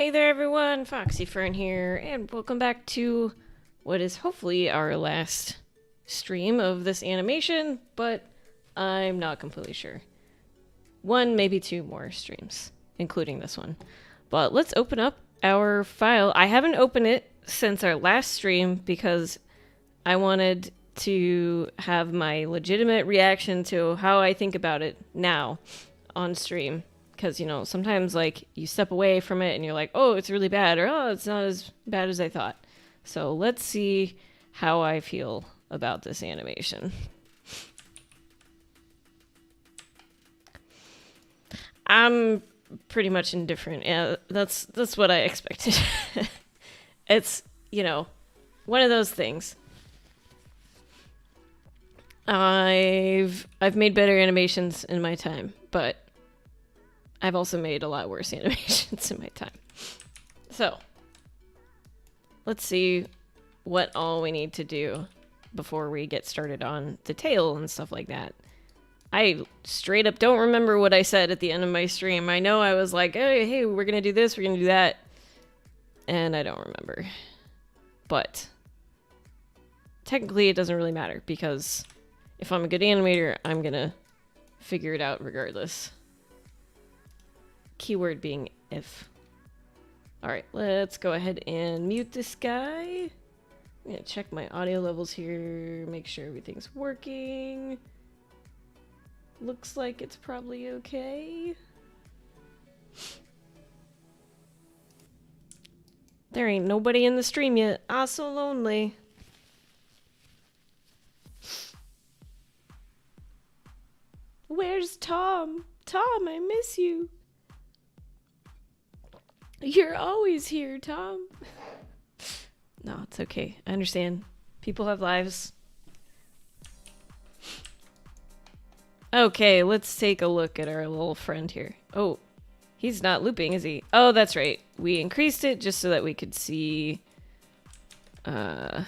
Hey there everyone, Foxy Fern here, and welcome back to what is hopefully our last stream of this animation, but I'm not completely sure. One, maybe two more streams, including this one. But let's open up our file. I haven't opened it since our last stream because I wanted to have my legitimate reaction to how I think about it now on stream. Because, you know, sometimes, like, you step away from it and you're like, oh, it's really bad, or oh, it's not as bad as I thought. So let's see how I feel about this animation. I'm pretty much indifferent. Yeah, that's what I expected. It's, you know, one of those things. I've made better animations in my time, but I've also made a lot worse animations in my time. So, let's see what all we need to do before we get started on the tail and stuff like that. I straight up don't remember what I said at the end of my stream. I know I was like, hey, we're gonna do this, we're gonna do that. And I don't remember. But technically it doesn't really matter because if I'm a good animator, I'm gonna figure it out regardless. Keyword being if. Alright, let's go ahead and mute this guy. I'm gonna check my audio levels here, make sure everything's working. Looks like it's probably okay. There ain't nobody in the stream yet. Ah, so lonely. Where's Tom? Tom, I miss you. You're always here, Tom. No, it's okay. I understand. People have lives. Okay, let's take a look at our little friend here. Oh, he's not looping, is he? Oh, that's right. We increased it just so that we could see what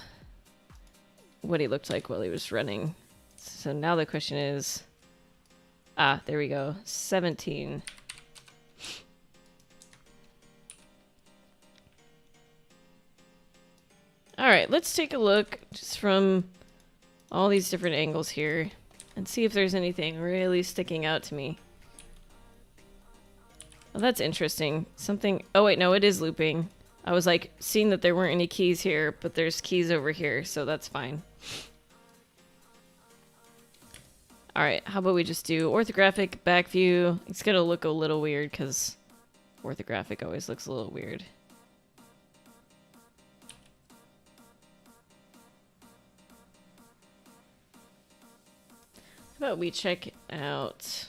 he looked like while he was running. So now the question is... Ah, there we go. 17. Alright, let's take a look just from all these different angles here and see if there's anything really sticking out to me. Oh, that's interesting. Something... Oh, wait, no, it is looping. I was, like, seeing that there weren't any keys here, but there's keys over here, so that's fine. Alright, how about we just do orthographic, back view. It's gonna look a little weird, because orthographic always looks a little weird. How about we check out...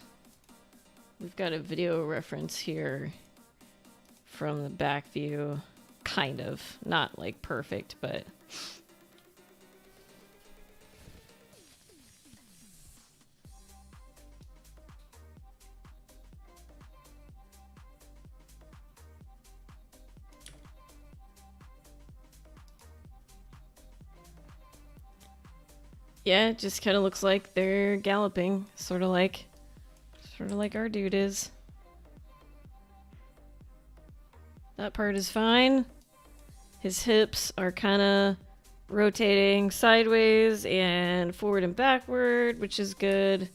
We've got a video reference here from the back view. Kind of. Not, like, perfect, but... Yeah, it just kind of looks like they're galloping, sort of like our dude is. That part is fine. His hips are kind of rotating sideways and forward and backward, which is good.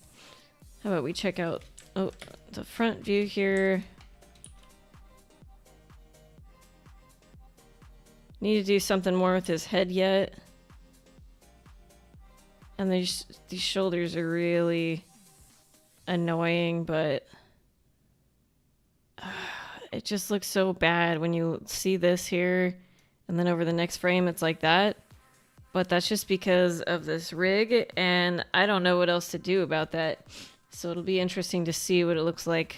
How about we check out the front view here? Need to do something more with his head yet. And these shoulders are really annoying, but it just looks so bad when you see this here, and then over the next frame it's like that. But that's just because of this rig, and I don't know what else to do about that. So it'll be interesting to see what it looks like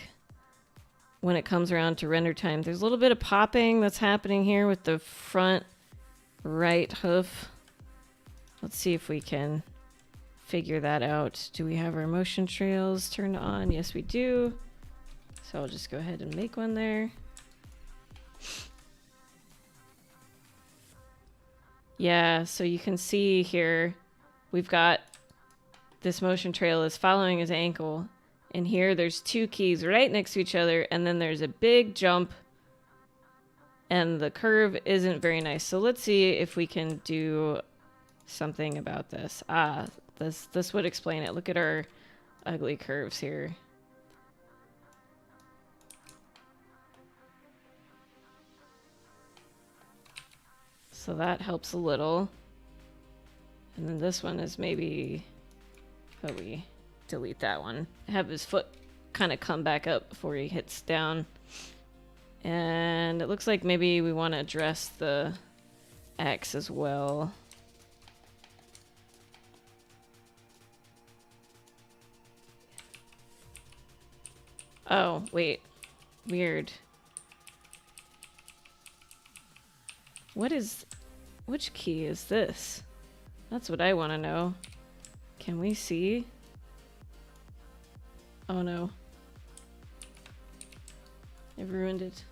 when it comes around to render time. There's a little bit of popping that's happening here with the front right hoof. Let's see if we can figure that out. Do we have our motion trails turned on? Yes, we do. So I'll just go ahead and make one there. Yeah, so you can see here we've got this motion trail is following his ankle, and here there's two keys right next to each other, and then there's a big jump and the curve isn't very nice. So let's see if we can do something about this. Ah, this would explain it. Look at our ugly curves here. So that helps a little. And then this one is maybe, oh, we delete that one. Have his foot kind of come back up before he hits down. And it looks like maybe we want to address the X as well. Oh, wait. Weird. Which key is this? That's what I want to know. Can we see? Oh no. I've ruined it.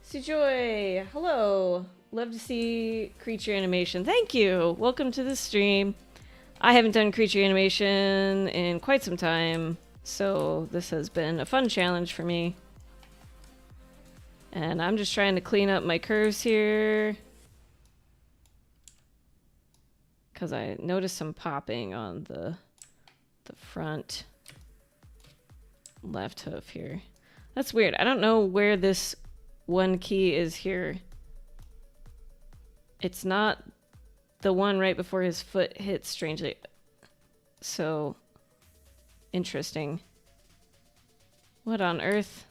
Sujoy! Hello! Love to see creature animation. Thank you! Welcome to the stream. I haven't done creature animation in quite some time, so this has been a fun challenge for me. And I'm just trying to clean up my curves here, because I noticed some popping on the front left hoof here. That's weird. I don't know where this one key is here. It's not the one right before his foot hits, strangely. So interesting. What on earth?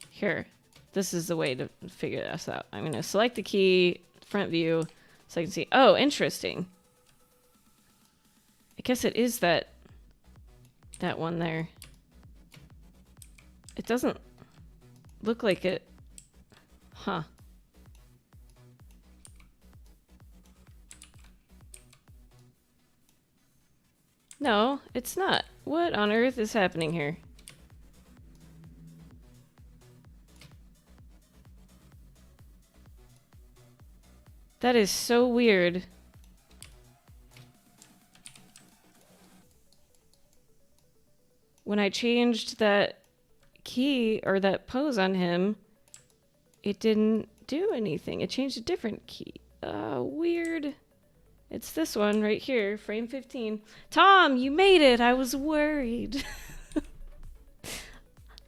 Here. This is the way to figure this out. I'm going to select the key, front view, so I can see. Oh, interesting. I guess it is that one there. It doesn't look like it. Huh. No, it's not. What on earth is happening here? That is so weird. When I changed that key or that pose on him, it didn't do anything. It changed a different key. Weird. It's this one right here, frame 15. Tom, you made it! I was worried.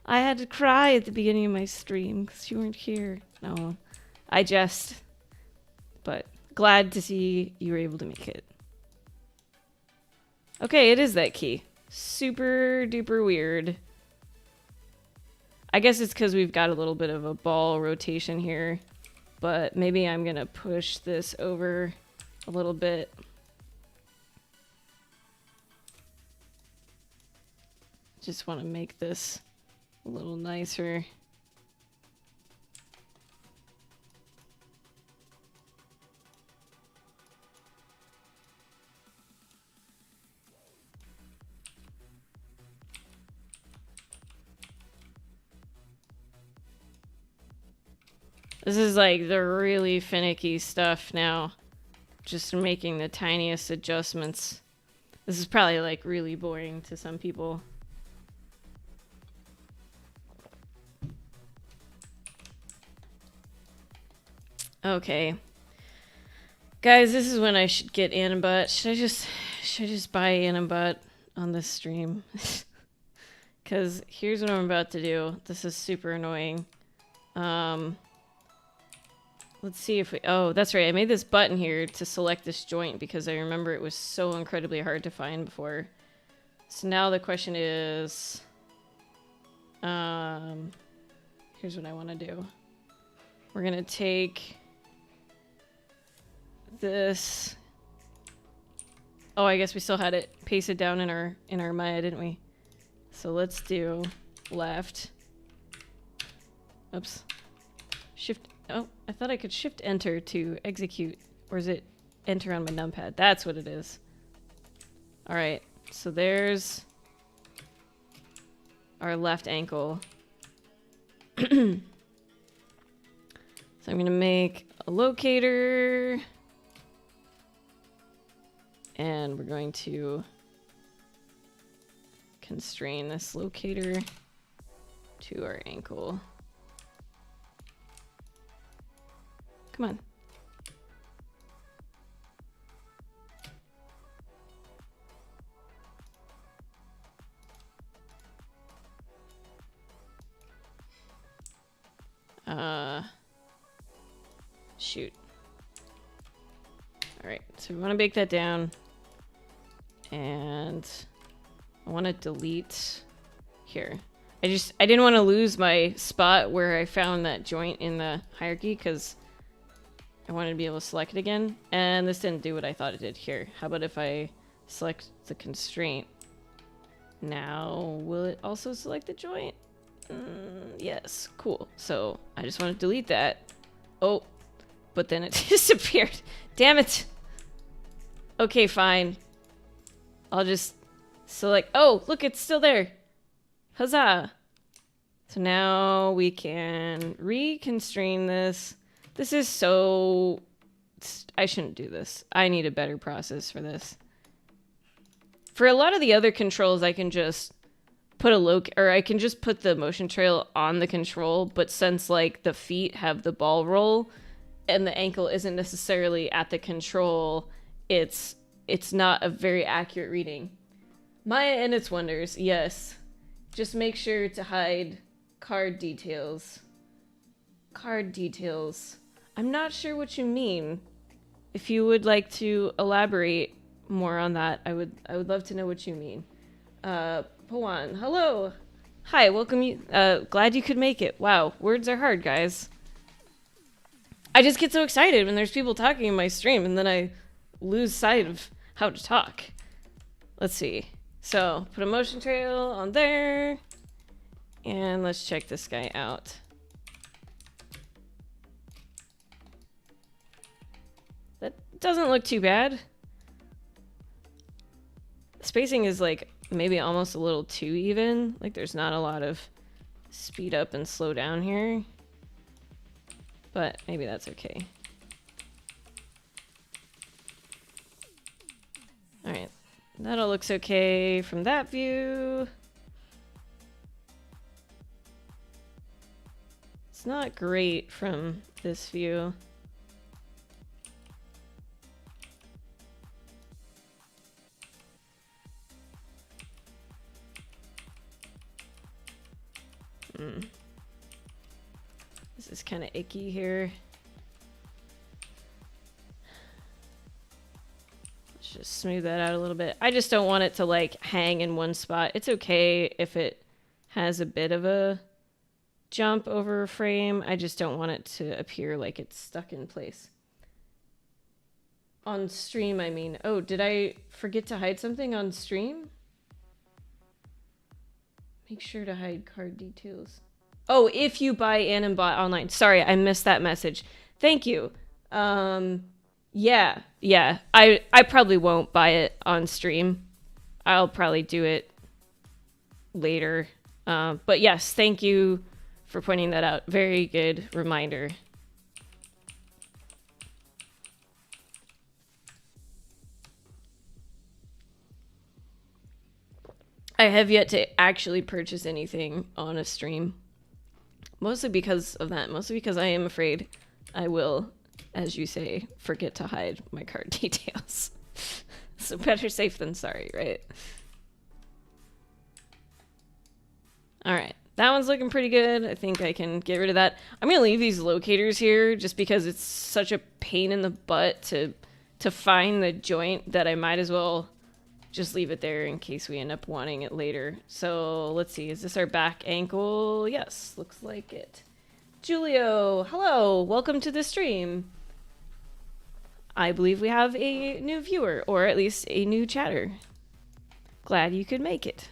I had to cry at the beginning of my stream because you weren't here. No, I jest. But glad to see you were able to make it. Okay, it is that key. Super duper weird. I guess it's because we've got a little bit of a ball rotation here. But maybe I'm going to push this over a little bit. Just want to make this a little nicer. This is like the really finicky stuff now. Just making the tiniest adjustments. This is probably like really boring to some people. Okay. Guys, this is when I should get Animate. Should I just buy Animate on this stream? Cause here's what I'm about to do. This is super annoying. Let's see if we... Oh, that's right. I made this button here to select this joint because I remember it was so incredibly hard to find before. So now the question is... here's what I want to do. We're going to take this... Oh, I guess we still had it pasted down in our Maya, didn't we? So let's do left. Oops. Shift... Oh, I thought I could shift enter to execute. Or is it enter on my numpad? That's what it is. Alright, so there's our left ankle. So I'm going to make a locator. And we're going to constrain this locator to our ankle. Come on. Shoot. Alright, so we want to bake that down. And I want to delete here. I didn't want to lose my spot where I found that joint in the hierarchy because I wanted to be able to select it again. And this didn't do what I thought it did here. How about if I select the constraint? Now, will it also select the joint? Yes, cool. So I just want to delete that. Oh, but then it disappeared. Damn it. Okay, fine. I'll just select. Oh, look, it's still there. Huzzah. So now we can reconstrain this. This is so... I shouldn't do this. I need a better process for this. For a lot of the other controls, I can just put I can just put the motion trail on the control, but since like the feet have the ball roll and the ankle isn't necessarily at the control, it's not a very accurate reading. Maya and its wonders, yes. Just make sure to hide card details. Card details. I'm not sure what you mean. If you would like to elaborate more on that, I would love to know what you mean. Pawan, hello. Hi, welcome you. Glad you could make it. Wow, words are hard, guys. I just get so excited when there's people talking in my stream, and then I lose sight of how to talk. Let's see. So, put a motion trail on there. And let's check this guy out. That doesn't look too bad. Spacing is like maybe almost a little too even. Like there's not a lot of speed up and slow down here. But maybe that's okay. Alright. That all looks okay from that view. It's not great from this view. This is kind of icky here. Let's just smooth that out a little bit. I just don't want it to like hang in one spot. It's okay if it has a bit of a jump over a frame. I just don't want it to appear like it's stuck in place. On stream, I mean. Oh, did I forget to hide something on stream? Make sure to hide card details. Oh, if you buy Animate online. Sorry, I missed that message. Thank you. Yeah. I probably won't buy it on stream. I'll probably do it later. But yes, thank you for pointing that out. Very good reminder. I have yet to actually purchase anything on a stream. Mostly because of that. Mostly because I am afraid I will, as you say, forget to hide my card details. So better safe than sorry, right? Alright. That one's looking pretty good. I think I can get rid of that. I'm going to leave these locators here just because it's such a pain in the butt to find the joint that I might as well just leave it there in case we end up wanting it later. So let's see, is this our back ankle? Yes, looks like it. Julio, hello, welcome to the stream. I believe we have a new viewer, or at least a new chatter. Glad you could make it.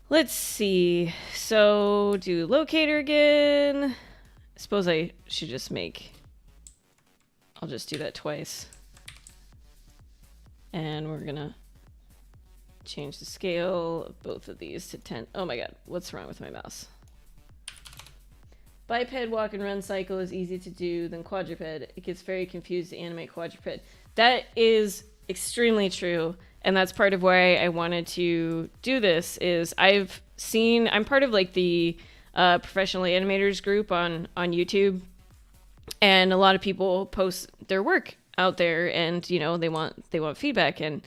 Let's see, so do locator again. I suppose I should just I'll just do that twice. And we're gonna change the scale of both of these to 10. Oh my god, what's wrong with my mouse? Biped walk and run cycle is easy to do than quadruped. It gets very confused to animate quadruped. That is extremely true. And that's part of why I wanted to do this is I'm part of like the professional animators group on YouTube. and a lot of people post their work out there, and you know, they want feedback. And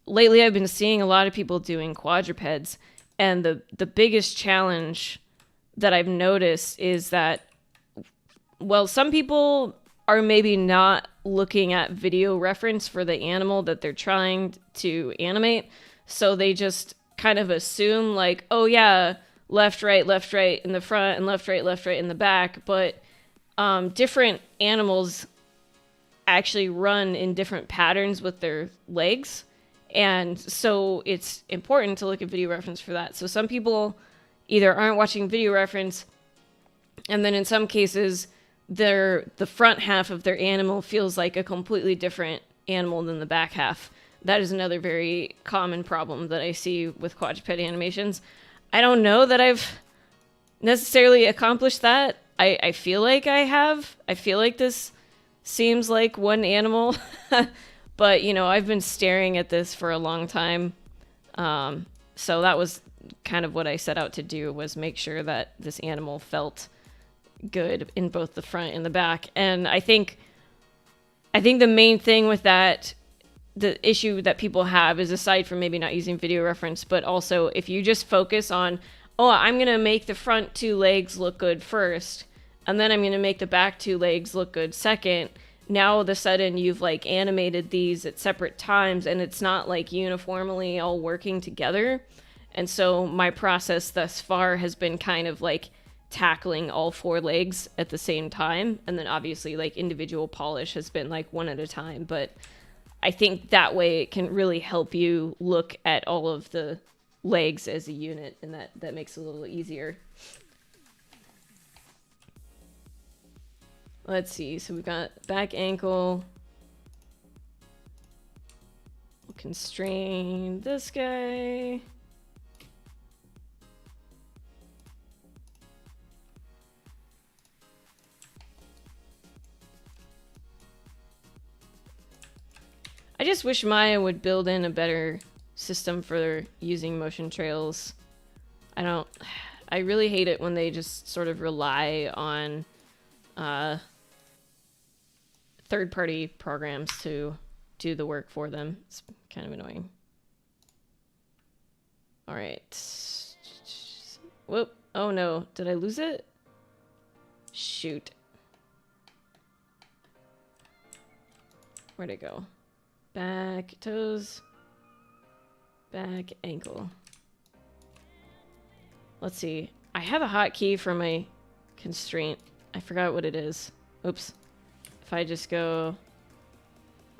lately I've been seeing a lot of people doing quadrupeds, and the biggest challenge that I've noticed is that, well, some people are maybe not looking at video reference for the animal that they're trying to animate, so they just kind of assume like, oh yeah, left right in the front, and left right in the back. But different animals actually run in different patterns with their legs, and so it's important to look at video reference for that. So some people either aren't watching video reference, and then in some cases the front half of their animal feels like a completely different animal than the back half. That is another very common problem that I see with quadruped animations. I don't know that I've necessarily accomplished that. I feel like I have. I feel like this seems like one animal, but you know, I've been staring at this for a long time. So that was kind of what I set out to do, was make sure that this animal felt good in both the front and the back. And I think the main thing with that, the issue that people have, is aside from maybe not using video reference, but also if you just focus on, oh, I'm going to make the front two legs look good first, and then I'm going to make the back two legs look good second, now all of a sudden you've like animated these at separate times, and it's not like uniformly all working together. And so my process thus far has been kind of like tackling all four legs at the same time, and then obviously like individual polish has been like one at a time. But I think that way it can really help you look at all of the legs as a unit, and that makes it a little easier. Let's see, so we've got back ankle. We'll constrain this guy. I just wish Maya would build in a better system for using motion trails. I really hate it when they just sort of rely on third-party programs to do the work for them. It's kind of annoying. All right. Whoop. Oh no, did I lose it? Shoot. Where'd it go? Back toes, back ankle. Let's see. I have a hotkey for my constraint. I forgot what it is. Oops. If I just go...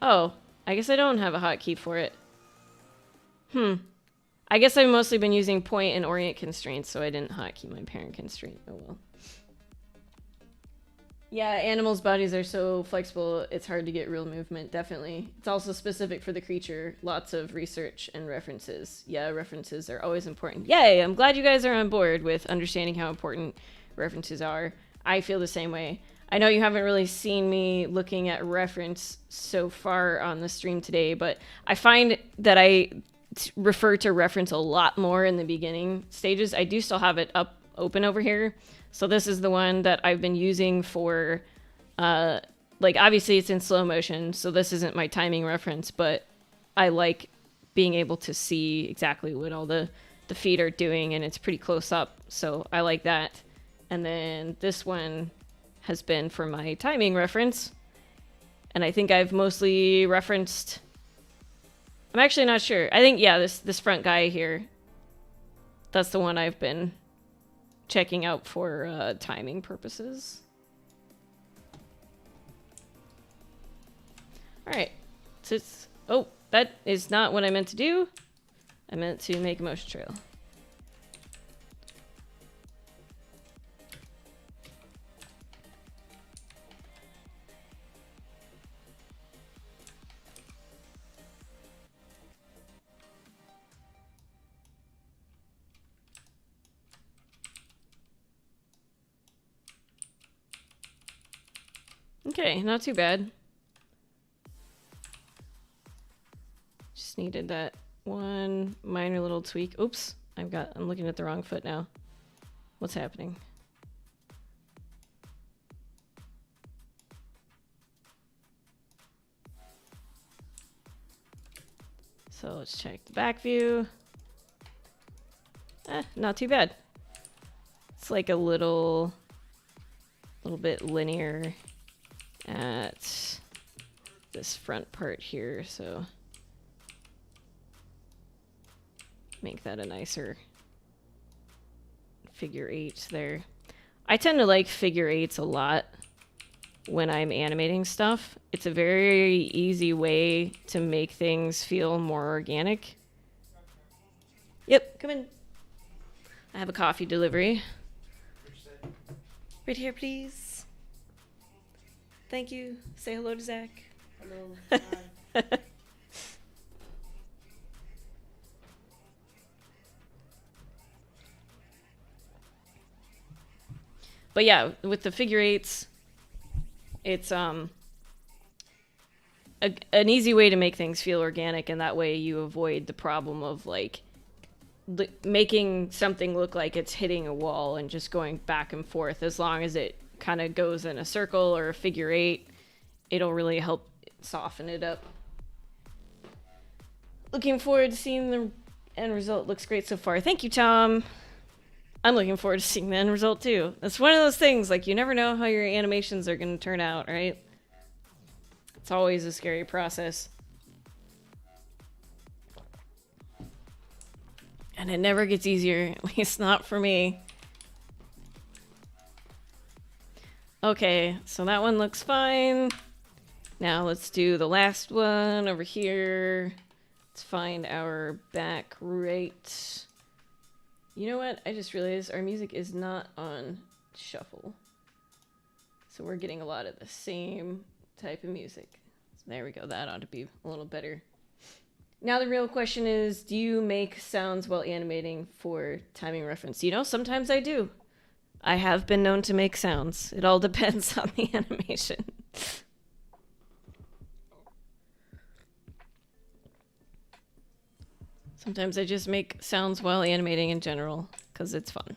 Oh, I guess I don't have a hotkey for it. I guess I've mostly been using point and orient constraints, so I didn't hotkey my parent constraint. Oh well. Yeah, animals' bodies are so flexible, it's hard to get real movement, definitely. It's also specific for the creature. Lots of research and references. Yeah, references are always important. Yay! I'm glad you guys are on board with understanding how important references are. I feel the same way. I know you haven't really seen me looking at reference so far on the stream today, but I find that I refer to reference a lot more in the beginning stages. I do still have it open over here. So this is the one that I've been using for, like, obviously it's in slow motion, so this isn't my timing reference, but I like being able to see exactly what all the feet are doing, and it's pretty close up, so I like that. And then this one has been for my timing reference, and I think I've mostly referenced... I'm actually not sure. I think, yeah, this front guy here, that's the one I've been checking out for timing purposes. Alright, so it's... Oh, that is not what I meant to do. I meant to make a motion trail. Okay, not too bad. Just needed that one minor little tweak. Oops, I'm looking at the wrong foot now. What's happening? So let's check the back view. Not too bad. It's like a little bit linear at this front part here, so make that a nicer figure 8 there. I tend to like figure 8s a lot when I'm animating stuff. It's a very easy way to make things feel more organic. Yep, come in. I have a coffee delivery. Right here, please. Thank you. Say hello to Zach. Hello. Hi. But yeah, with the figure 8s, it's an easy way to make things feel organic, and that way you avoid the problem of like making something look like it's hitting a wall and just going back and forth. As long as it kind of goes in a circle or a figure 8, it'll really help soften it up. Looking forward to seeing the end result. Looks great so far. Thank you, Tom. I'm looking forward to seeing the end result too. It's one of those things, like, you never know how your animations are going to turn out, right? It's always a scary process. And it never gets easier, at least not for me. Okay, so that one looks fine. Now let's do the last one over here. Let's find our back right. You know what? I just realized our music is not on shuffle. So we're getting a lot of the same type of music. So there we go. That ought to be a little better. Now the real question is, do you make sounds while animating for timing reference? You know, sometimes I do. I have been known to make sounds. It all depends on the animation. Sometimes I just make sounds while animating in general, because it's fun.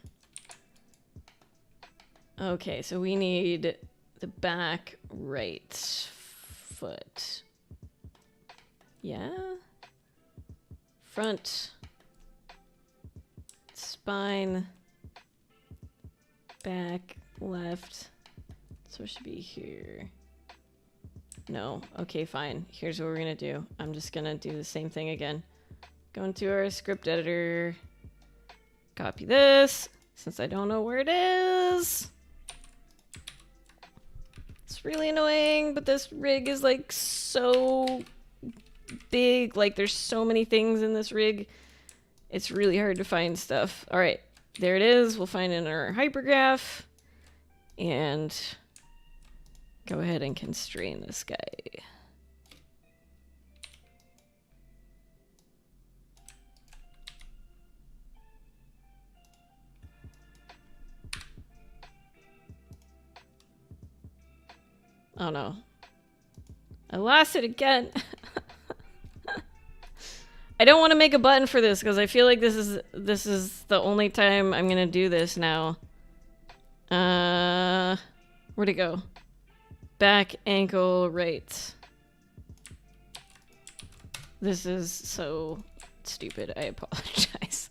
Okay, so we need the back right foot. Yeah? Front. Spine. Back left. So it should be here. No. Okay, fine. Here's what we're going to do. I'm just going to do the same thing again. Go into our script editor, copy this, since I don't know where it is. It's really annoying, but this rig is like so big, like there's so many things in this rig. It's really hard to find stuff. All right, there it is. We'll find it in our hypergraph and go ahead and constrain this guy. Oh no. I lost it again. I don't want to make a button for this because I feel like this is the only time I'm gonna do this now. Where'd it go? Back, ankle, right. This is so stupid. I apologize.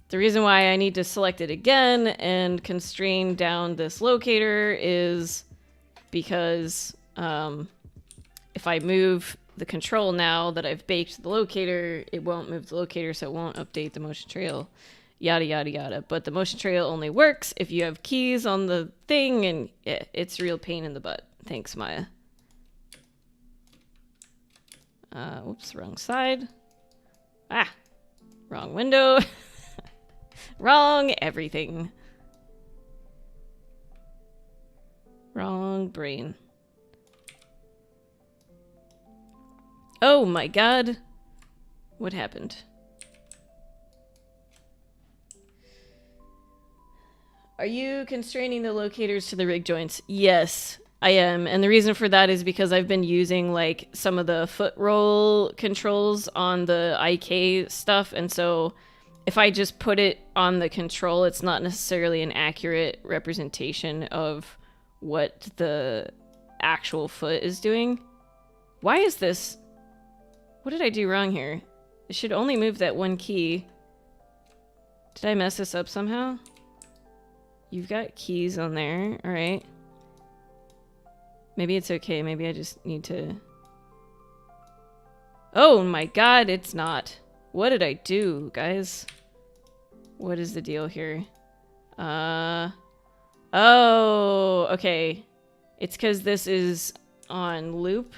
The reason why I need to select it again and constrain down this locator is because if I move the control now that I've baked the locator, it won't move the locator, so it won't update the motion trail, yada, yada, yada. But the motion trail only works if you have keys on the thing, and it's a real pain in the butt. Thanks, Maya. Oops, wrong side. Ah, wrong window. Wrong everything. Wrong brain. Oh my god. What happened? Are you constraining the locators to the rig joints? Yes, I am. And the reason for that is because I've been using like some of the foot roll controls on the IK stuff, and so if I just put it on the control, it's not necessarily an accurate representation of what the actual foot is doing. Why is this What did I do wrong here? It should only move that one key. Did I mess this up somehow? You've got keys on there. Alright. Maybe it's okay. Maybe I just need to... Oh my god, it's not. What did I do, guys? What is the deal here? Oh, okay. It's because this is on loop.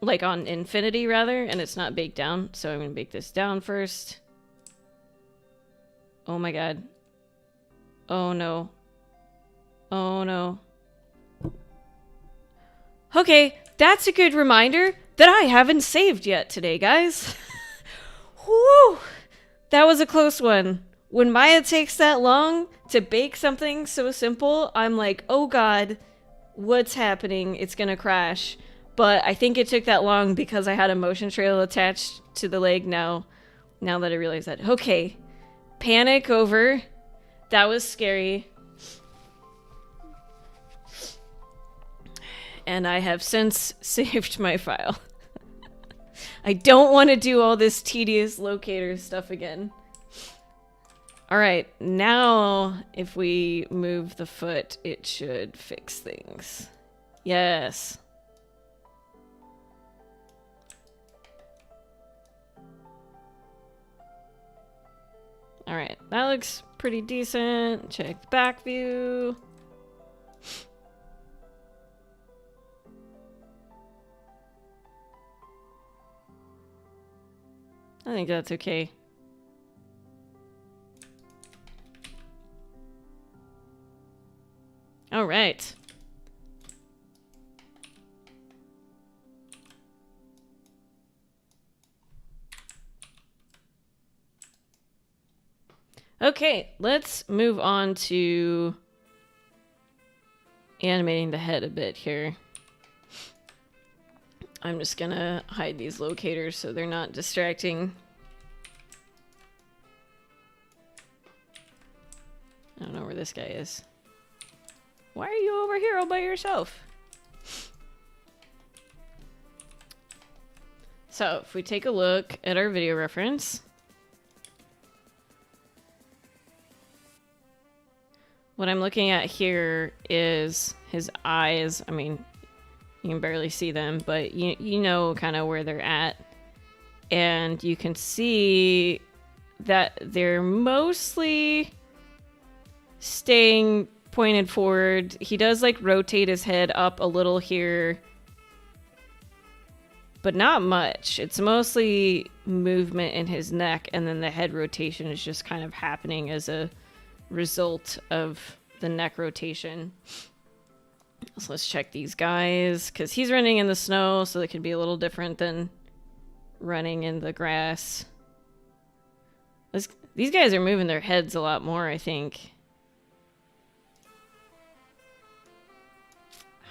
Like on infinity, rather, and it's not baked down. So I'm going to bake this down first. Oh my god. Oh no. Oh no. Okay, that's a good reminder that I haven't saved yet today, guys. Whew! That was a close one. When Maya takes that long to bake something so simple, I'm like, oh god, what's happening? It's gonna crash. But I think it took that long because I had a motion trail attached to the leg now that I realize that. Okay, panic over. That was scary. And I have since saved my file. I don't want to do all this tedious locator stuff again. Alright, now if we move the foot, it should fix things. Yes. Alright, that looks pretty decent. Check the back view. I think that's okay. All right. Okay, let's move on to animating the head a bit here. I'm just gonna hide these locators so they're not distracting. I don't know where this guy is. Why are you over here all by yourself? So, if we take a look at our video reference, what I'm looking at here is his eyes. I mean, you can barely see them, but you know kind of where they're at. And you can see that they're mostly staying pointed forward. He does like rotate his head up a little here, but not much. It's mostly movement in his neck, and then the head rotation is just kind of happening as a result of the neck rotation. So let's check these guys, because he's running in the snow, so it could be a little different than running in the grass. These guys are moving their heads a lot more, I think.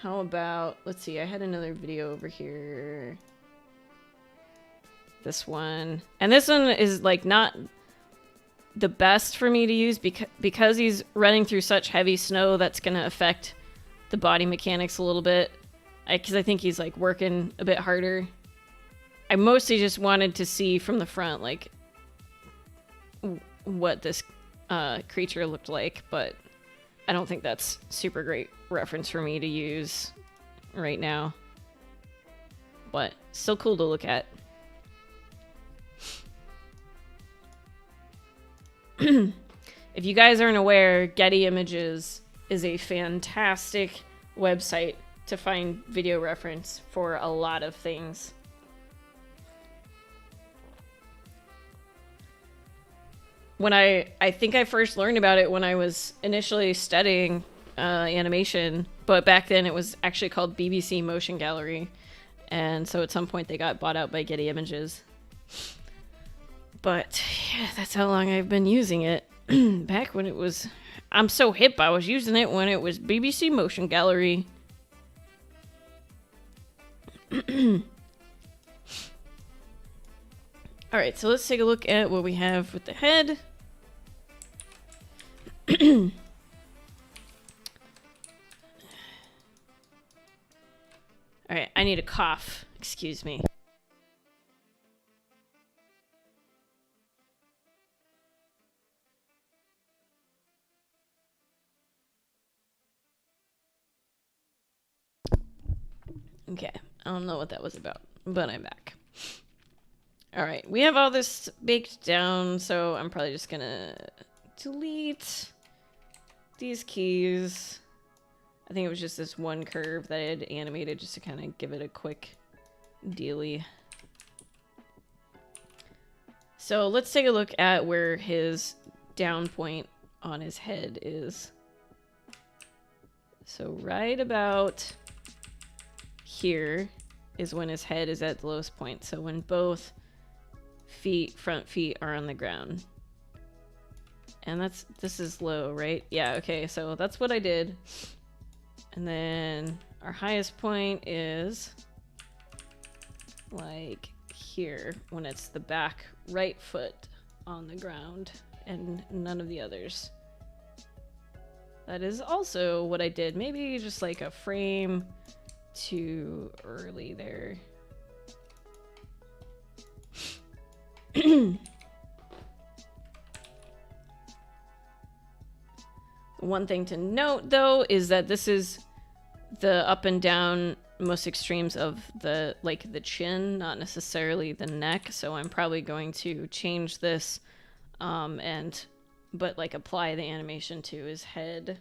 How about, let's see, I had another video over here. This one. And this one is like not the best for me to use because he's running through such heavy snow. That's going to affect the body mechanics a little bit. Because I think he's like working a bit harder. I mostly just wanted to see from the front like what this creature looked like, but I don't think that's super great reference for me to use right now. But still cool to look at. If you guys aren't aware, Getty Images is a fantastic website to find video reference for a lot of things. When I think I first learned about it when I was initially studying animation, but back then it was actually called BBC Motion Gallery, and so at some point they got bought out by Getty Images. But yeah, that's how long I've been using it. Back when it was... I'm so hip, I was using it when it was BBC Motion Gallery. Alright, so let's take a look at what we have with the head. Alright, I need a cough. Excuse me. Okay, I don't know what that was about, but I'm back. All right, we have all this baked down, so I'm probably just gonna delete these keys. I think it was just this one curve that I had animated just to kind of give it a quick dealy. So let's take a look at where his down point on his head is. So right about here is when his head is at the lowest point. So when both front feet are on the ground. And this is low, right? Yeah, okay, so that's what I did. And then our highest point is like here when it's the back right foot on the ground and none of the others. That is also what I did. Maybe just like a frame too early there. One thing to note though is that this is the up and down most extremes of the chin, not necessarily the neck, so I'm probably going to change this but like apply the animation to his head.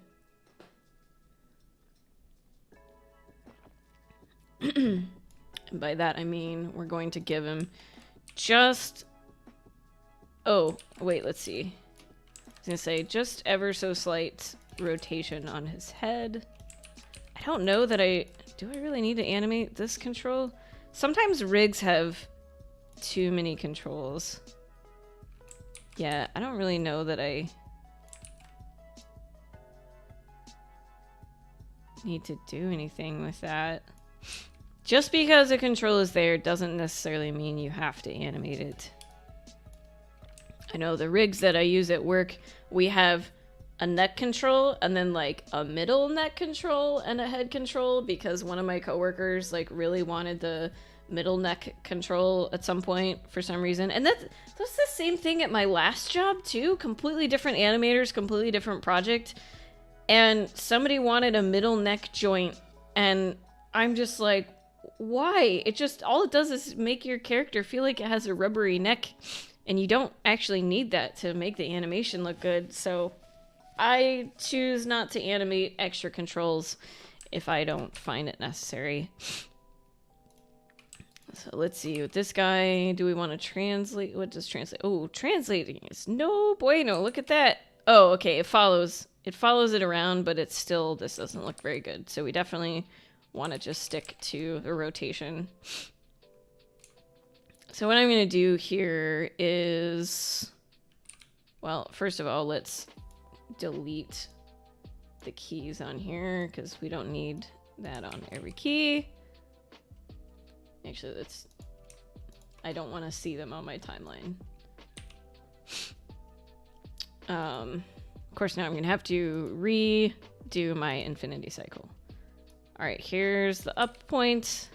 And by that I mean we're going to give him just, oh wait, let's see, I was gonna say just ever so slight rotation on his head. I don't know that do I really need to animate this control? Sometimes rigs have too many controls. Yeah, I don't really know that I need to do anything with that. Just because a control is there doesn't necessarily mean you have to animate it. I know the rigs that I use at work, we have a neck control and then like a middle neck control and a head control because one of my coworkers like really wanted the middle neck control at some point for some reason. And that's the same thing at my last job too. Completely different animators, completely different project. And somebody wanted a middle neck joint and I'm just like, why? It just, all it does is make your character feel like it has a rubbery neck and you don't actually need that to make the animation look good. So I choose not to animate extra controls if I don't find it necessary. So let's see, with this guy, do we want to translate? What does translate? Oh, translating is no bueno. Look at that. Oh, okay, it follows it around, but it's still, this doesn't look very good. So we definitely want to just stick to the rotation. So what I'm going to do here is, well, first of all, let's delete the keys on here because we don't need that on every key. Actually, I don't want to see them on my timeline. Of course, now I'm gonna have to redo my infinity cycle. All right, here's the up point.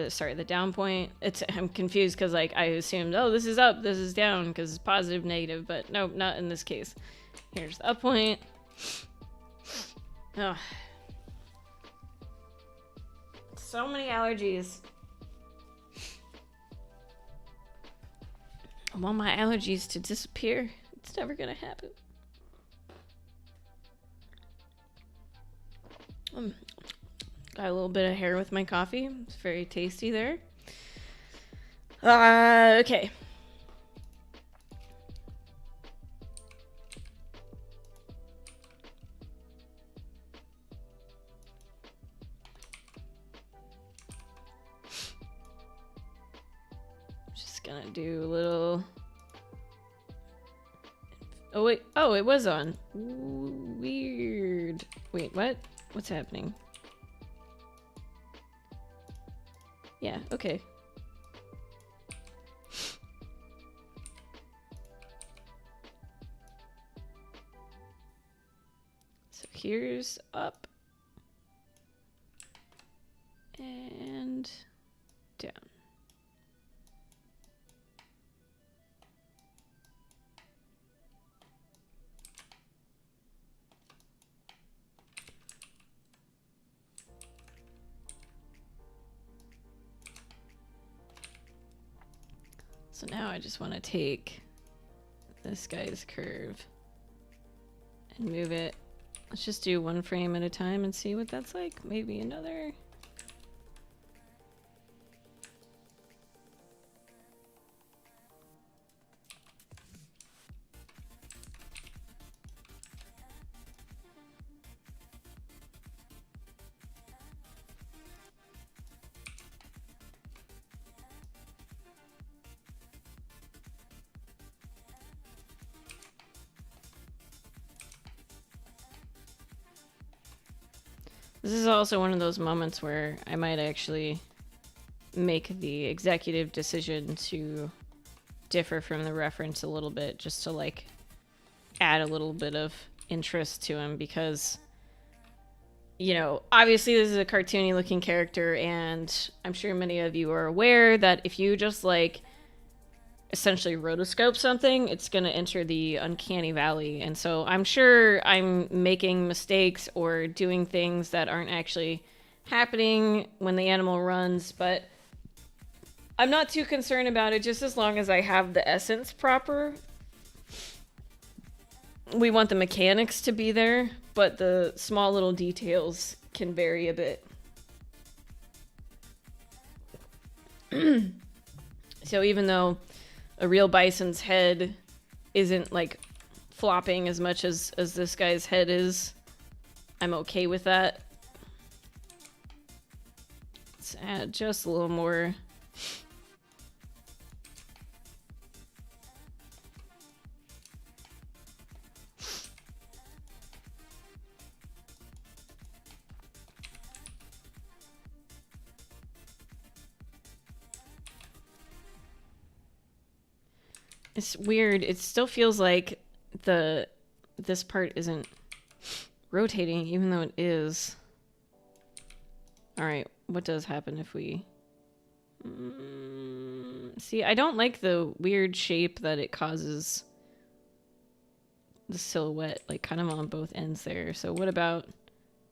Sorry, the down point. I'm confused because like I assumed, oh, this is up, this is down because it's positive, negative, but no, not in this case. Here's the up point. Oh. So many allergies. I want my allergies to disappear. It's never gonna happen. Got a little bit of hair with my coffee. It's very tasty there. Okay. Just gonna do a little... Oh, wait. Oh, it was on. Ooh, weird. Wait, what? What's happening? Yeah, okay. So here's up. And down. So now I just want to take this guy's curve and move it. Let's just do one frame at a time and see what that's like. Maybe another. This is also one of those moments where I might actually make the executive decision to differ from the reference a little bit, just to like add a little bit of interest to him, because, you know, obviously this is a cartoony looking character, and I'm sure many of you are aware that if you just like essentially rotoscope something, it's going to enter the uncanny valley. And so I'm sure I'm making mistakes or doing things that aren't actually happening when the animal runs, but I'm not too concerned about it, just as long as I have the essence proper. We want the mechanics to be there, but the small little details can vary a bit. So even though a real bison's head isn't like flopping as much as this guy's head is, I'm okay with that. Let's add just a little more. It's weird. It still feels like this part isn't rotating, even though it is. All right, what does happen if we... See, I don't like the weird shape that it causes the silhouette, like kind of on both ends there. So what about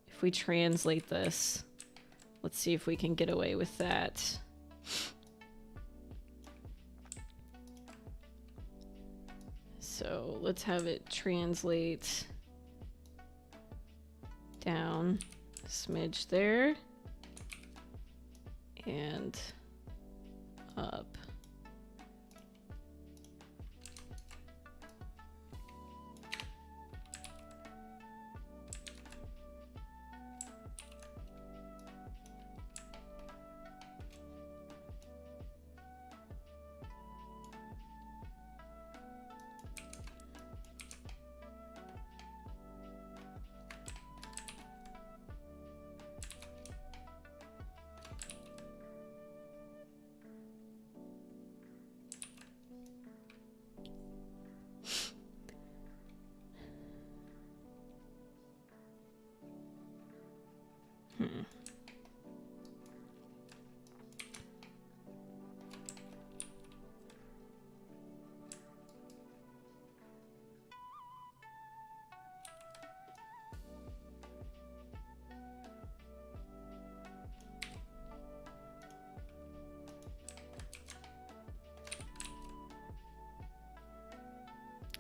if we translate this? Let's see if we can get away with that. So let's have it translate down a smidge there and up.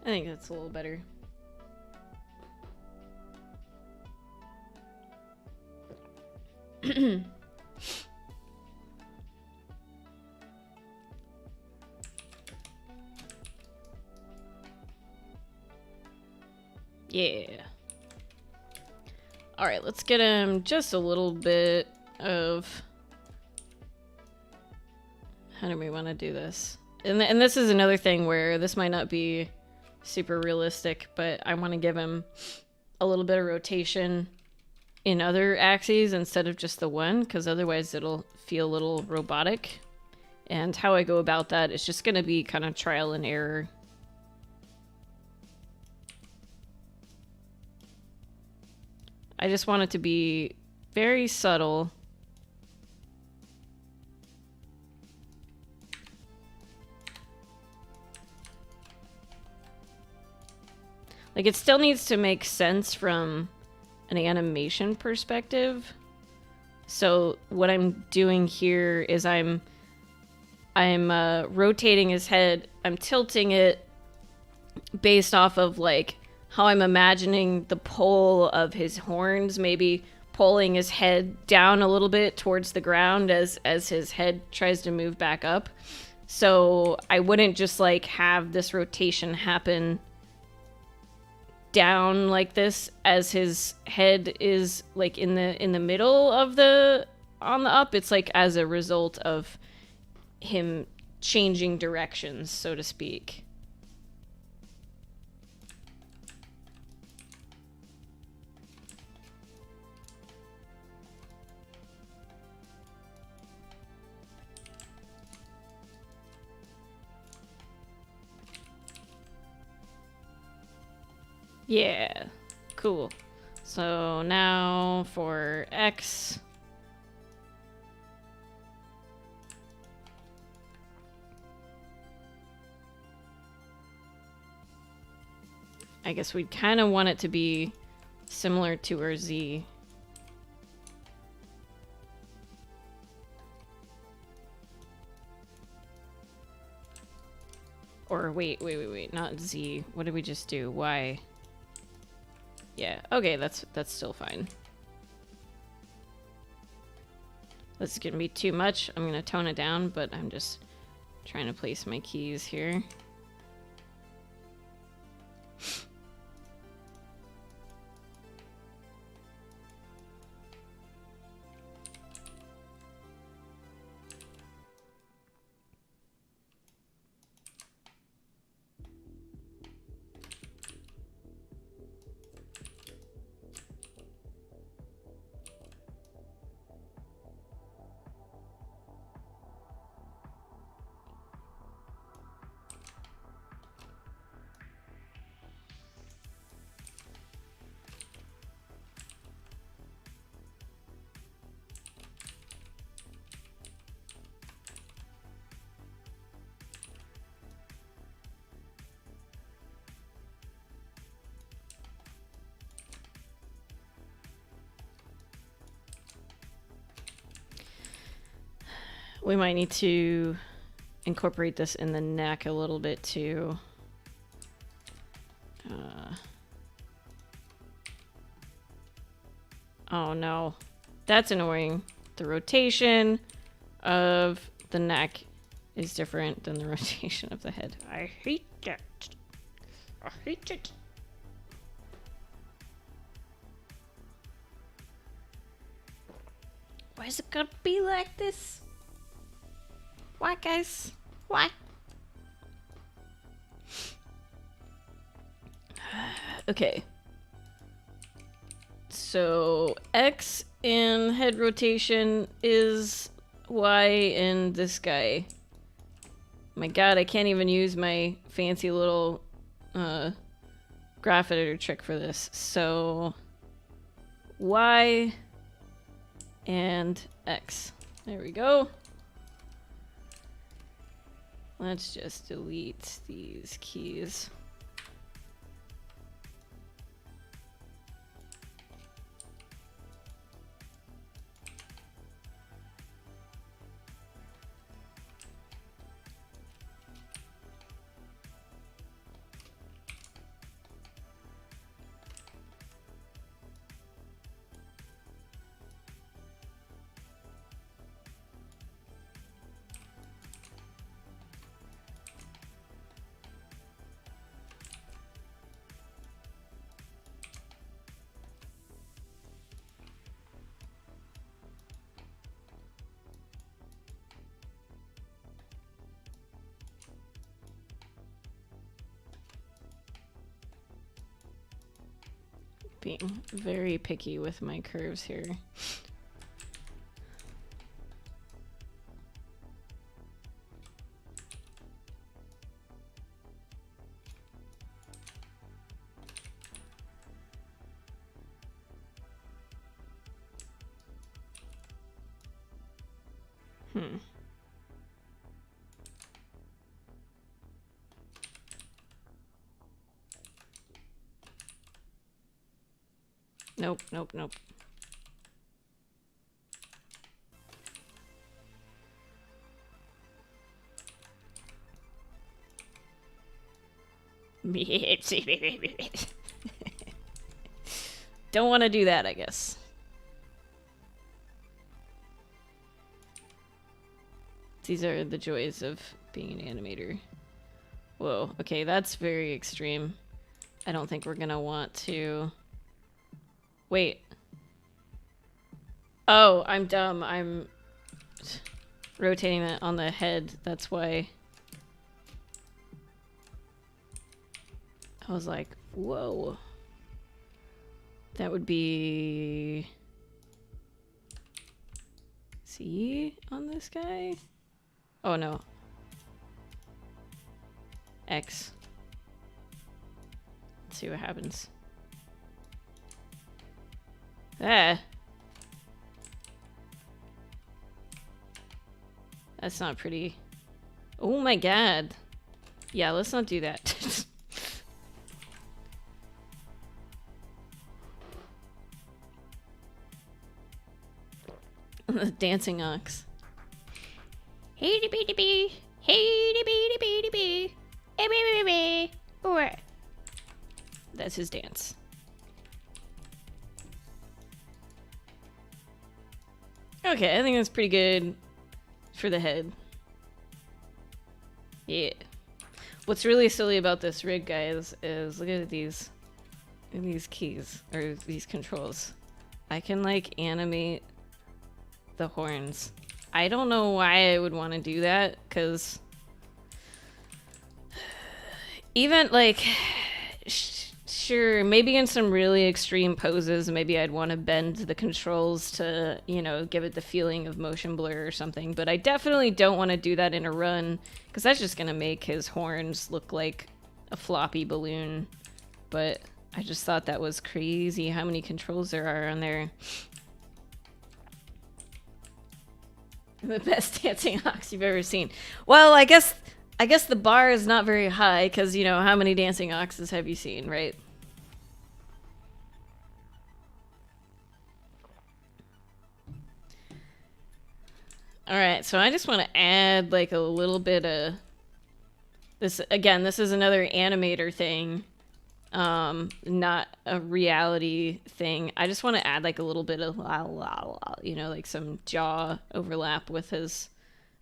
I think that's a little better. Yeah. All right, let's get him just a little bit of... How do we want to do this? And this is another thing where this might not be super realistic, but I want to give him a little bit of rotation in other axes instead of just the one, because otherwise it'll feel a little robotic. And how I go about that is just going to be kind of trial and error. I just want it to be very subtle. Like, it still needs to make sense from an animation perspective. So what I'm doing here is I'm I'm rotating his head. I'm tilting it based off of like how I'm imagining the pull of his horns, maybe pulling his head down a little bit towards the ground as his head tries to move back up. So I wouldn't just like have this rotation happen down like this as his head is like in the middle of the on the up. It's like as a result of him changing directions, so to speak. Yeah, cool. So now for X. I guess we'd kind of want it to be similar to our Z. Or wait, not Z. What did we just do? Y. Yeah, okay, that's still fine. This is gonna be too much. I'm gonna tone it down, but I'm just trying to place my keys here. We might need to incorporate this in the neck a little bit too. Oh no, that's annoying. The rotation of the neck is different than the rotation of the head. I hate that. I hate it. Why is it gonna be like this? Why, guys? Why? Okay. So X in head rotation is Y in this guy. My god, I can't even use my fancy little graph editor trick for this. So Y and X. There we go. Let's just delete these keys. Being very picky with my curves here. Nope, nope, nope. Don't want to do that, I guess. These are the joys of being an animator. Whoa, okay, that's very extreme. I don't think we're gonna want to... Wait. Oh, I'm dumb. I'm rotating that on the head. That's why... I was like, whoa. That would be... C on this guy? Oh no. X. Let's see what happens. Ah. That's not pretty. Oh my god. Yeah, let's not do that. The dancing ox. Hey de bee de bee. Hey de bee de bee de bee. Hey bee bee bee. That's his dance. Okay, I think that's pretty good for the head. Yeah. What's really silly about this rig, guys, is look at these keys, or these controls. I can, like, animate the horns. I don't know why I would want to do that, because even, like, sure, maybe in some really extreme poses, maybe I'd want to bend the controls to, you know, give it the feeling of motion blur or something, but I definitely don't want to do that in a run, because that's just going to make his horns look like a floppy balloon. But I just thought that was crazy how many controls there are on there. The best dancing ox you've ever seen. Well, I guess the bar is not very high, because, you know, how many dancing oxes have you seen, right? Alright, so I just want to add, like, a little bit of... This, again, this is another animator thing. Not a reality thing. I just want to add, like, a little bit of, you know, like, some jaw overlap with his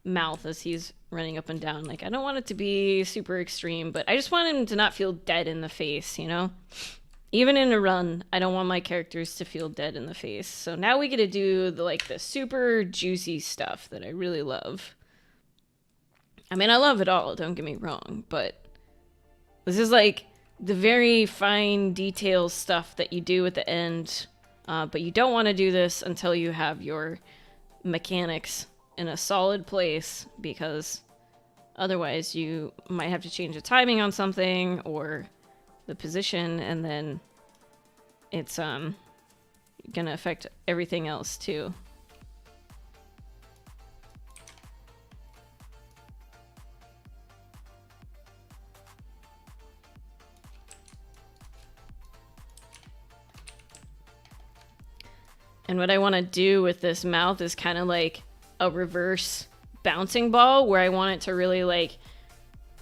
mouth as he's running up and down. Like, I don't want it to be super extreme, but I just want him to not feel dead in the face, you know? Even in a run, I don't want my characters to feel dead in the face. So now we get to do the super juicy stuff that I really love. I mean, I love it all, don't get me wrong, but this is like the very fine detail stuff that you do at the end, but you don't want to do this until you have your mechanics in a solid place, because otherwise you might have to change the timing on something or the position, and then it's gonna affect everything else too. And what I want to do with this mouth is kind of like a reverse bouncing ball, where I want it to really like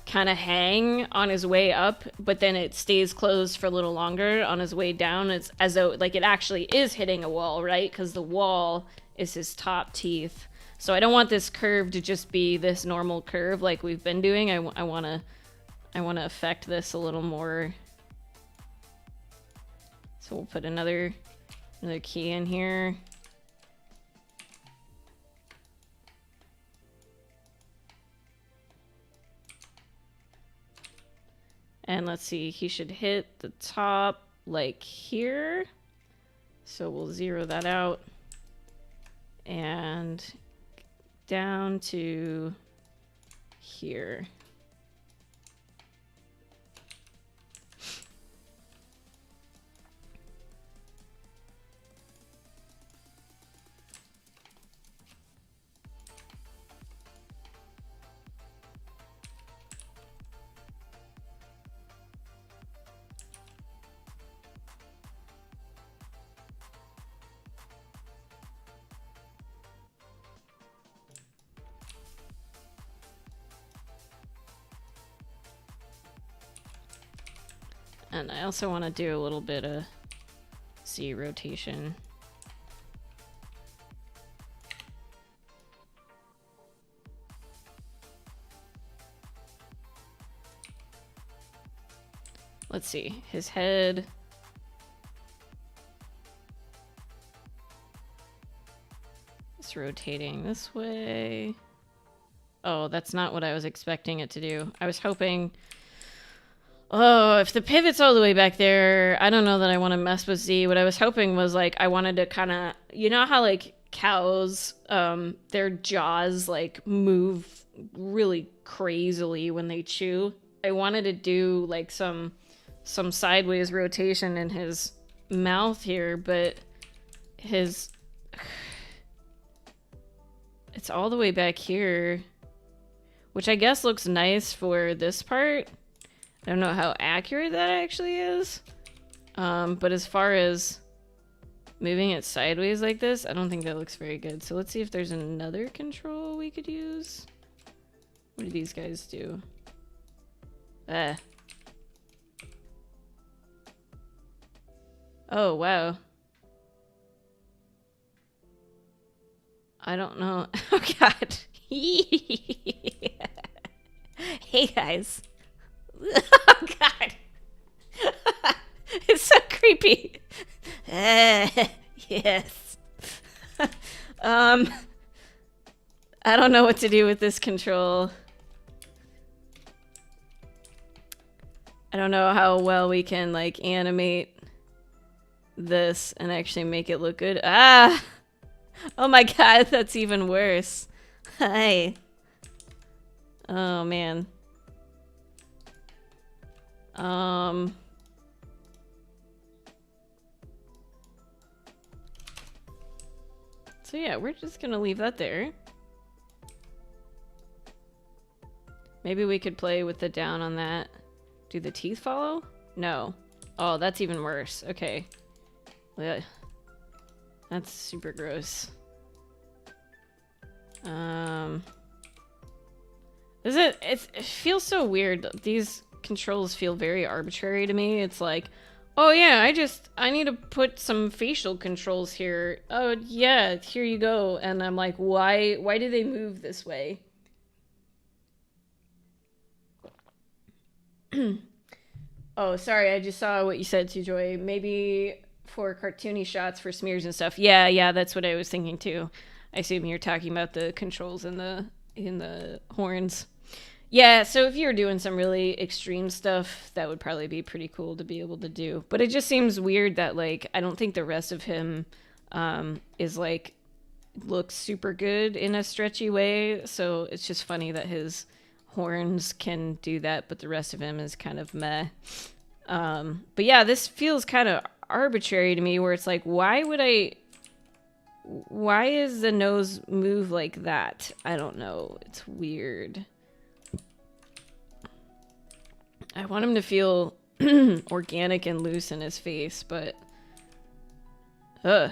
kind of hang on his way up, but then it stays closed for a little longer on his way down. It's as though like it actually is hitting a wall, right? Because the wall is his top teeth. So I don't want this curve to just be this normal curve like we've been doing. I want to affect this a little more. So we'll put another key in here. And let's see, he should hit the top like here. So we'll zero that out. And down to here. And I also want to do a little bit of Z rotation. Let's see, his head. It's rotating this way. Oh, that's not what I was expecting it to do. I was hoping... Oh, if the pivot's all the way back there, I don't know that I want to mess with Z. What I was hoping was, like, I wanted to kind of... You know how, like, cows, their jaws, like, move really crazily when they chew? I wanted to do, like, some sideways rotation in his mouth here, but his... It's all the way back here, which I guess looks nice for this part. I don't know how accurate that actually is. But as far as moving it sideways like this, I don't think that looks very good. So let's see if there's another control we could use. What do these guys do? Oh, wow. I don't know. Oh, God. Hey, guys. Oh, God. It's so creepy. Yes. I don't know what to do with this control. I don't know how well we can, like, animate this and actually make it look good. Ah! Oh my God, that's even worse. Hi. Oh, man. So yeah, we're just gonna leave that there. Maybe we could play with the down on that. Do the teeth follow? No. Oh, that's even worse. Okay. Yeah. That's super gross. It feels so weird. These controls feel very arbitrary to me. It's like, oh yeah, I need to put some facial controls here. Oh yeah, here you go. And I'm like, why do they move this way? Oh, sorry, I just saw what you said to Joy. Maybe for cartoony shots for smears and stuff. Yeah, that's what I was thinking too. I assume you're talking about the controls in the horns. Yeah, so if you're doing some really extreme stuff, that would probably be pretty cool to be able to do. But it just seems weird that, like, I don't think the rest of him is, like, looks super good in a stretchy way. So it's just funny that his horns can do that, but the rest of him is kind of meh. But yeah, this feels kind of arbitrary to me, where it's like, why is the nose move like that? I don't know. It's weird. I want him to feel organic and loose in his face, but... Ugh.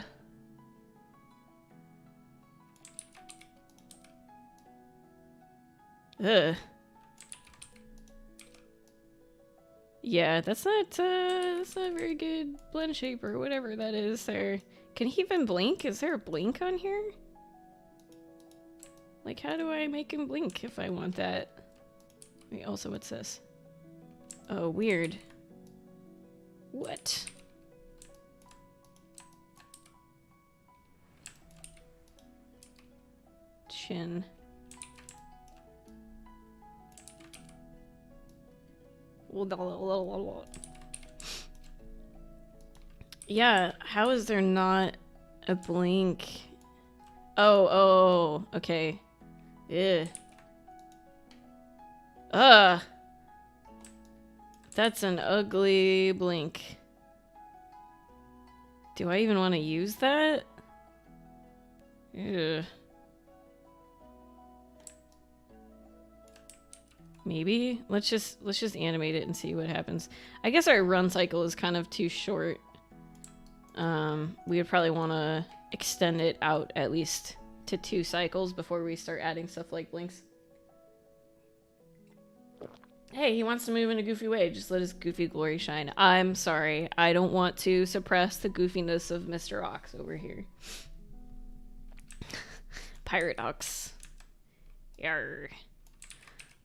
Ugh. Yeah, that's not very good blend shape or whatever that is there. Can he even blink? Is there a blink on here? Like, how do I make him blink if I want that? Wait, also, what's this? Oh, weird. What? Chin. Yeah, how is there not a blink? Oh, okay. Ew. Ugh. That's an ugly blink. Do I even want to use that? Ew. Maybe let's just animate it and see what happens. I guess our run cycle is kind of too short. We would probably want to extend it out at least to 2 cycles before we start adding stuff like blinks. Hey, he wants to move in a goofy way. Just let his goofy glory shine. I'm sorry. I don't want to suppress the goofiness of Mr. Ox over here. Pirate Ox. Yarr.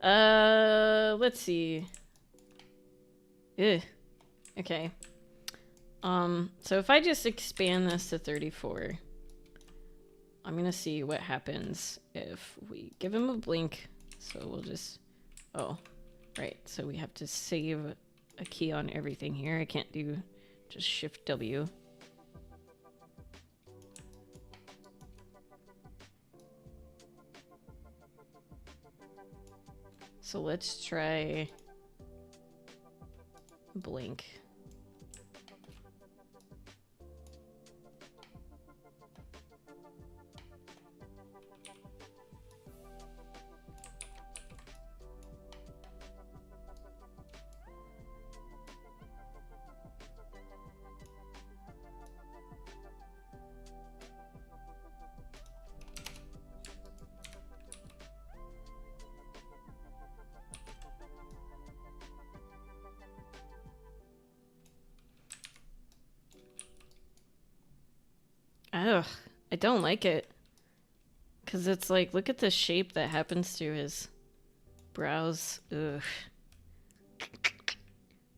Let's see. Ugh. Okay. So if I just expand this to 34, I'm gonna see what happens if we give him a blink. So we'll just, oh, right. So we have to save a key on everything here. I can't do just Shift W. So let's try blink. Ugh, I don't like it. Because it's like, look at the shape that happens to his brows. Ugh.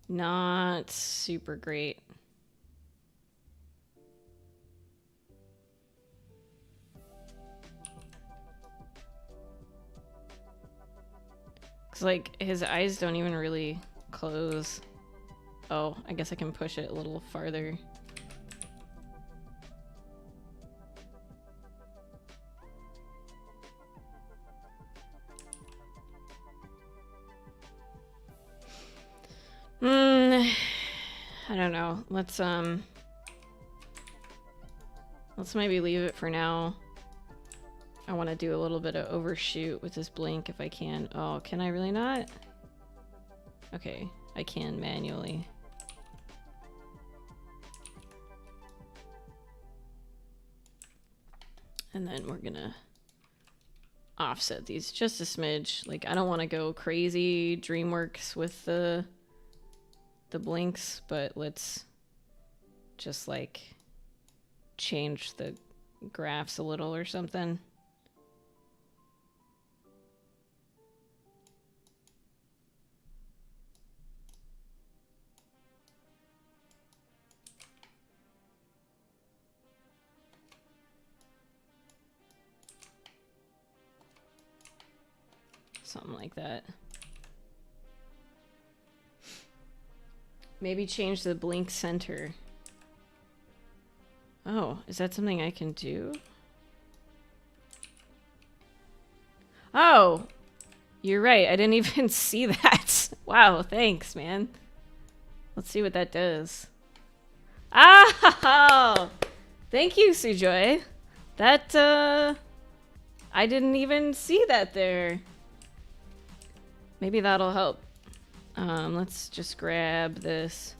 Not super great. Because, like, his eyes don't even really close. Oh, I guess I can push it a little farther. I don't know. Let's maybe leave it for now. I want to do a little bit of overshoot with this blink if I can. Oh, can I really not? Okay, I can manually. And then we're gonna offset these just a smidge. Like, I don't want to go crazy DreamWorks with the blinks, but let's just like change the graphs a little or something. Something like that. Maybe change the blink center. Oh, is that something I can do? Oh, you're right. I didn't even see that. Wow, thanks, man. Let's see what that does. Oh, thank you, Sujoy. That, I didn't even see that there. Maybe that'll help. Let's just grab this.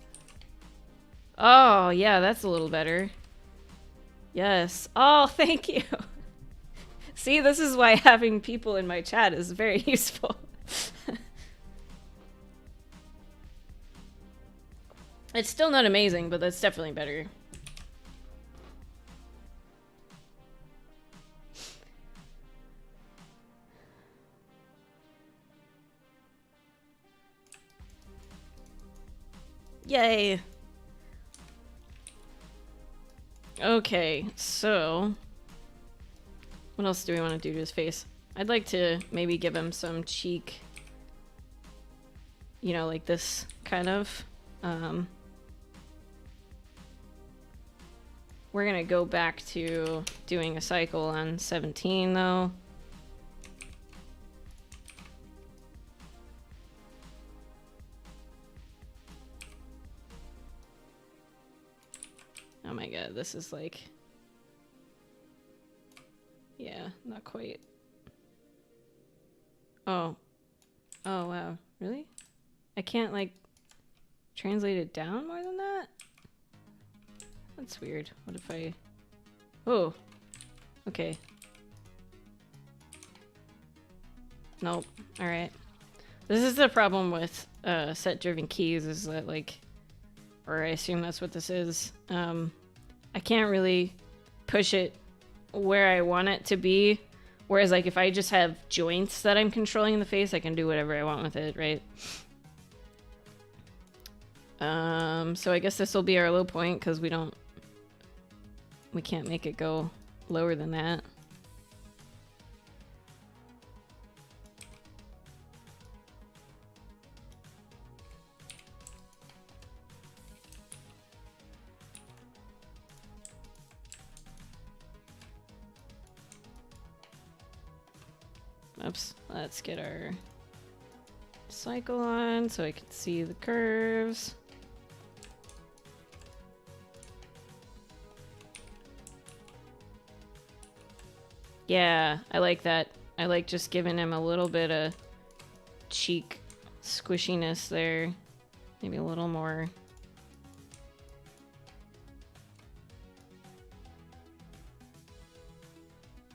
Oh, yeah, that's a little better. Yes. Oh, thank you. See, this is why having people in my chat is very useful. It's still not amazing, but that's definitely better. Yay. Okay, so what else do we want to do to his face? I'd like to maybe give him some cheek, you know, like this kind of. We're gonna go back to doing a cycle on 17 though. Oh my god, this is like... Yeah, not quite. Oh. Oh, wow. Really? I can't, like, translate it down more than that? That's weird. What if I... Oh. Okay. Nope. Alright. This is the problem with set-driven keys, is that, like, or I assume that's what this is. I can't really push it where I want it to be. Whereas, like, if I just have joints that I'm controlling in the face, I can do whatever I want with it, right? So I guess this will be our low point, because we can't make it go lower than that. Oops, let's get our cycle on so I can see the curves. Yeah, I like that. I like just giving him a little bit of cheek squishiness there. Maybe a little more.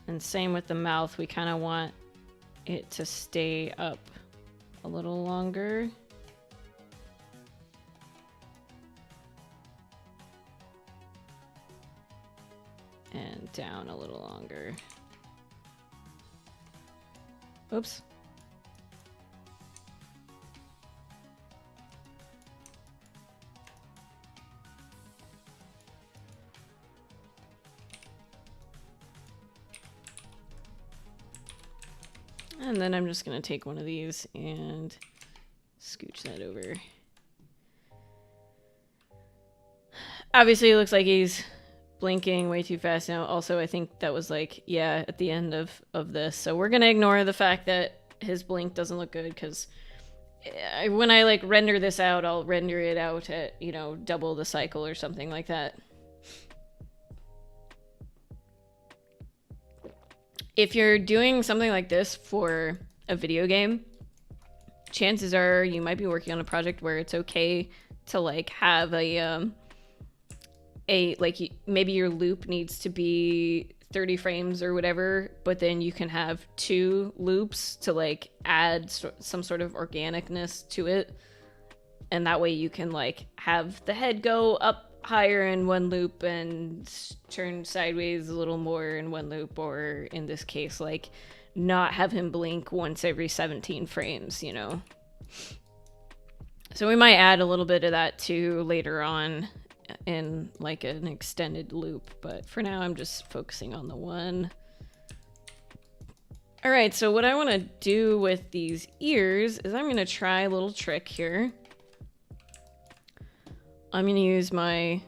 And same with the mouth, we kind of want it to stay up a little longer. And down a little longer. Oops. And then I'm just going to take one of these and scooch that over. Obviously, it looks like he's blinking way too fast now. Also, I think that was like, yeah, at the end of this. So we're going to ignore the fact that his blink doesn't look good, because when I like render this out, I'll render it out at, you know, double the cycle or something like that. If you're doing something like this for a video game, chances are you might be working on a project where it's okay to like have a like maybe your loop needs to be 30 frames or whatever, but then you can have 2 loops to like add some sort of organicness to it, and that way you can like have the head go up higher in one loop and turn sideways a little more in one loop, or in this case, like not have him blink once every 17 frames, you know? So we might add a little bit of that too later on in like an extended loop, but for now I'm just focusing on the one. All right, so what I want to do with these ears is I'm going to try a little trick here. I'm going to use my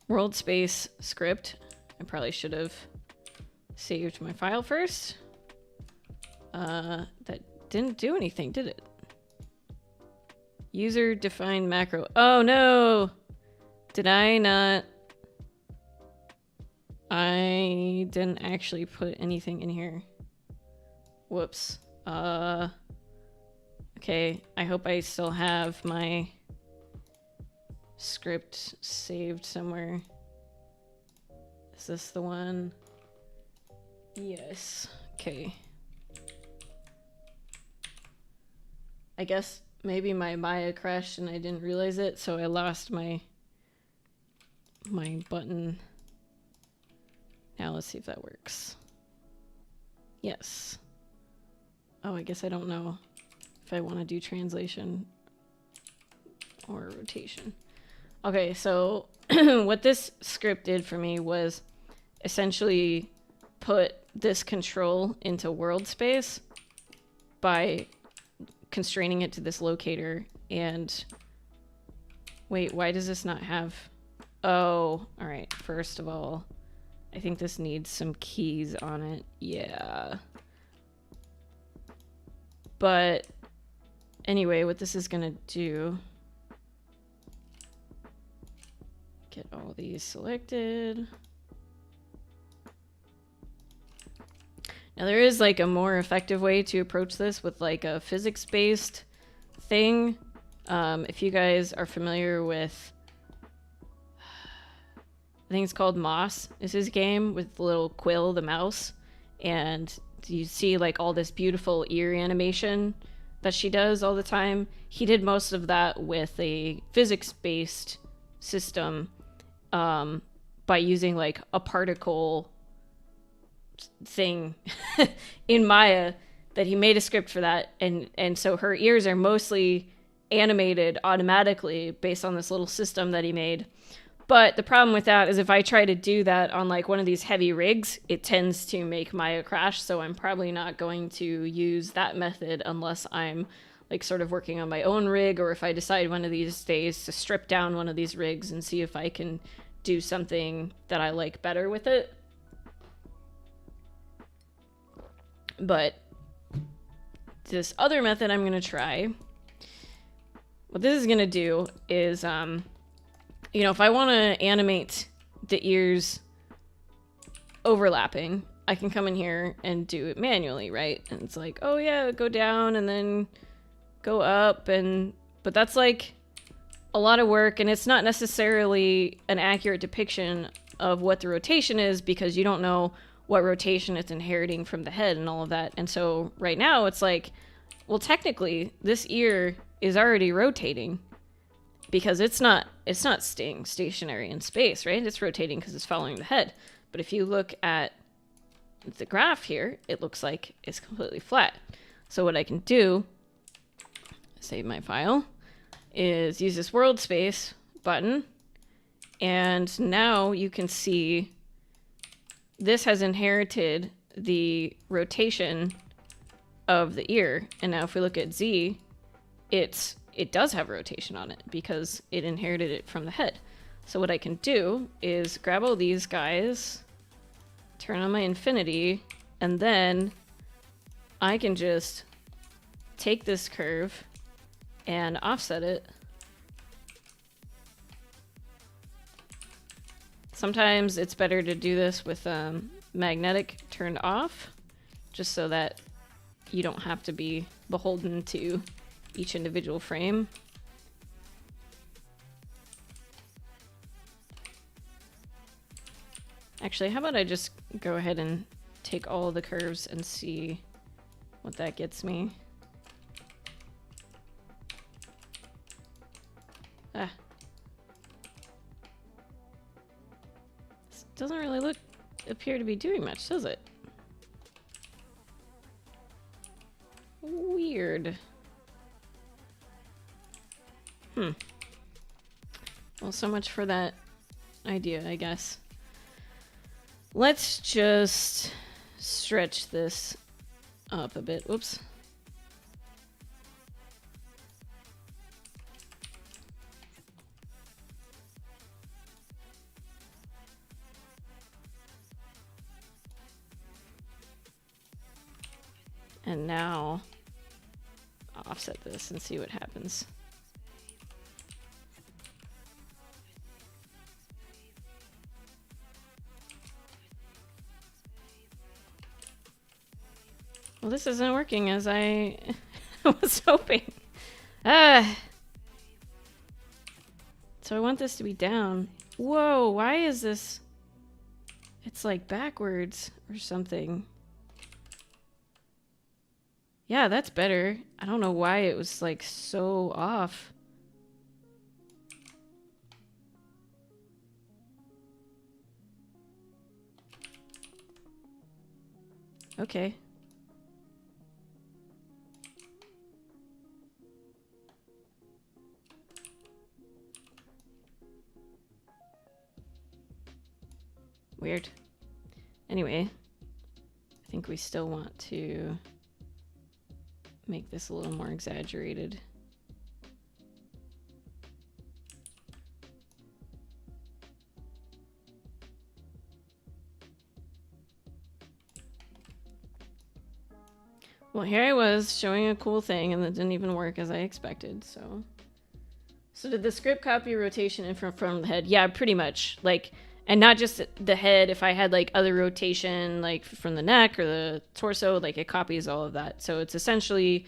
world space script. I probably should have saved my file first. That didn't do anything, did it? User defined macro. Oh no! Did I not? I didn't actually put anything in here. Whoops. Okay, I hope I still have my script saved somewhere. Is this the one? Yes. Okay. I guess maybe my Maya crashed and I didn't realize it, so I lost my button. Now let's see if that works. Yes. Oh, I guess I don't know if I want to do translation or rotation. Okay, so what this script did for me was essentially put this control into world space by constraining it to this locator. And wait, why does this not have... Oh, all right. First of all, I think this needs some keys on it. Yeah. But anyway, what this is gonna do... Get all these selected. Now there is like a more effective way to approach this with like a physics-based thing. If you guys are familiar with, I think it's called Moss, is his game with little Quill the mouse, and you see like all this beautiful ear animation that she does all the time, he did most of that with a physics-based system, by using like a particle thing in Maya that he made a script for that, and so her ears are mostly animated automatically based on this little system that he made. But the problem with that is if I try to do that on like one of these heavy rigs, it tends to make Maya crash, so I'm probably not going to use that method unless I'm like sort of working on my own rig, or if I decide one of these days to strip down one of these rigs and see if I can do something that I like better with it. But this other method I'm going to try, what this is going to do is, you know, if I want to animate the ears overlapping, I can come in here and do it manually, right? And it's like, oh yeah, go down and then go up, but that's like a lot of work, and it's not necessarily an accurate depiction of what the rotation is because you don't know what rotation it's inheriting from the head and all of that. And so right now it's like, well, technically this ear is already rotating because it's not staying stationary in space, right? It's rotating because it's following the head. But if you look at the graph here, it looks like it's completely flat. So what I can do, save my file, is use this world space button, and now you can see this has inherited the rotation of the ear. And now if we look at Z, it does have rotation on it because it inherited it from the head. So what I can do is grab all these guys, turn on my infinity, and then I can just take this curve and offset it. Sometimes it's better to do this with magnetic turned off, just so that you don't have to be beholden to each individual frame. Actually, how about I just go ahead and take all of the curves and see what that gets me. Ah. This doesn't really appear to be doing much, does it? Weird. Well, so much for that idea, I guess. Let's just stretch this up a bit. Whoops. And now offset this and see what happens. Well, this isn't working as I was hoping. So I want this to be down. Whoa, why is this? It's like backwards or something. Yeah, that's better. I don't know why it was like so off. Okay. Weird. Anyway, I think we still want to make this a little more exaggerated. Well, here I was showing a cool thing and it didn't even work as I expected, so did the script copy rotation in from the head? Yeah, pretty much. Like, and not just the head. If I had like other rotation, like from the neck or the torso, like it copies all of that. So it's essentially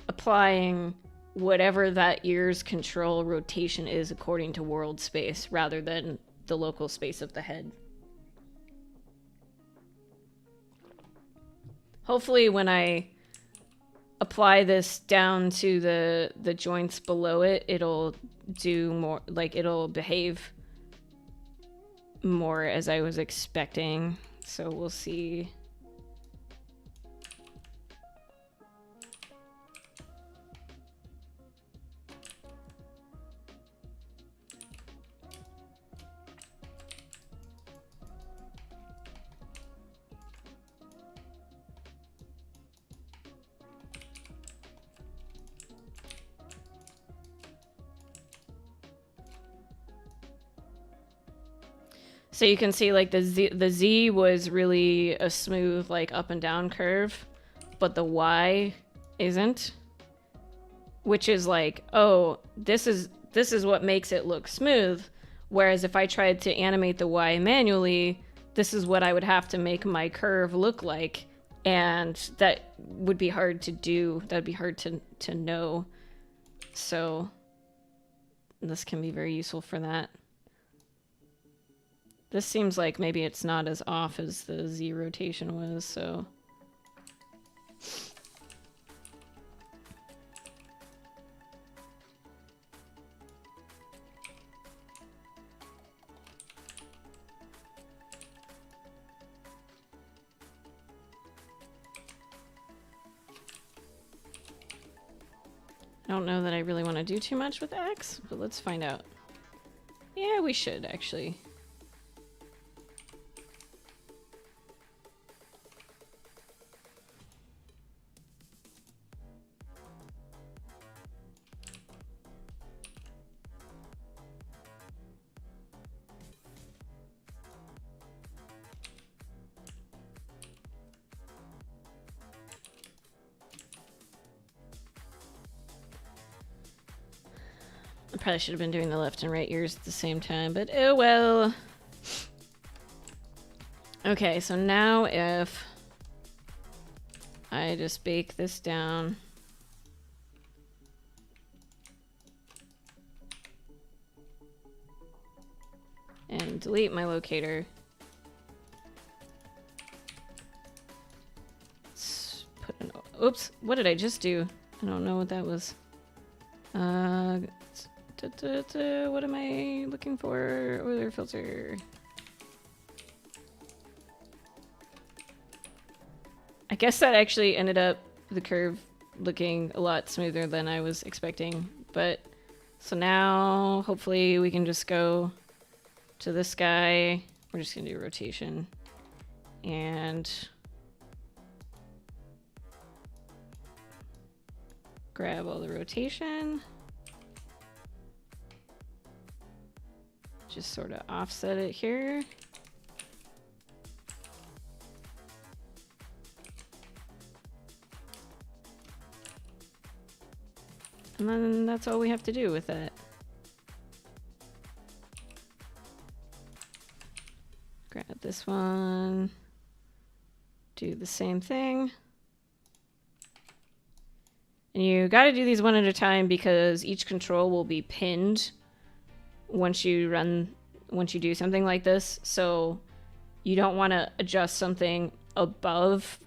applying whatever that ear's control rotation is according to world space rather than the local space of the head. Hopefully when I apply this down to the joints below it, it'll do more, like it'll behave more as I was expecting. So we'll see. So you can see like the Z was really a smooth like up and down curve, but the Y isn't. Which is like, oh, this is what makes it look smooth. Whereas if I tried to animate the Y manually, this is what I would have to make my curve look like. And that would be hard to do. That'd be hard to know. So this can be very useful for that. This seems like maybe it's not as off as the Z rotation was, so... I don't know that I really want to do too much with X, but let's find out. Yeah, we should, actually. I probably should have been doing the left and right ears at the same time, but oh well. Okay, so now if I just bake this down. And delete my locator. Let's put an... Oops, what did I just do? I don't know what that was. What am I looking for? Euler filter. I guess that actually ended up the curve looking a lot smoother than I was expecting. But so now hopefully we can just go to this guy. We're just gonna do rotation and grab all the rotation. Just sort of offset it here. And then that's all we have to do with that. Grab this one. Do the same thing. And you gotta do these one at a time because each control will be pinned once you do something like this. So you don't want to adjust something above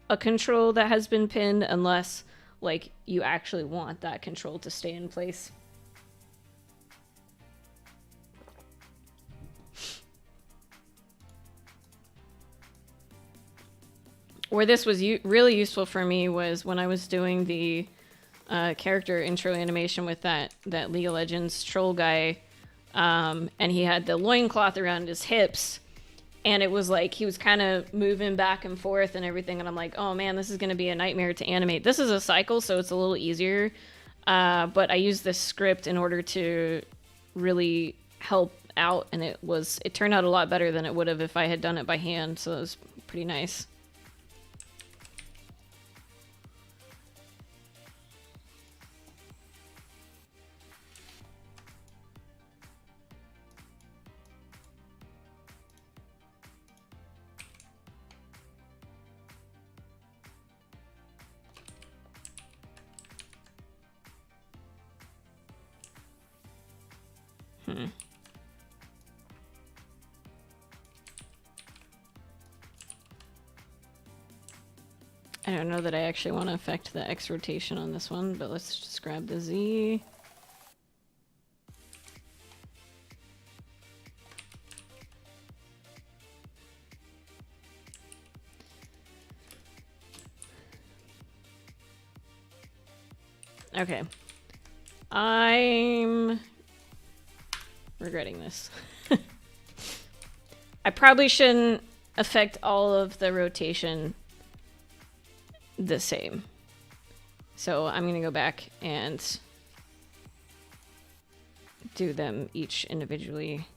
a control that has been pinned unless like you actually want that control to stay in place. Where this was really useful for me was when I was doing the character intro animation with that League of Legends troll guy. And he had the loincloth around his hips, and it was like he was kind of moving back and forth and everything, and I'm like, oh man, this is going to be a nightmare to animate. This is a cycle, so it's a little easier, but I used this script in order to really help out, and it turned out a lot better than it would have if I had done it by hand, so it was pretty nice. I don't know that I actually want to affect the X rotation on this one, but let's just grab the Z. Okay. I'm regretting this. I probably shouldn't affect all of the rotation the same. So I'm going to go back and do them each individually.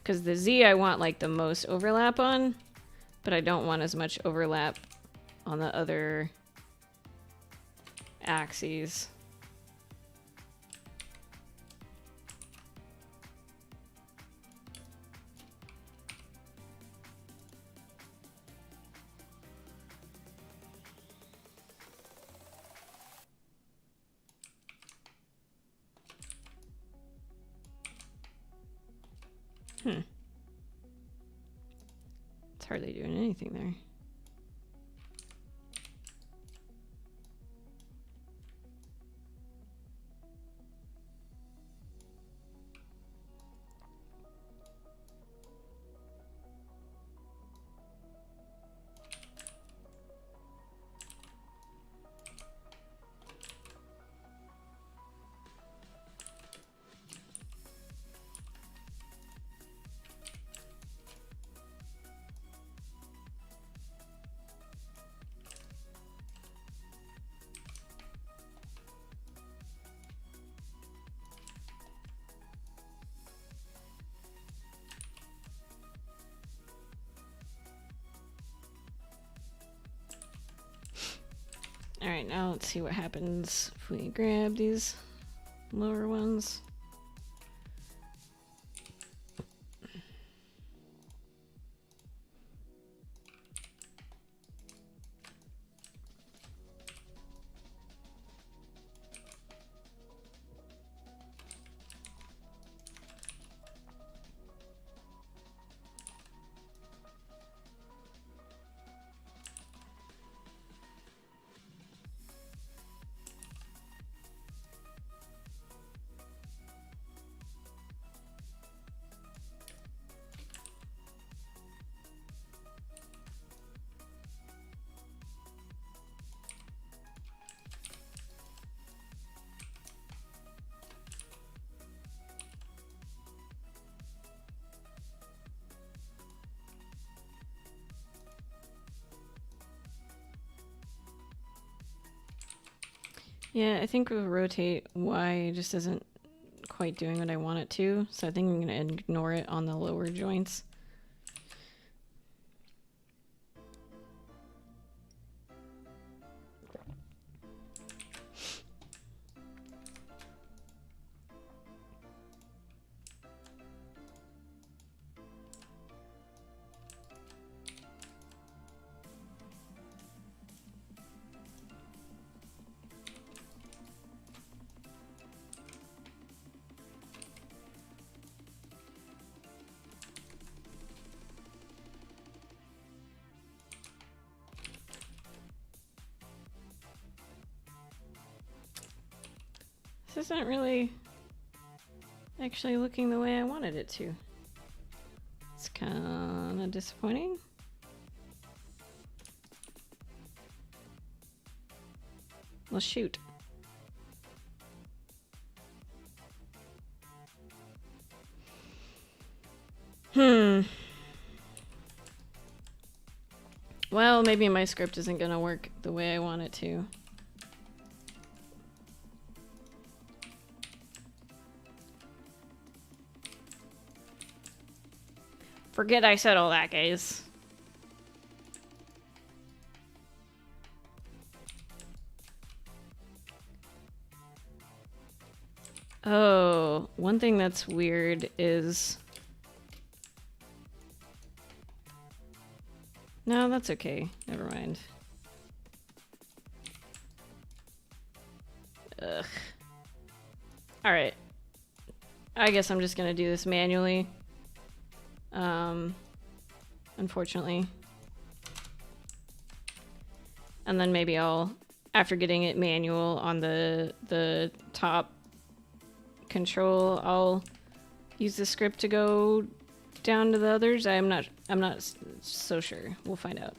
Because the Z I want like the most overlap on, but I don't want as much overlap on the other axes. It's hardly doing anything there. Alright, now let's see what happens if we grab these lower ones. Yeah, I think with rotate, Y just isn't quite doing what I want it to, so I think I'm going to ignore it on the lower joints. This isn't really actually looking the way I wanted it to. It's kind of disappointing. Well, shoot. Well, maybe my script isn't gonna work the way I want it to. Forget I said all that, guys. Oh, one thing that's weird is... No, that's okay. Never mind. Ugh. Alright. I guess I'm just gonna do this manually. unfortunately. And then maybe I'll, after getting it manual on the top control, I'll use the script to go down to the others. I'm not so sure. We'll find out.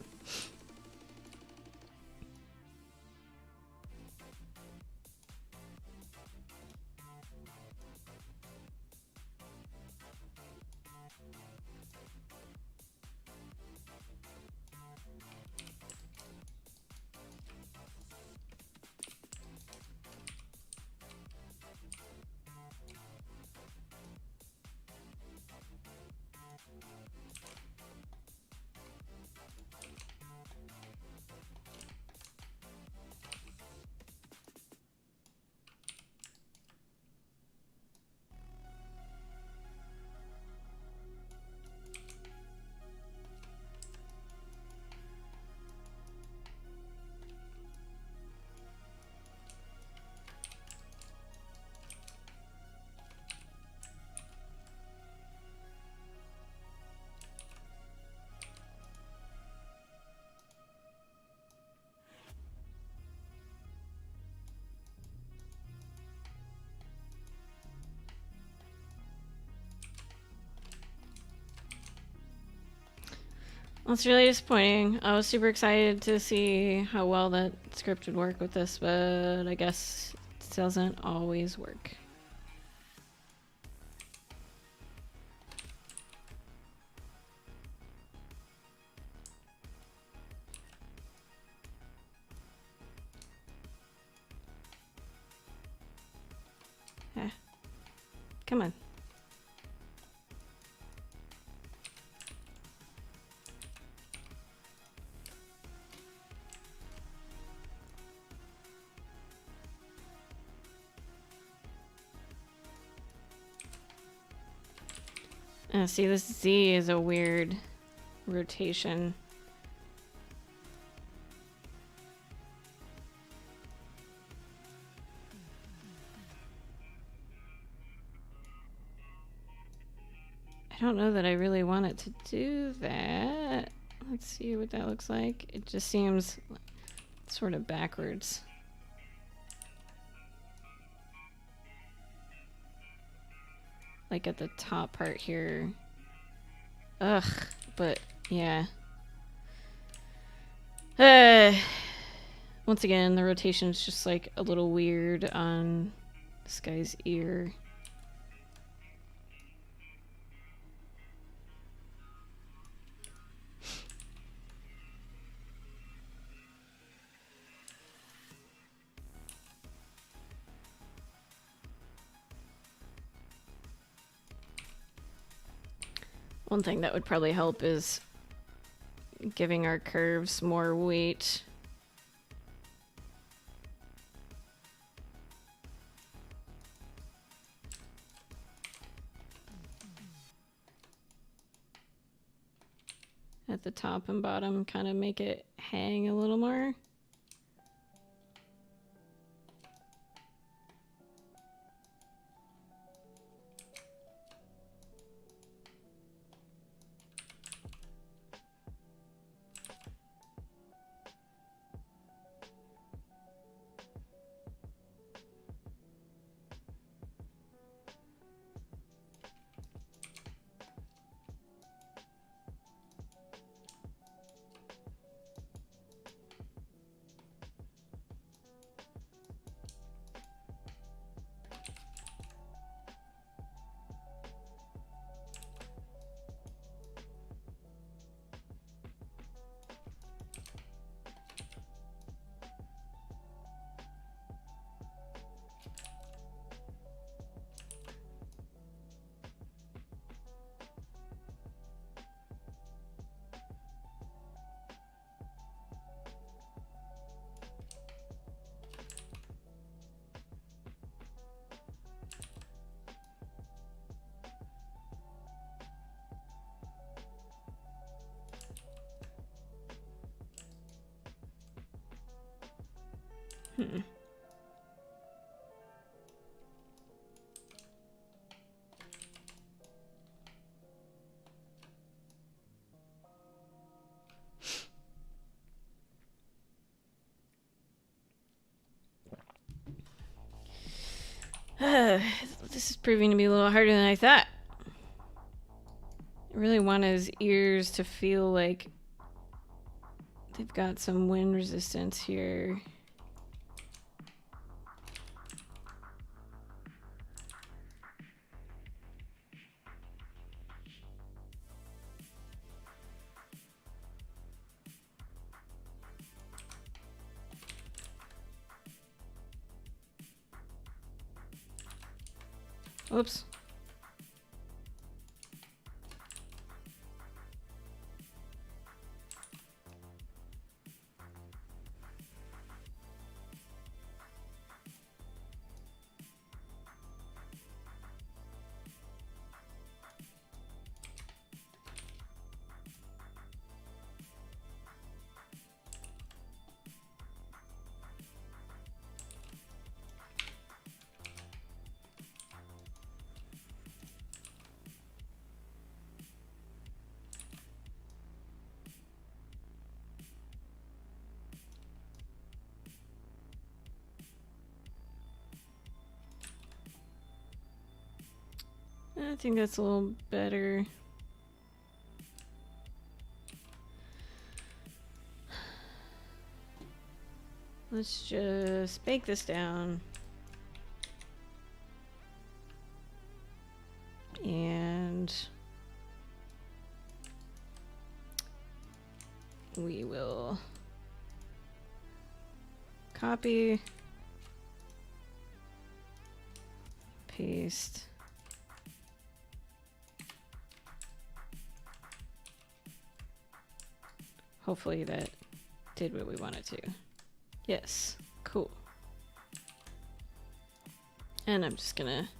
That's really disappointing. I was super excited to see how well that script would work with this, but I guess it doesn't always work. Come on. See, this Z is a weird rotation. I don't know that I really want it to do that. Let's see what that looks like. It just seems sort of backwards. Like at the top part here. Ugh, but yeah. Once again, the rotation is just like a little weird on this guy's ear. One thing that would probably help is giving our curves more weight. At the top and bottom, kind of make it hang a little more. This is proving to be a little harder than I thought. I really want his ears to feel like they've got some wind resistance here. Oops. I think that's a little better. Let's just bake this down. And we will copy, paste. Hopefully that did what we wanted to. Yes, cool. And I'm just gonna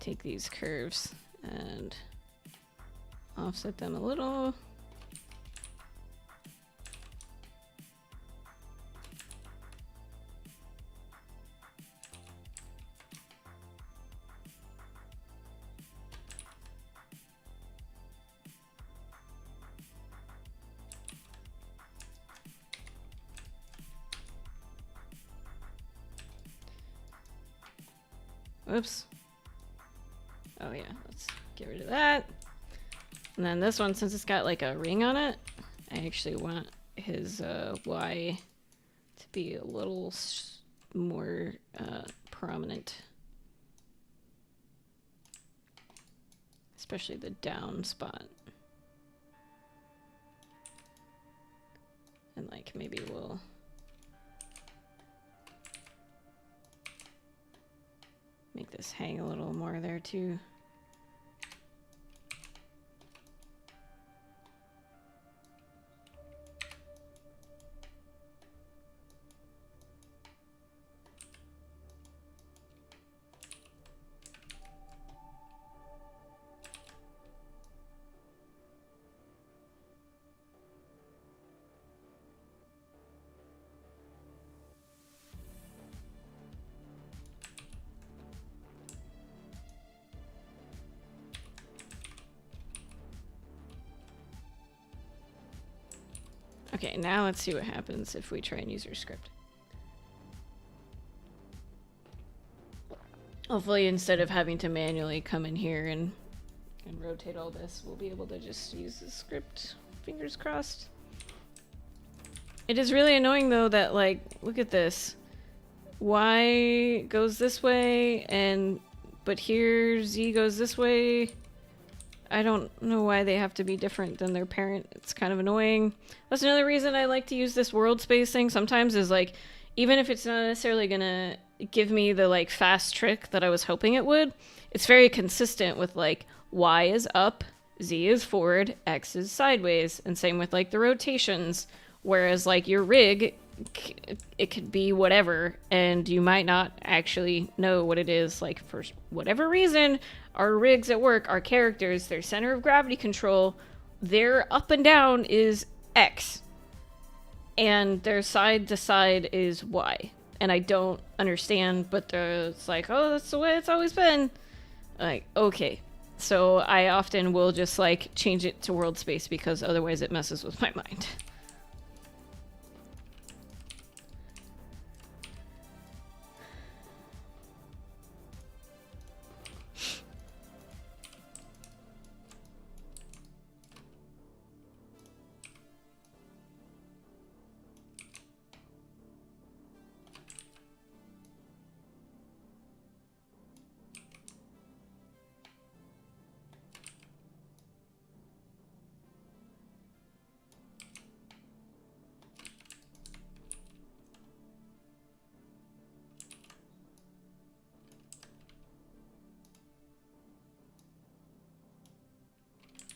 take these curves and offset them a little. Oops. Oh yeah, let's get rid of that. And then this one, since it's got like a ring on it, I actually want his Y to be a little more prominent. Especially the down spot. And like maybe we'll make this hang a little more there too. Okay, now let's see what happens if we try and use our script. Hopefully instead of having to manually come in here and rotate all this, we'll be able to just use the script. Fingers crossed. It is really annoying though that, like, look at this. Y goes this way, but here Z goes this way. I don't know why they have to be different than their parent. It's kind of annoying. That's another reason I like to use this world space thing sometimes, is like, even if it's not necessarily gonna give me the like fast trick that I was hoping it would, it's very consistent with like Y is up, Z is forward, X is sideways, and same with like the rotations. Whereas like your rig, it could be whatever, and you might not actually know what it is. Like for whatever reason, our rigs at work, our characters, their center of gravity control, their up and down is X. And their side to side is Y. And I don't understand, but it's like, oh, that's the way it's always been. Like, okay. So I often will just like change it to world space because otherwise it messes with my mind.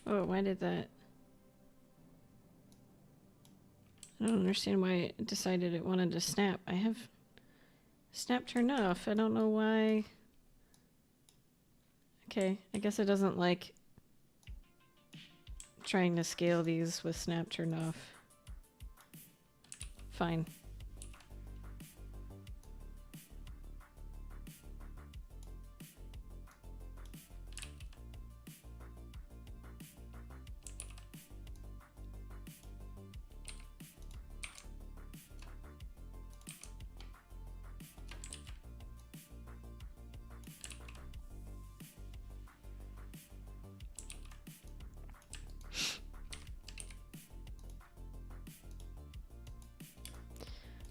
Oh, why did that? I don't understand why it decided it wanted to snap. I have snap turned off. I don't know why. Okay, I guess it doesn't like trying to scale these with snap turned off. Fine.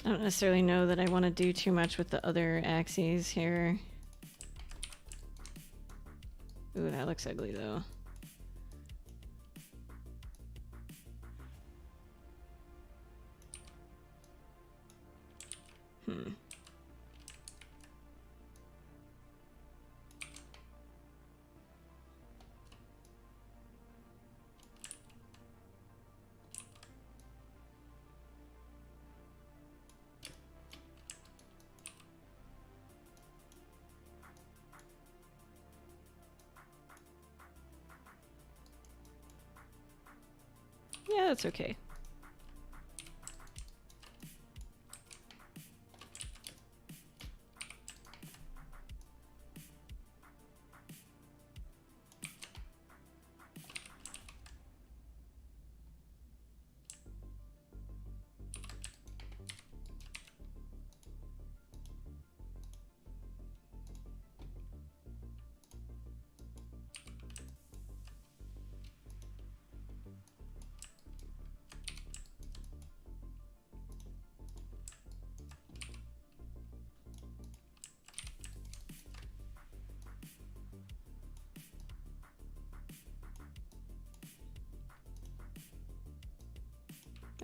I don't necessarily know that I want to do too much with the other axes here. Ooh, that looks ugly though. Yeah, that's okay.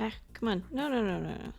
Ah, come on. No, no, no, no, no.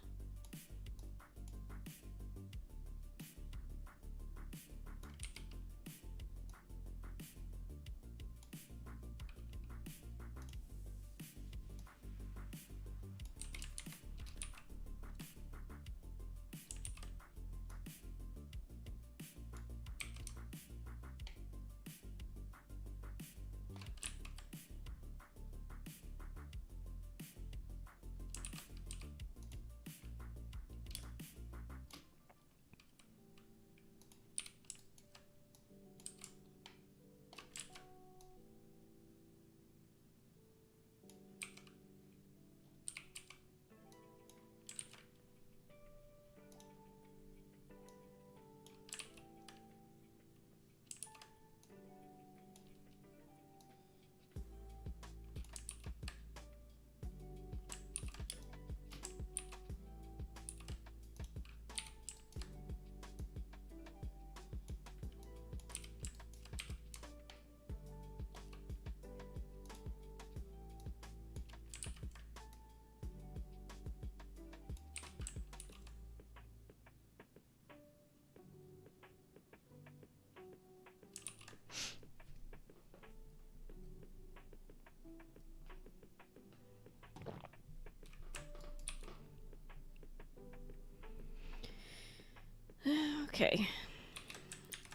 Okay.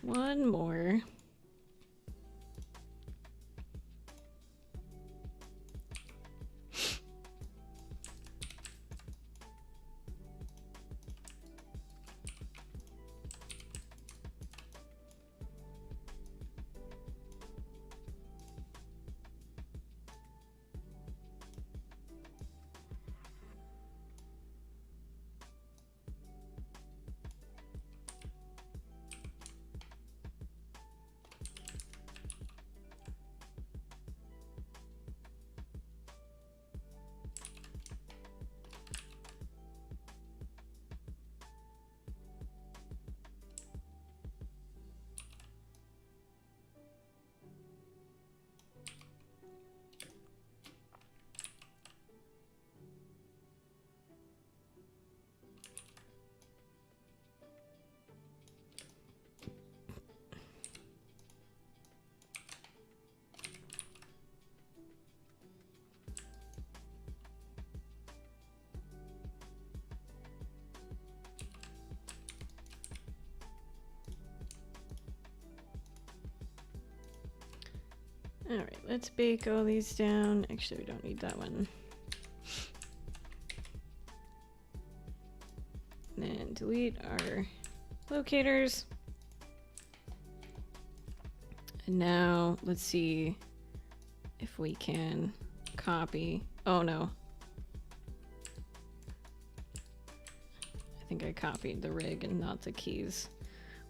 One more. Alright, let's bake all these down. Actually, we don't need that one. And then delete our locators. And now let's see if we can copy. Oh no. I think I copied the rig and not the keys.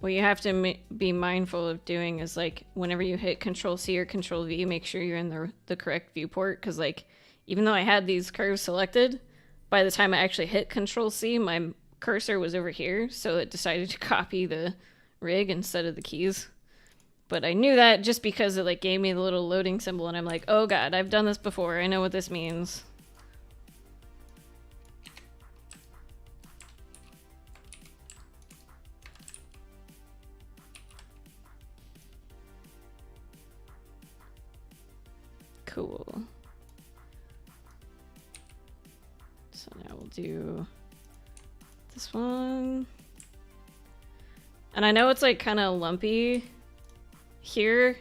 What you have to be mindful of doing is, like, whenever you hit Control C or Control V, make sure you're in the correct viewport, because, like, even though I had these curves selected, by the time I actually hit Control C, my cursor was over here, so it decided to copy the rig instead of the keys. But I knew that just because it, like, gave me the little loading symbol, and I'm like, oh god, I've done this before, I know what this means. Cool. So now we'll do this one. And I know it's like kind of lumpy here.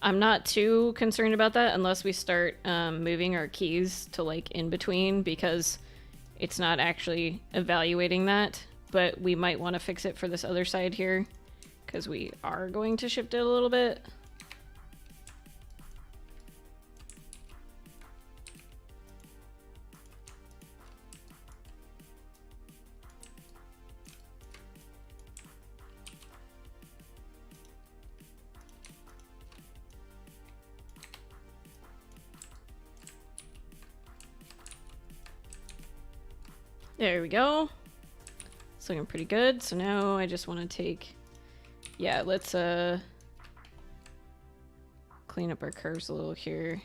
I'm not too concerned about that unless we start moving our keys to like in between, because it's not actually evaluating that. But we might want to fix it for this other side here, because we are going to shift it a little bit. There we go. It's looking pretty good. So now I just want to take, yeah, let's clean up our curves a little here.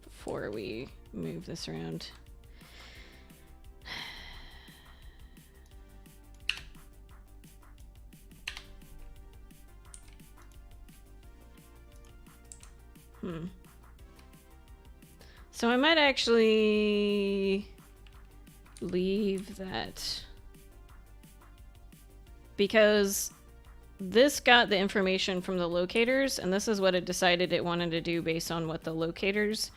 Before we move this around. So I might actually leave that, because this got the information from the locators, and this is what it decided it wanted to do based on what the locators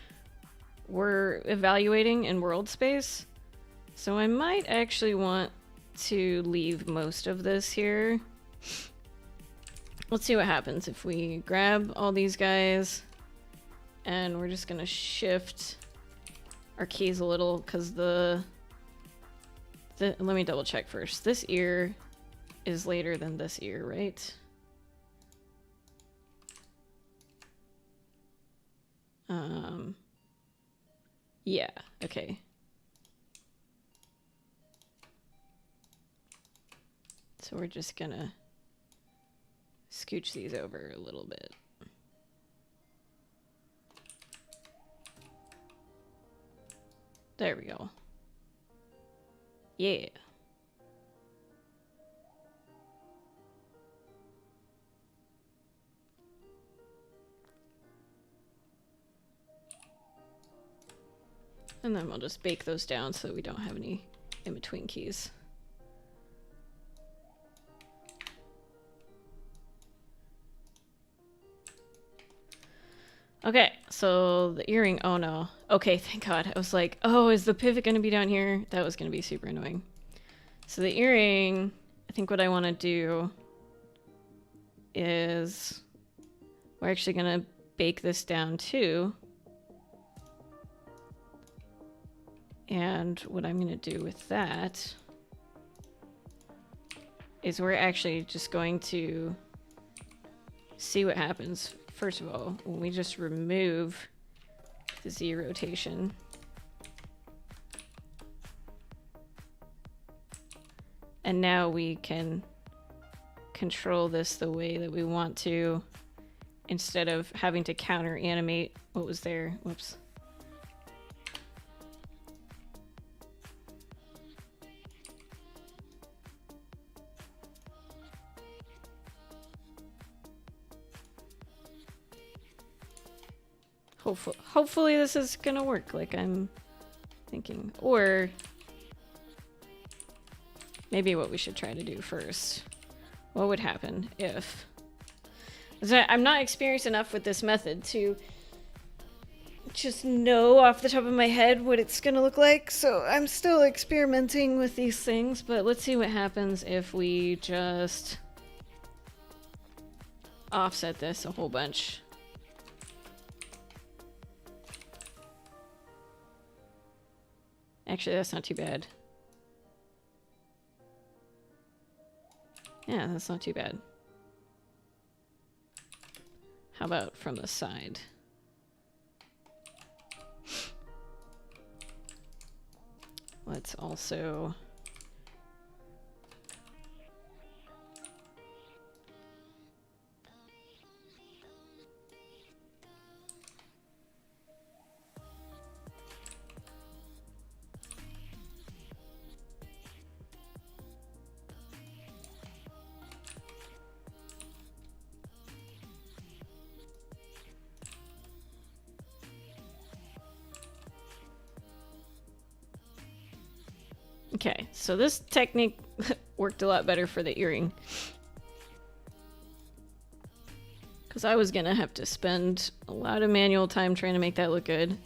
were evaluating in world space. So I might actually want to leave most of this here. Let's see what happens if we grab all these guys. And we're just gonna shift our keys a little, because let me double check first. This ear is later than this ear, right? Yeah, okay. So we're just gonna scooch these over a little bit. There we go. Yeah. And then we'll just bake those down so we don't have any in-between keys. Okay, so the earring, oh no. Okay, thank God. I was like, oh, is the pivot going to be down here? That was going to be super annoying. So the earring, I think what I want to do is we're actually going to bake this down too. And what I'm going to do with that is we're actually just going to see what happens. First of all, when we just remove the Z rotation. And now we can control this the way that we want to, instead of having to counter animate what was there. Whoops. Hopefully this is gonna work like I'm thinking. Or maybe what we should try to do first what would happen if... I'm not experienced enough with this method to just know off the top of my head what it's gonna look like, so I'm still experimenting with these things, but let's see what happens if we just offset this a whole bunch. Actually, that's not too bad. Yeah, that's not too bad. How about from the side? Let's also... Okay, so this technique worked a lot better for the earring. Because I was gonna have to spend a lot of manual time trying to make that look good.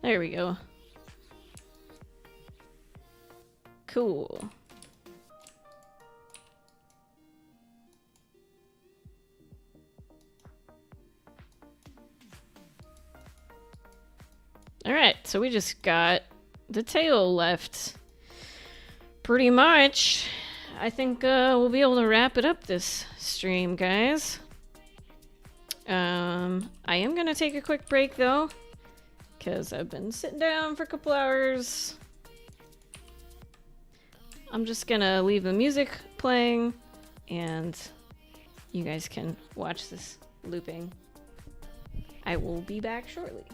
There we go. Cool. Alright, so we just got the tail left. Pretty much. I think we'll be able to wrap it up this stream, guys. I am gonna take a quick break though, because I've been sitting down for a couple hours. I'm just gonna leave the music playing and you guys can watch this looping. I will be back shortly.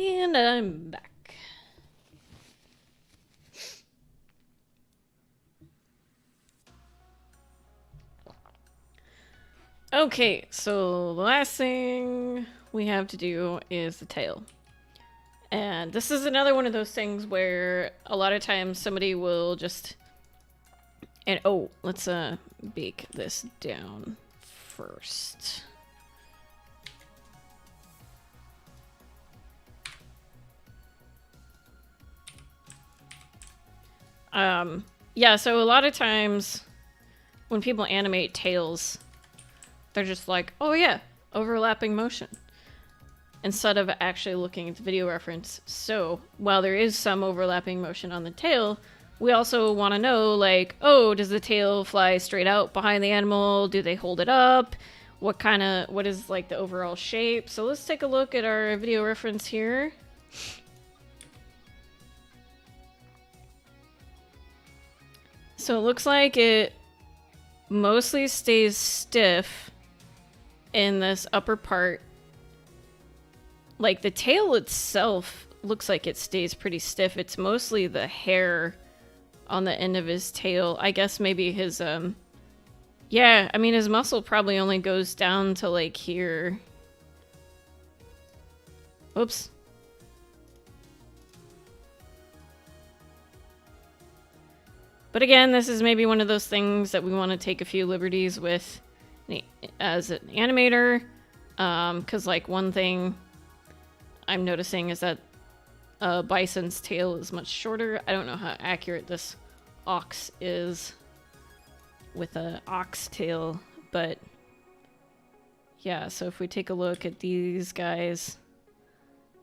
And I'm back. Okay, so the last thing we have to do is the tail. And this is another one of those things where a lot of times somebody will just... And oh, let's bake this down first. Yeah, so a lot of times when people animate tails, they're just like, oh yeah, overlapping motion, instead of actually looking at the video reference. So while there is some overlapping motion on the tail, we also want to know, like, oh, does the tail fly straight out behind the animal? Do they hold it up? What is like the overall shape? So let's take a look at our video reference here. So it looks like it mostly stays stiff in this upper part. Like the tail itself looks like it stays pretty stiff. It's mostly the hair on the end of his tail. I guess maybe his, yeah, I mean, his muscle probably only goes down to like here. Oops. But again, this is maybe one of those things that we want to take a few liberties with as an animator. Because like one thing I'm noticing is that bison's tail is much shorter. I don't know how accurate this ox is with an ox tail, but yeah, so if we take a look at these guys,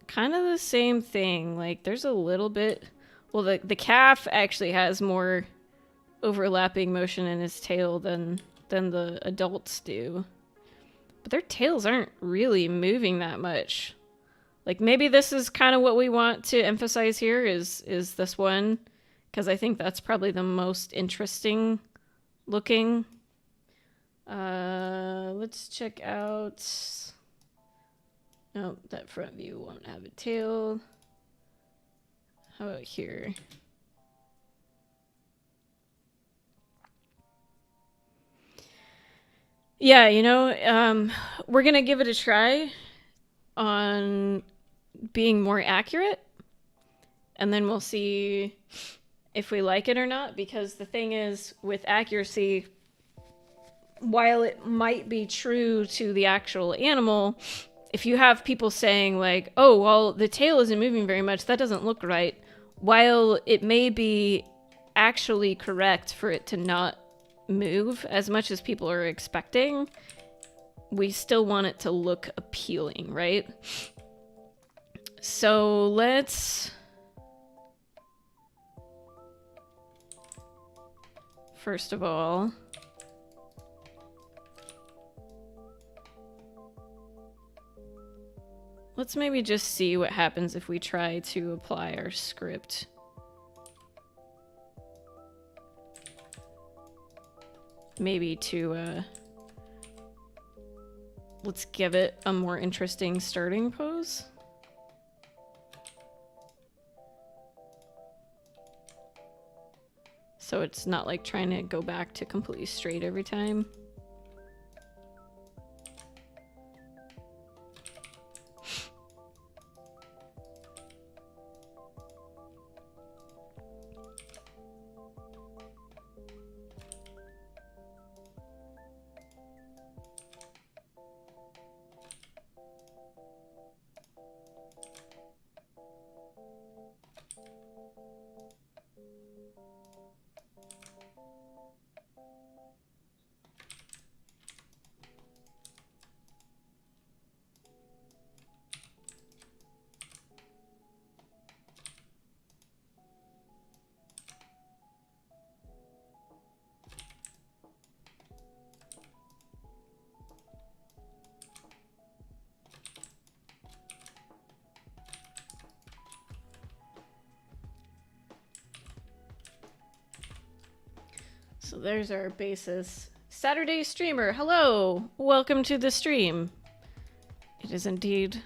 kind of the same thing. Like there's a little bit, well, the calf actually has more overlapping motion in his tail than the adults do, but their tails aren't really moving that much. Like maybe this is kind of what we want to emphasize here is this one, because I think that's probably the most interesting looking. Let's check out. Oh, that front view won't have a tail. How about here? Yeah, you know, we're gonna give it a try on being more accurate, and then we'll see if we like it or not, because the thing is, with accuracy, while it might be true to the actual animal, if you have people saying like, oh, well, the tail isn't moving very much, that doesn't look right, while it may be actually correct for it to not move as much as people are expecting, we still want it to look appealing, right? So let's first of all let's maybe just see what happens if we try to apply our script. Maybe to, let's give it a more interesting starting pose. So it's not like trying to go back to completely straight every time. So there's our basis. Saturday streamer, hello! Welcome to the stream. It is indeed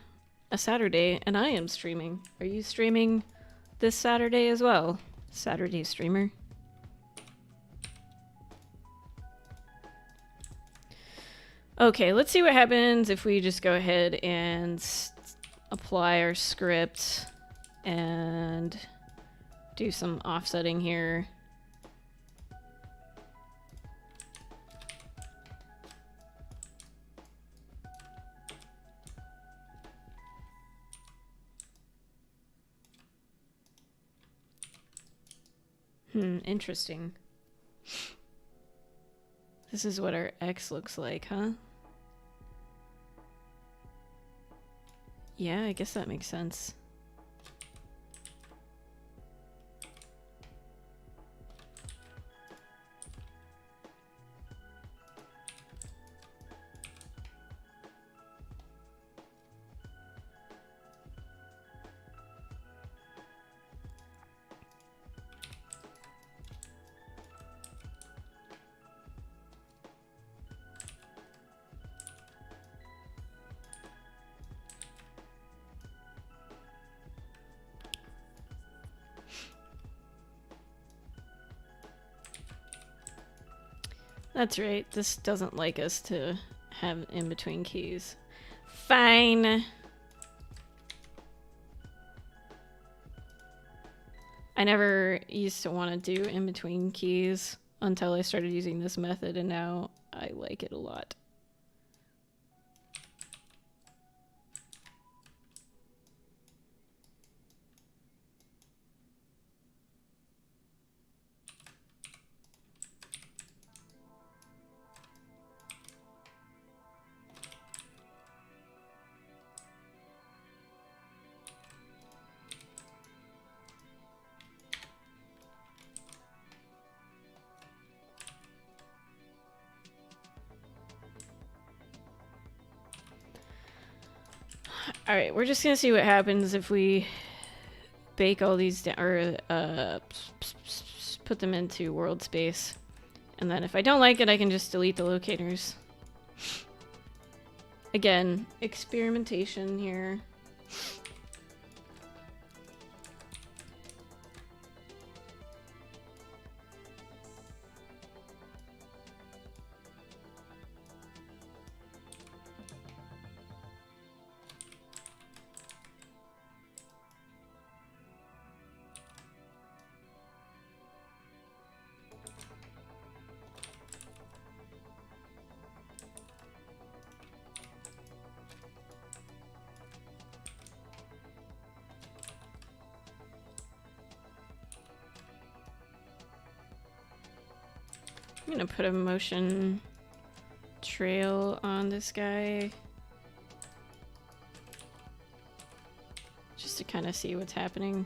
a Saturday, and I am streaming. Are you streaming this Saturday as well? Saturday streamer. Okay, let's see what happens if we just go ahead and apply our script and do some offsetting here. Interesting. This is what our X looks like, huh? Yeah, I guess that makes sense. That's right, this doesn't like us to have in-between keys. Fine. I never used to want to do in-between keys until I started using this method, and now I like it a lot. Alright, we're just gonna see what happens if we bake all these down, or put them into world space. And then if I don't like it, I can just delete the locators. Again, experimentation here. I'm gonna put a motion trail on this guy just to kind of see what's happening.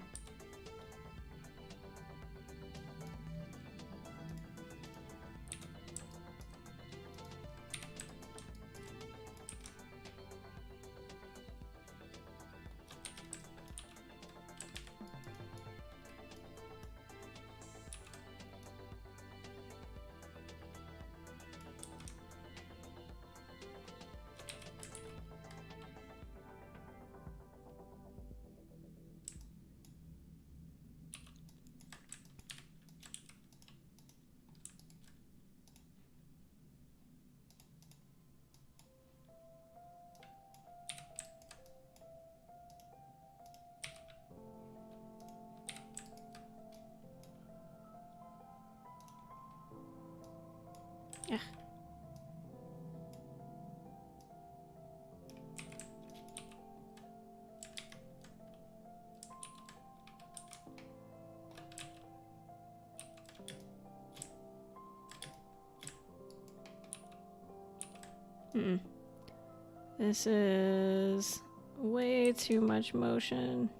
Yeah. This is way too much motion.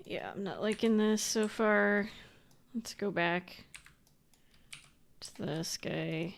Yeah, I'm not liking this so far. Let's go back to this guy.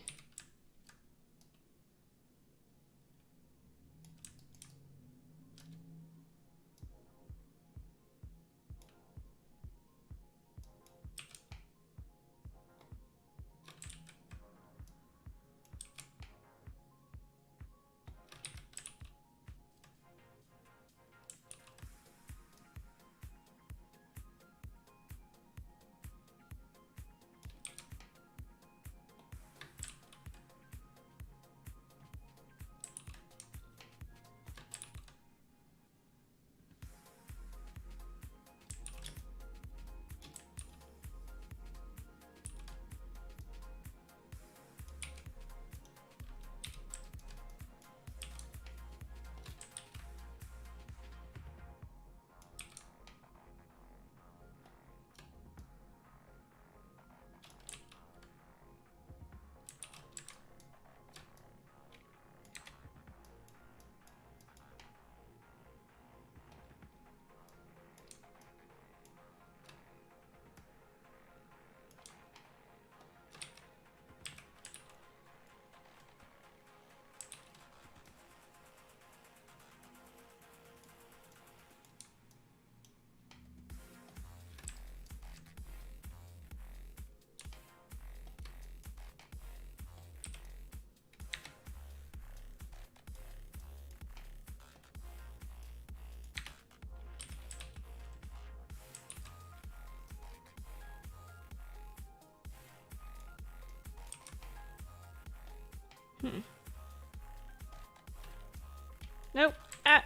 Nope. Ah,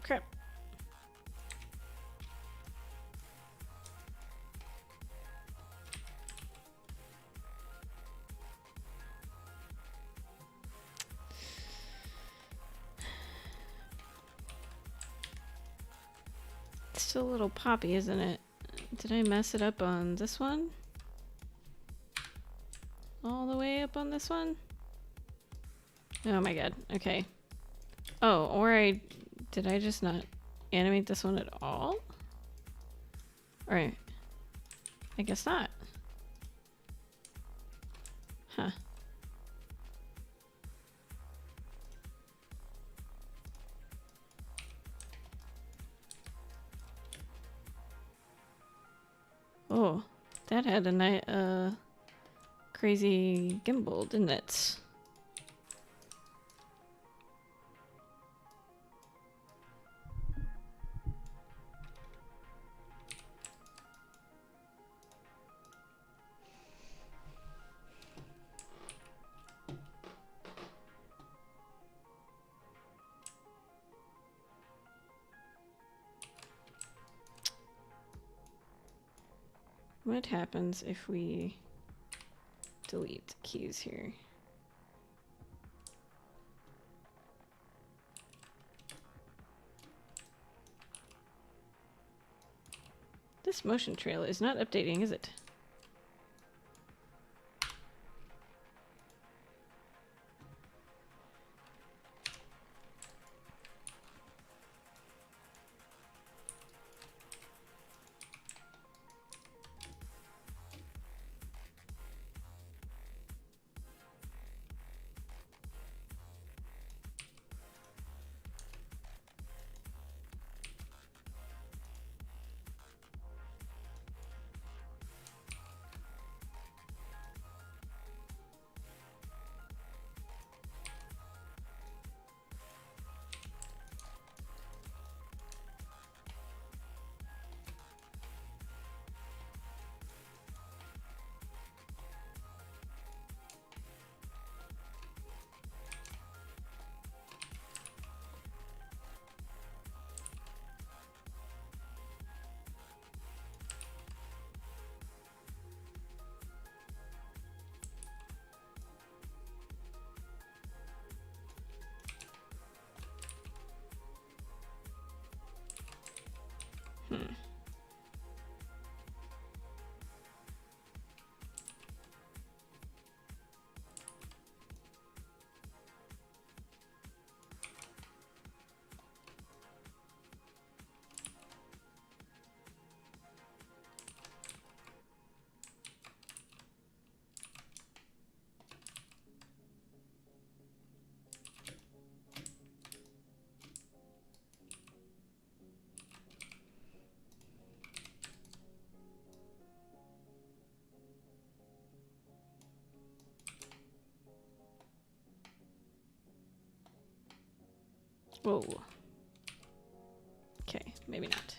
crap. It's still a little poppy, isn't it? Did I mess it up on this one? All the way up on this one? Oh my god. Okay. Oh, or did I just not animate this one at all? Alright. I guess not. Huh. Oh, that had a crazy gimbal, didn't it? What happens if we delete the keys here? This motion trail is not updating, is it? Whoa. Okay, maybe not.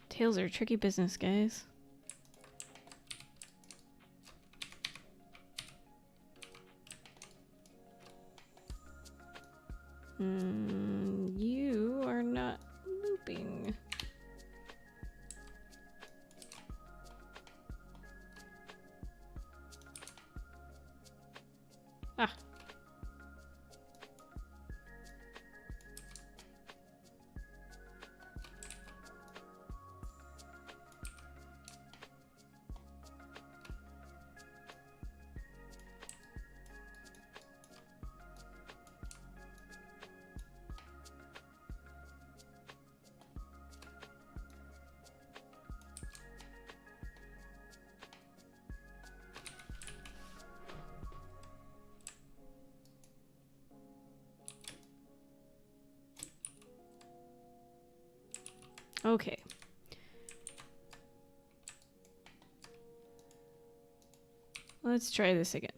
Tails are tricky business, guys. You are not looping. Ah. Okay. Let's try this again.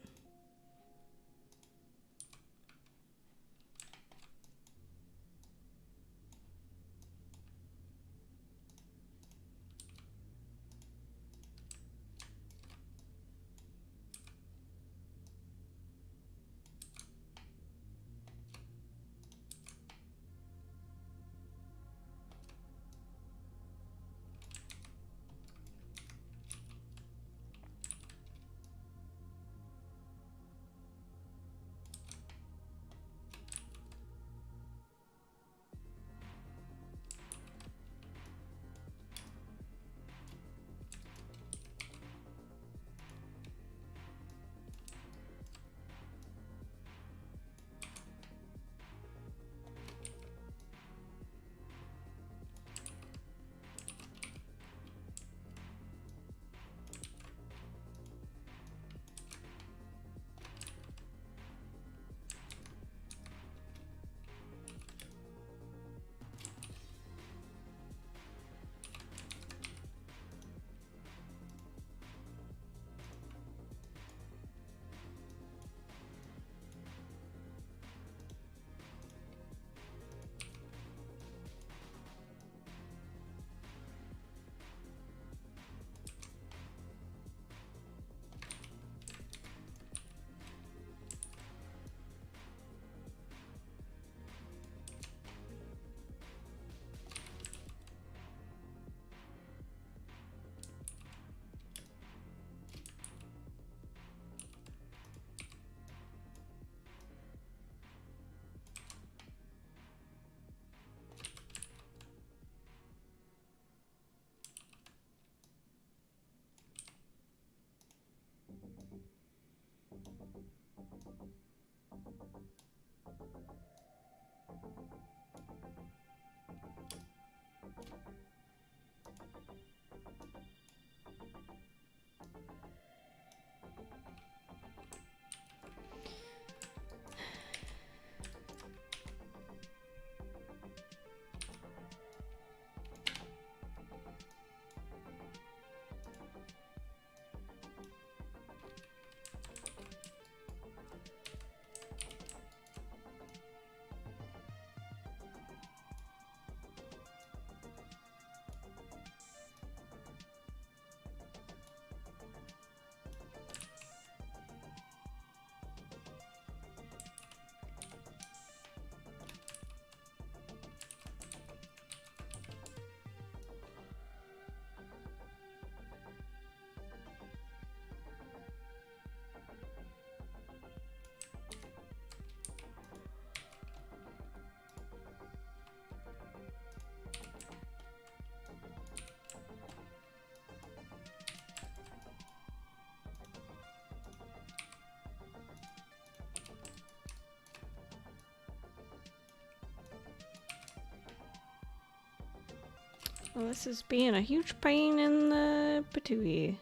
Well, this is being a huge pain in the patootie.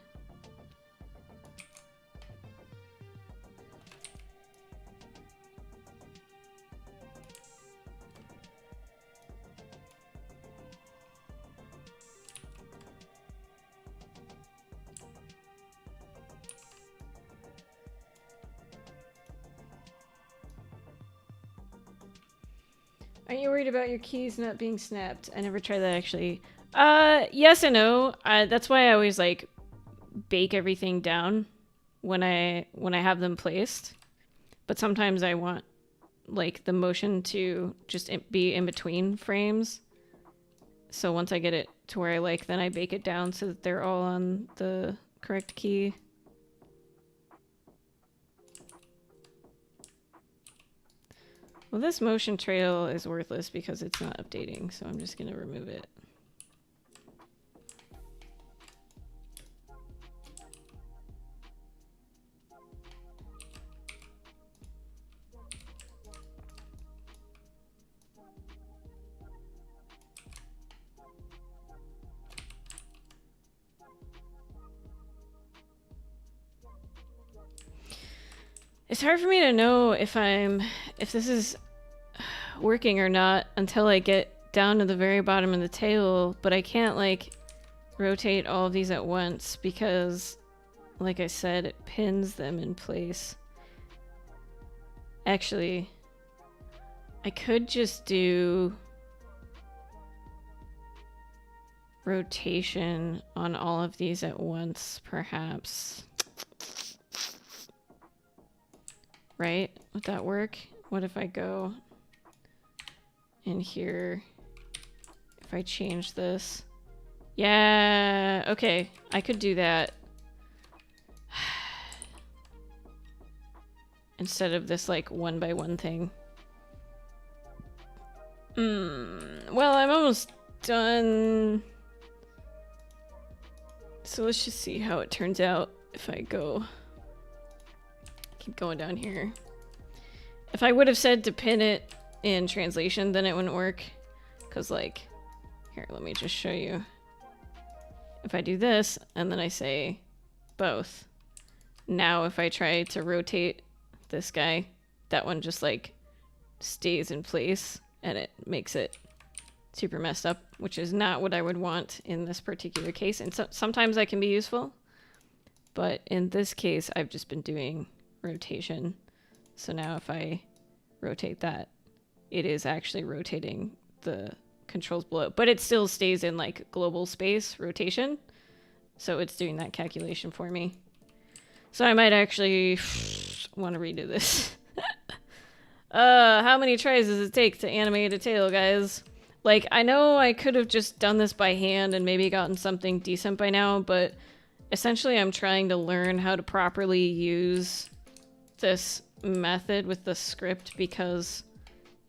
Are you worried about your keys not being snapped? I never tried that actually. Yes and no. That's why I always like bake everything down when I have them placed. But sometimes I want like the motion to just be in between frames. So once I get it to where I like, then I bake it down so that they're all on the correct key. Well, this motion trail is worthless because it's not updating, so I'm just going to remove it. It's hard for me to know if this is working or not until I get down to the very bottom of the tail, but I can't like rotate all of these at once because, like I said, it pins them in place. Actually, I could just do rotation on all of these at once, perhaps. Right? Would that work? What if I go in here? If I change this? Yeah, okay. I could do that. Instead of this like 1x1 thing. Well, I'm almost done. So let's just see how it turns out if I go. Keep going down here. If I would have said to pin it in translation, then it wouldn't work. Because like, here, let me just show you. If I do this, and then I say both. Now if I try to rotate this guy, that one just like stays in place and it makes it super messed up, which is not what I would want in this particular case. And so sometimes that can be useful, but in this case, I've just been doing rotation. So now if I rotate that, it is actually rotating the controls below, but it still stays in like global space rotation. So it's doing that calculation for me. So I might actually want to redo this. How many tries does it take to animate a tail, guys? Like, I know I could have just done this by hand and maybe gotten something decent by now, but essentially I'm trying to learn how to properly use this method with the script, because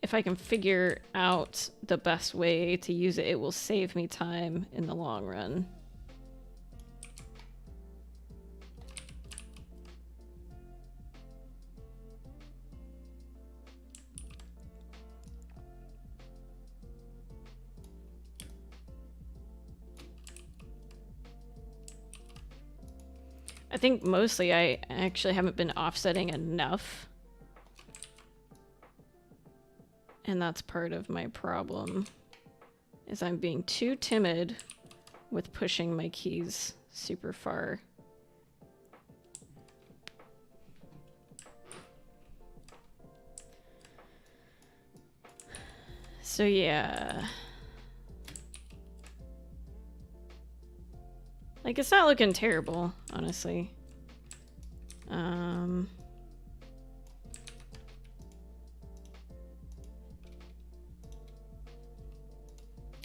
if I can figure out the best way to use it, it will save me time in the long run. I think mostly I actually haven't been offsetting enough. And that's part of my problem, is I'm being too timid with pushing my keys super far. So yeah. Like, it's not looking terrible, honestly.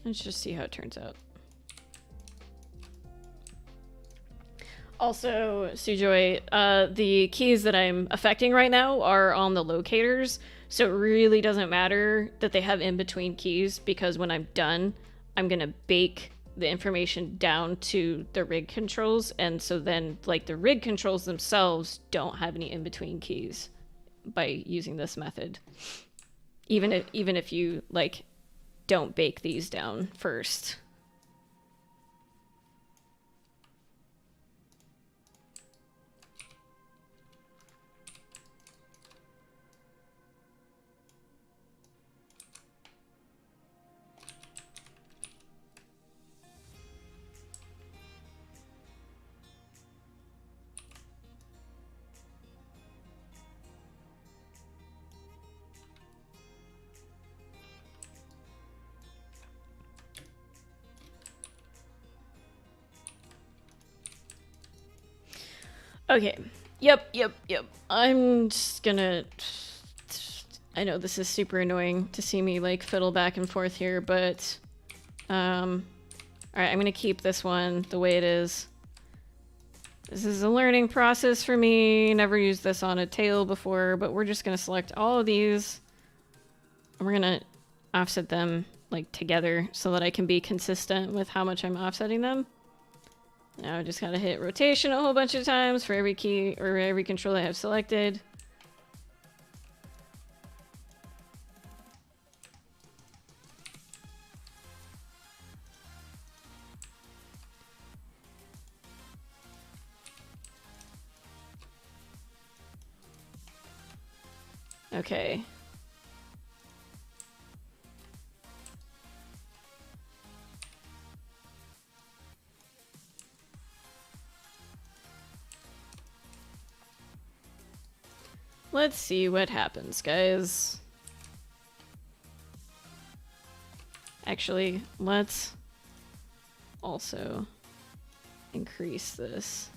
Let's just see how it turns out. Also, Sujoy, the keys that I'm affecting right now are on the locators, so it really doesn't matter that they have in-between keys, because when I'm done, I'm gonna bake the information down to the rig controls, and so then like the rig controls themselves don't have any in-between keys by using this method. Even if you like don't bake these down first. Okay. Yep. I'm just gonna... I know this is super annoying to see me, like, fiddle back and forth here, but... Alright, I'm gonna keep this one the way it is. This is a learning process for me. Never used this on a tail before, but we're just gonna select all of these. And we're gonna offset them, like, together so that I can be consistent with how much I'm offsetting them. Now I just gotta hit rotation a whole bunch of times for every key or every control I have selected. Okay. Let's see what happens, guys. Actually, let's also increase this.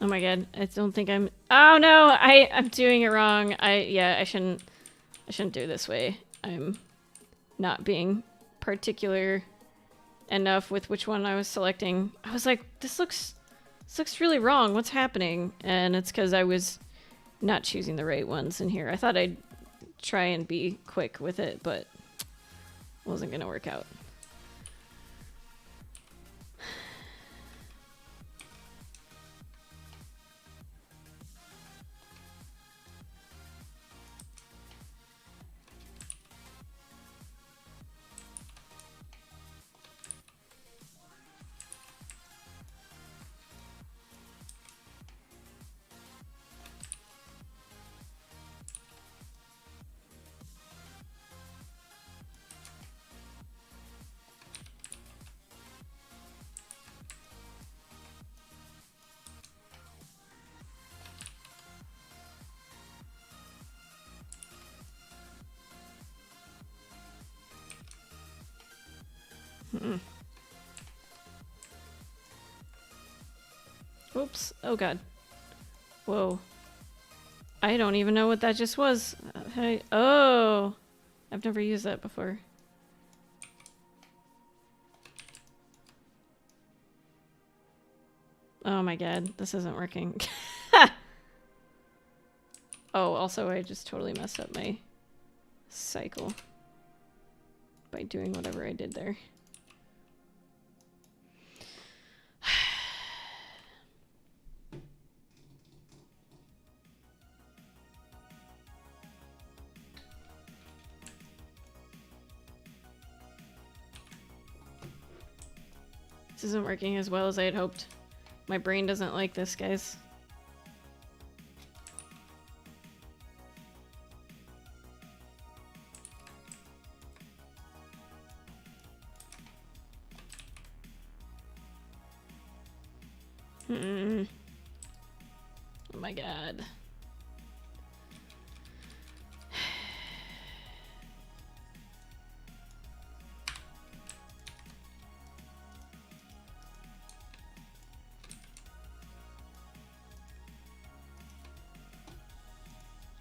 Oh my god, I don't think I'm... Oh no, I'm doing it wrong. I shouldn't do it this way. I'm not being particular enough with which one I was selecting. I was like, this looks really wrong. What's happening? And it's because I was not choosing the right ones in here. I thought I'd try and be quick with it, but it wasn't gonna work out. Oops. Oh god. Whoa. I don't even know what that just was. Hey. Oh! I've never used that before. Oh my god. This isn't working. Oh, also I just totally messed up my cycle by doing whatever I did there. This isn't working as well as I had hoped. My brain doesn't like this, guys. Oh my god.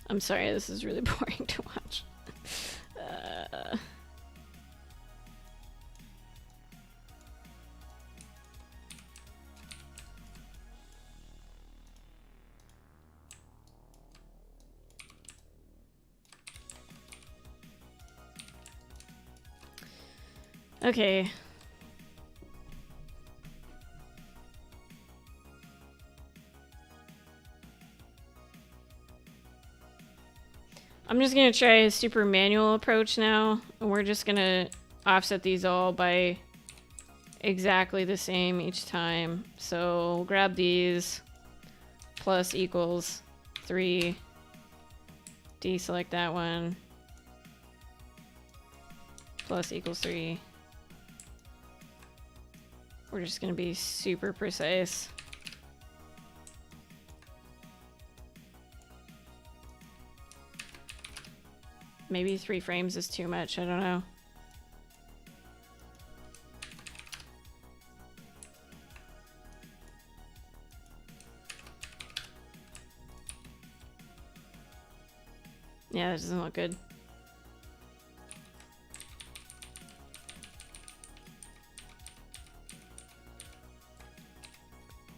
I'm sorry, this is really boring to watch. Okay. I'm just gonna try a super manual approach now, and we're just gonna offset these all by exactly the same each time. So we'll grab these, plus equals 3, deselect that one, plus equals 3. We're just gonna be super precise. Maybe 3 frames is too much, I don't know. Yeah, that doesn't look good.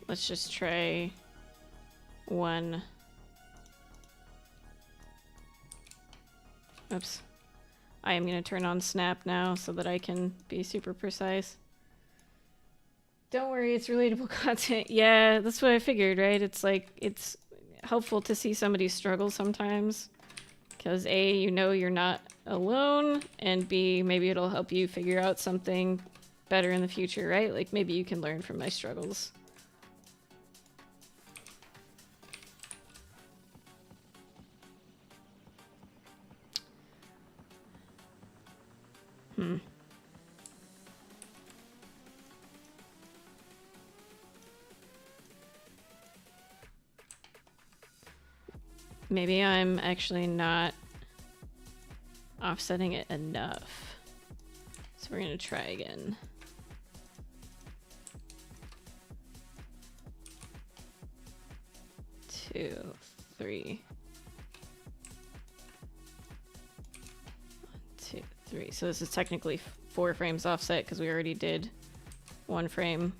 Let's just try 1. Oops. I am going to turn on snap now so that I can be super precise. Don't worry, it's relatable content. Yeah, that's what I figured, right? It's like, it's helpful to see somebody struggle sometimes. Because A, you know you're not alone, and B, maybe it'll help you figure out something better in the future, right? Like maybe you can learn from my struggles. Maybe I'm actually not offsetting it enough. So we're gonna try again. Two, 3. 1, 2, 3. So this is technically 4 frames offset because we already did 1 frame.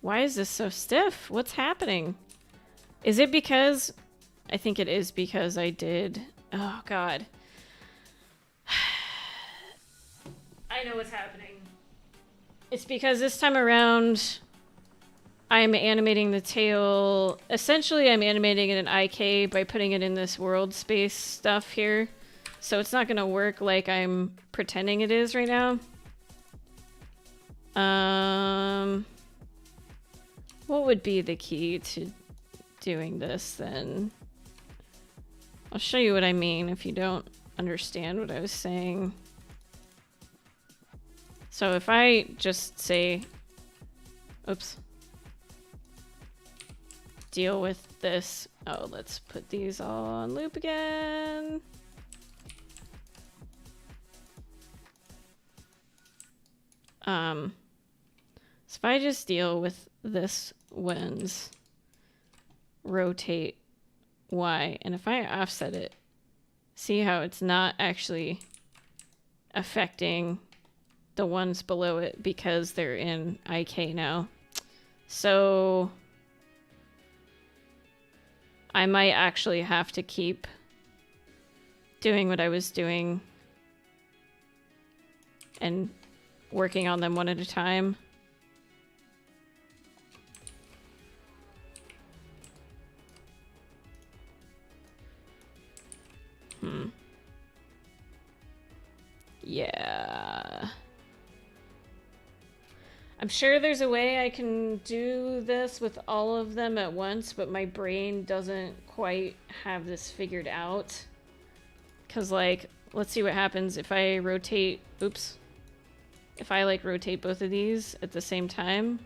Why is this so stiff? What's happening? Is it because... I think it is because I did... Oh, God. I know what's happening. It's because this time around, I'm animating the tail... Essentially, I'm animating it in IK by putting it in this world space stuff here. So it's not going to work like I'm pretending it is right now. What would be the key to doing this then? I'll show you what I mean if you don't understand what I was saying. So if I just say, oops, deal with this. Oh, let's put these all on loop again. So if I just deal with this wins, rotate Y, and if I offset it, see how it's not actually affecting the ones below it because they're in IK now. So I might actually have to keep doing what I was doing and working on them one at a time. Yeah. I'm sure there's a way I can do this with all of them at once, but my brain doesn't quite have this figured out. Because, like, let's see what happens if I rotate... Oops. If I, like, rotate both of these at the same time.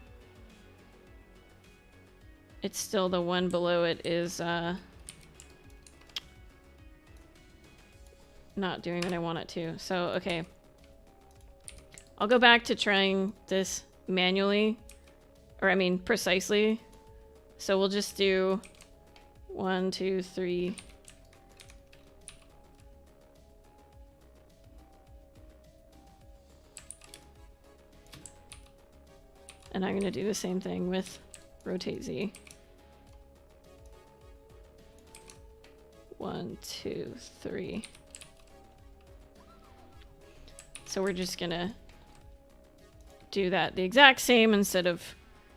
It's still the one below it is, not doing what I want it to. So, okay. I'll go back to trying this manually. Or, I mean, precisely. So we'll just do 1, 2, 3. And I'm going to do the same thing with rotate Z. 1, 2, 3. So we're just going to do that the exact same instead of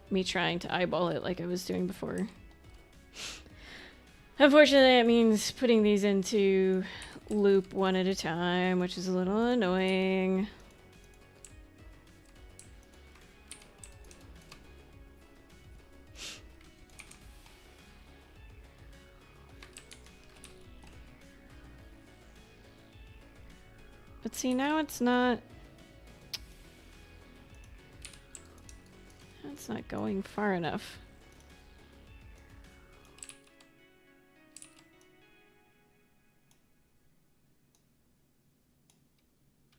me trying to eyeball it like I was doing before. Unfortunately, it means putting these into loop one at a time, which is a little annoying. But see, now it's not... It's not going far enough.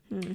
Hmm.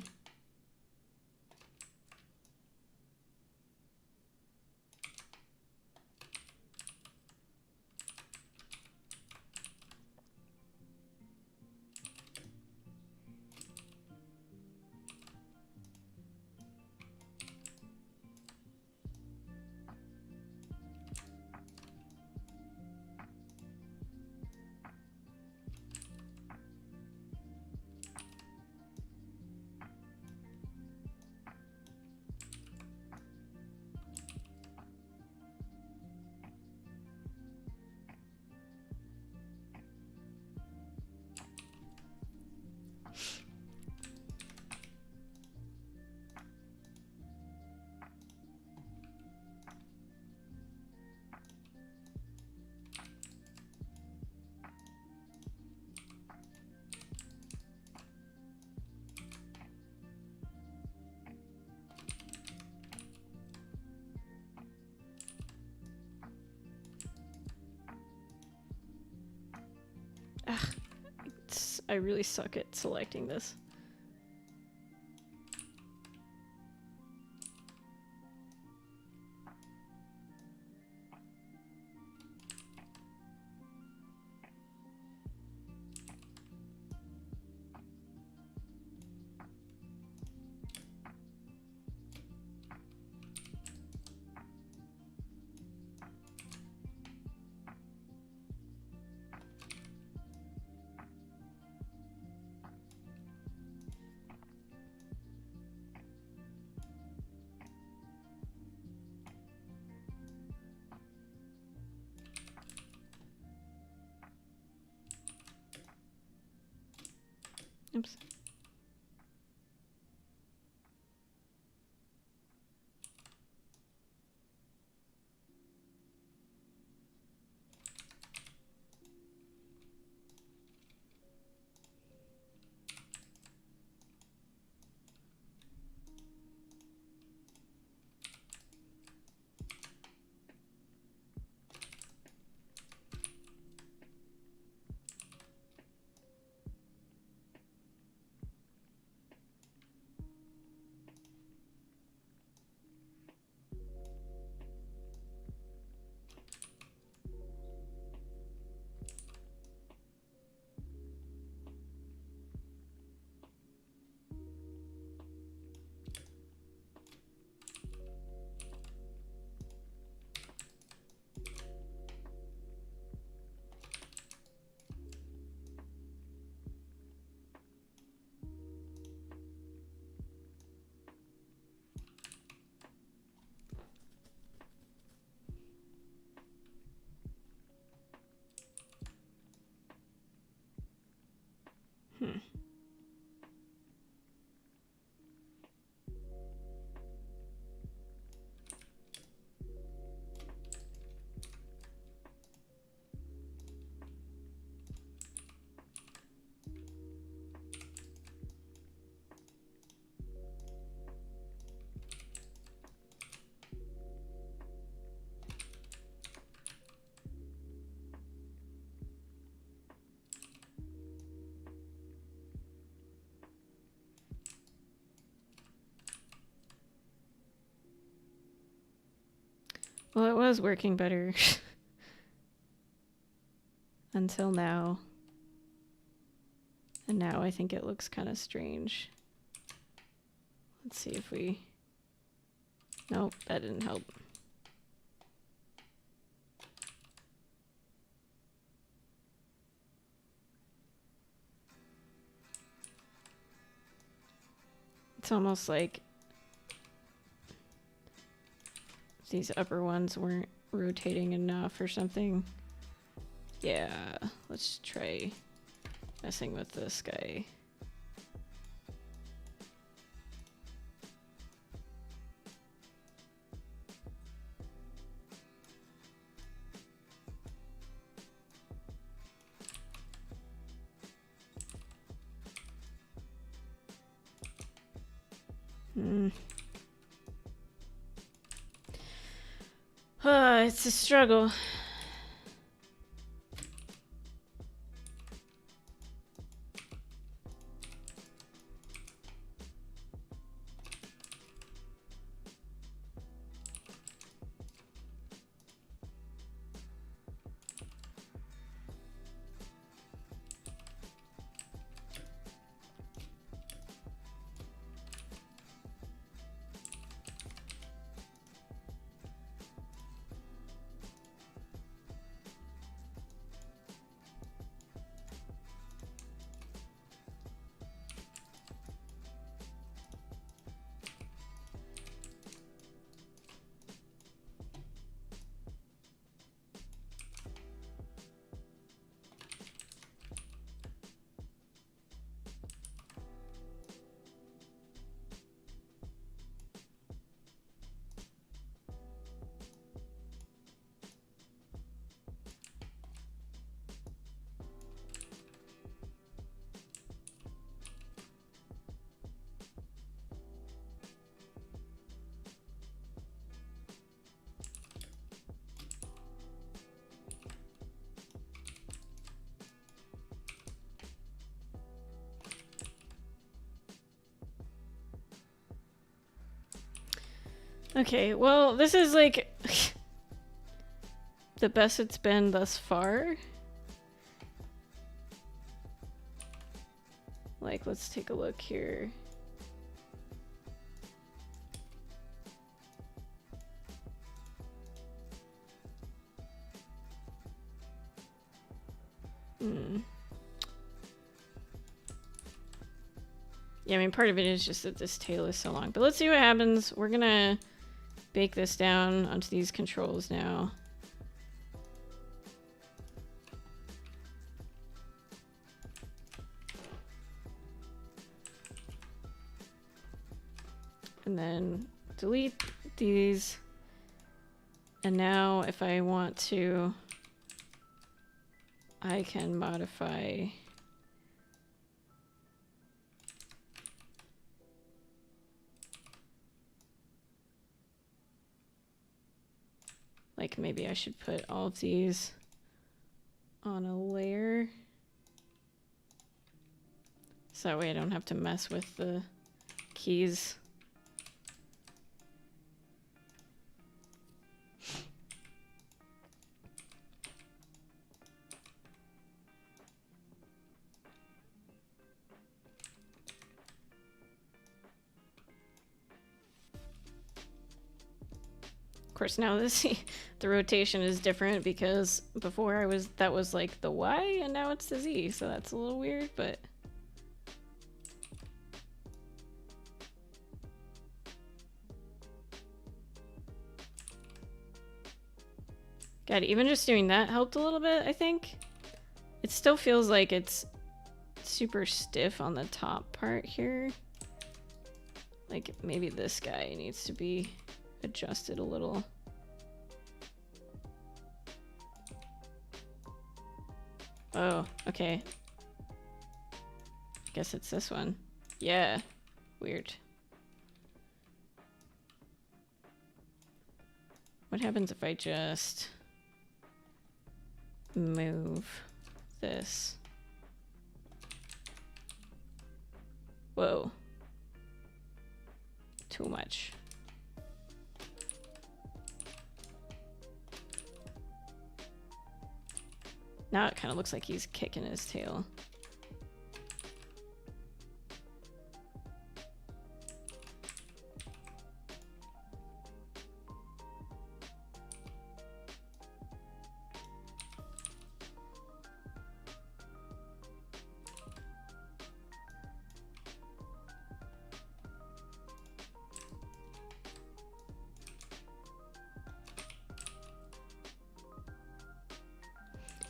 I really suck at selecting this. Oops. Hmm. Well, it was working better until now. And now I think it looks kind of strange. Let's see if we Nope, that didn't help. It's almost like these upper ones weren't rotating enough or something. Yeah, let's try messing with this guy. It's a struggle. Okay, well, this is like the best it's been thus far. Like, let's take a look here. Yeah, I mean, part of it is just that this tail is so long. But let's see what happens. We're gonna bake this down onto these controls now. And then delete these. And now if I want to, I can modify like maybe I should put all of these on a layer. So that way I don't have to mess with the keys. Of course, now this the rotation is different because before that was like the Y and now it's the Z, so that's a little weird, but God, even just doing that helped a little bit, I think. It still feels like it's super stiff on the top part here. Like maybe this guy needs to be adjusted a little. Oh, okay. Guess it's this one. Yeah. Weird. What happens if I just move this? Whoa. Too much. Now it kind of looks like he's kicking his tail.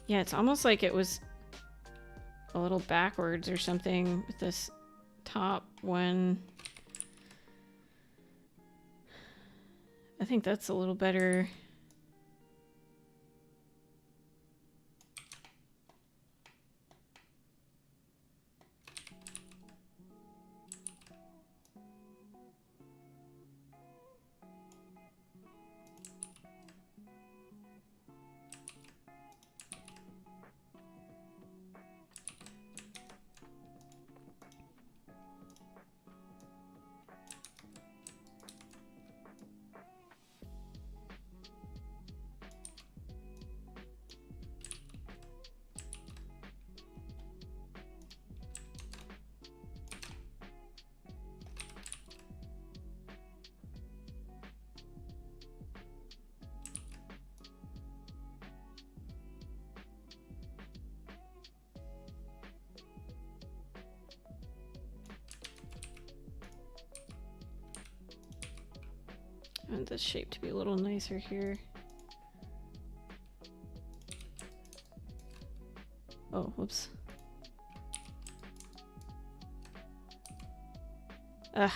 Yeah, it's almost like it was a little backwards or something with this top one. I think that's a little better. I want this shape to be a little nicer here. Oh, whoops. Ugh.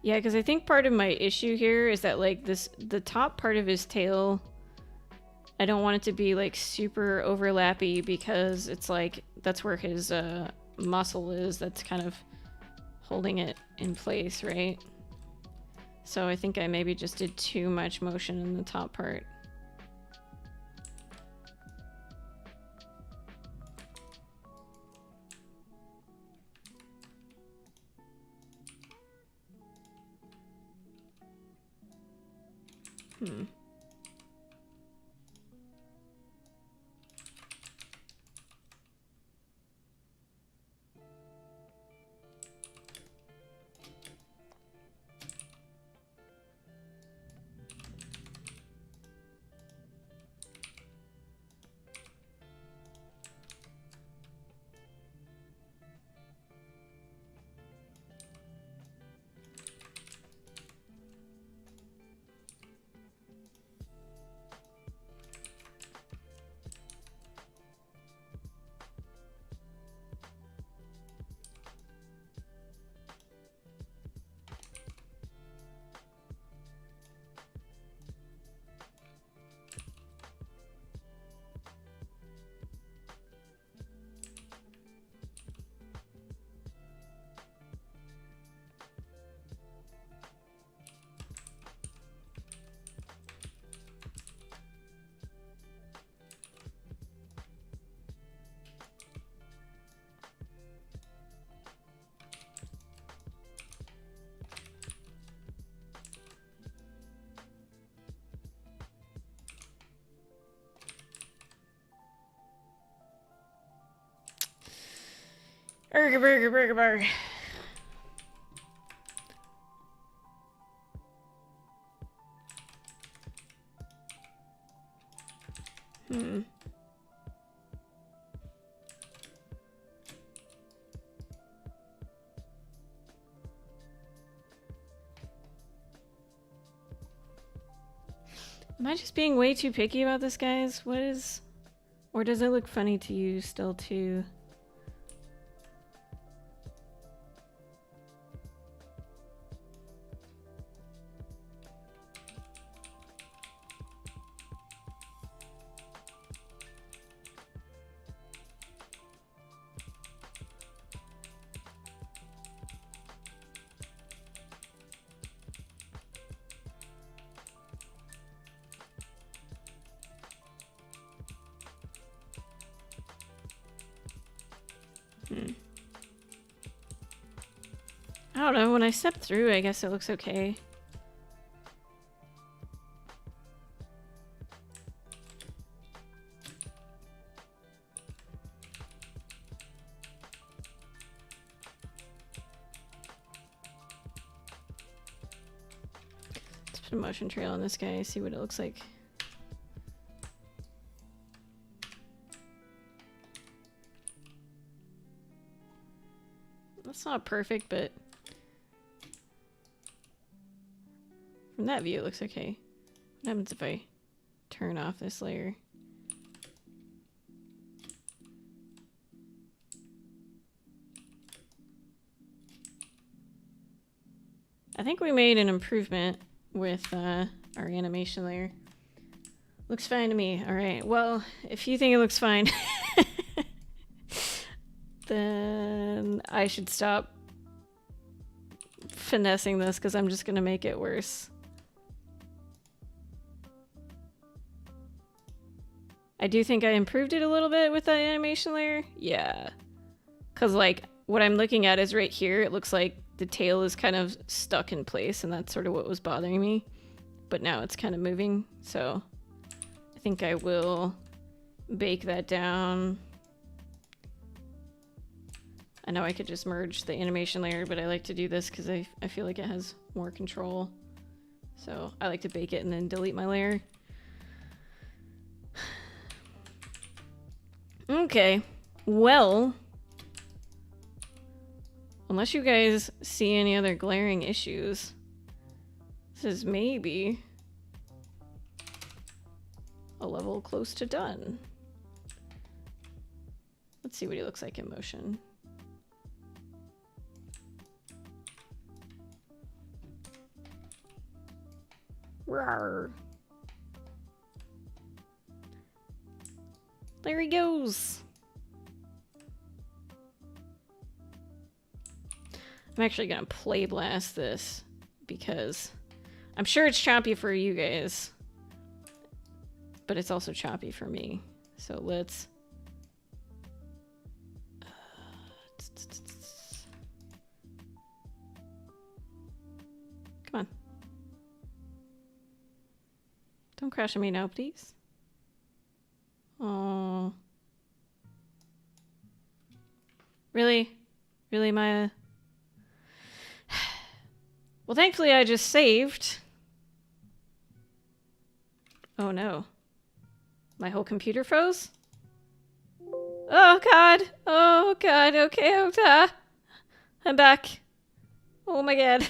Yeah, because I think part of my issue here is that like the top part of his tail, I don't want it to be like super overlappy because it's like that's where his muscle is that's kind of holding it in place, right? So I think I maybe just did too much motion in the top part. Burger, burger, burger, burger. Am I just being way too picky about this, guys? What is... Or does it look funny to you still, too? I don't know, when I step through, I guess it looks okay. Let's put a motion trail on this guy, see what it looks like. That's not perfect, but from that view it looks okay. What happens if I turn off this layer? I think we made an improvement with our animation layer. Looks fine to me. Alright, well, if you think it looks fine, then I should stop finessing this because I'm just going to make it worse. I do think I improved it a little bit with that animation layer. Yeah. Because, like, what I'm looking at is right here. It looks like the tail is kind of stuck in place, and that's sort of what was bothering me. But now it's kind of moving, so I think I will bake that down. I know I could just merge the animation layer, but I like to do this because I feel like it has more control. So I like to bake it and then delete my layer. Okay, well, unless you guys see any other glaring issues, this is maybe a level close to done. Let's see what he looks like in motion. Rawr. There he goes. I'm actually gonna play blast this because I'm sure it's choppy for you guys, but it's also choppy for me. So let's come on. Don't crash on me now, please. Oh. Really? Really, Maya? Well, thankfully I just saved. Oh no. My whole computer froze? Oh god. Oh god. Okay, okay. I'm back. Oh my god.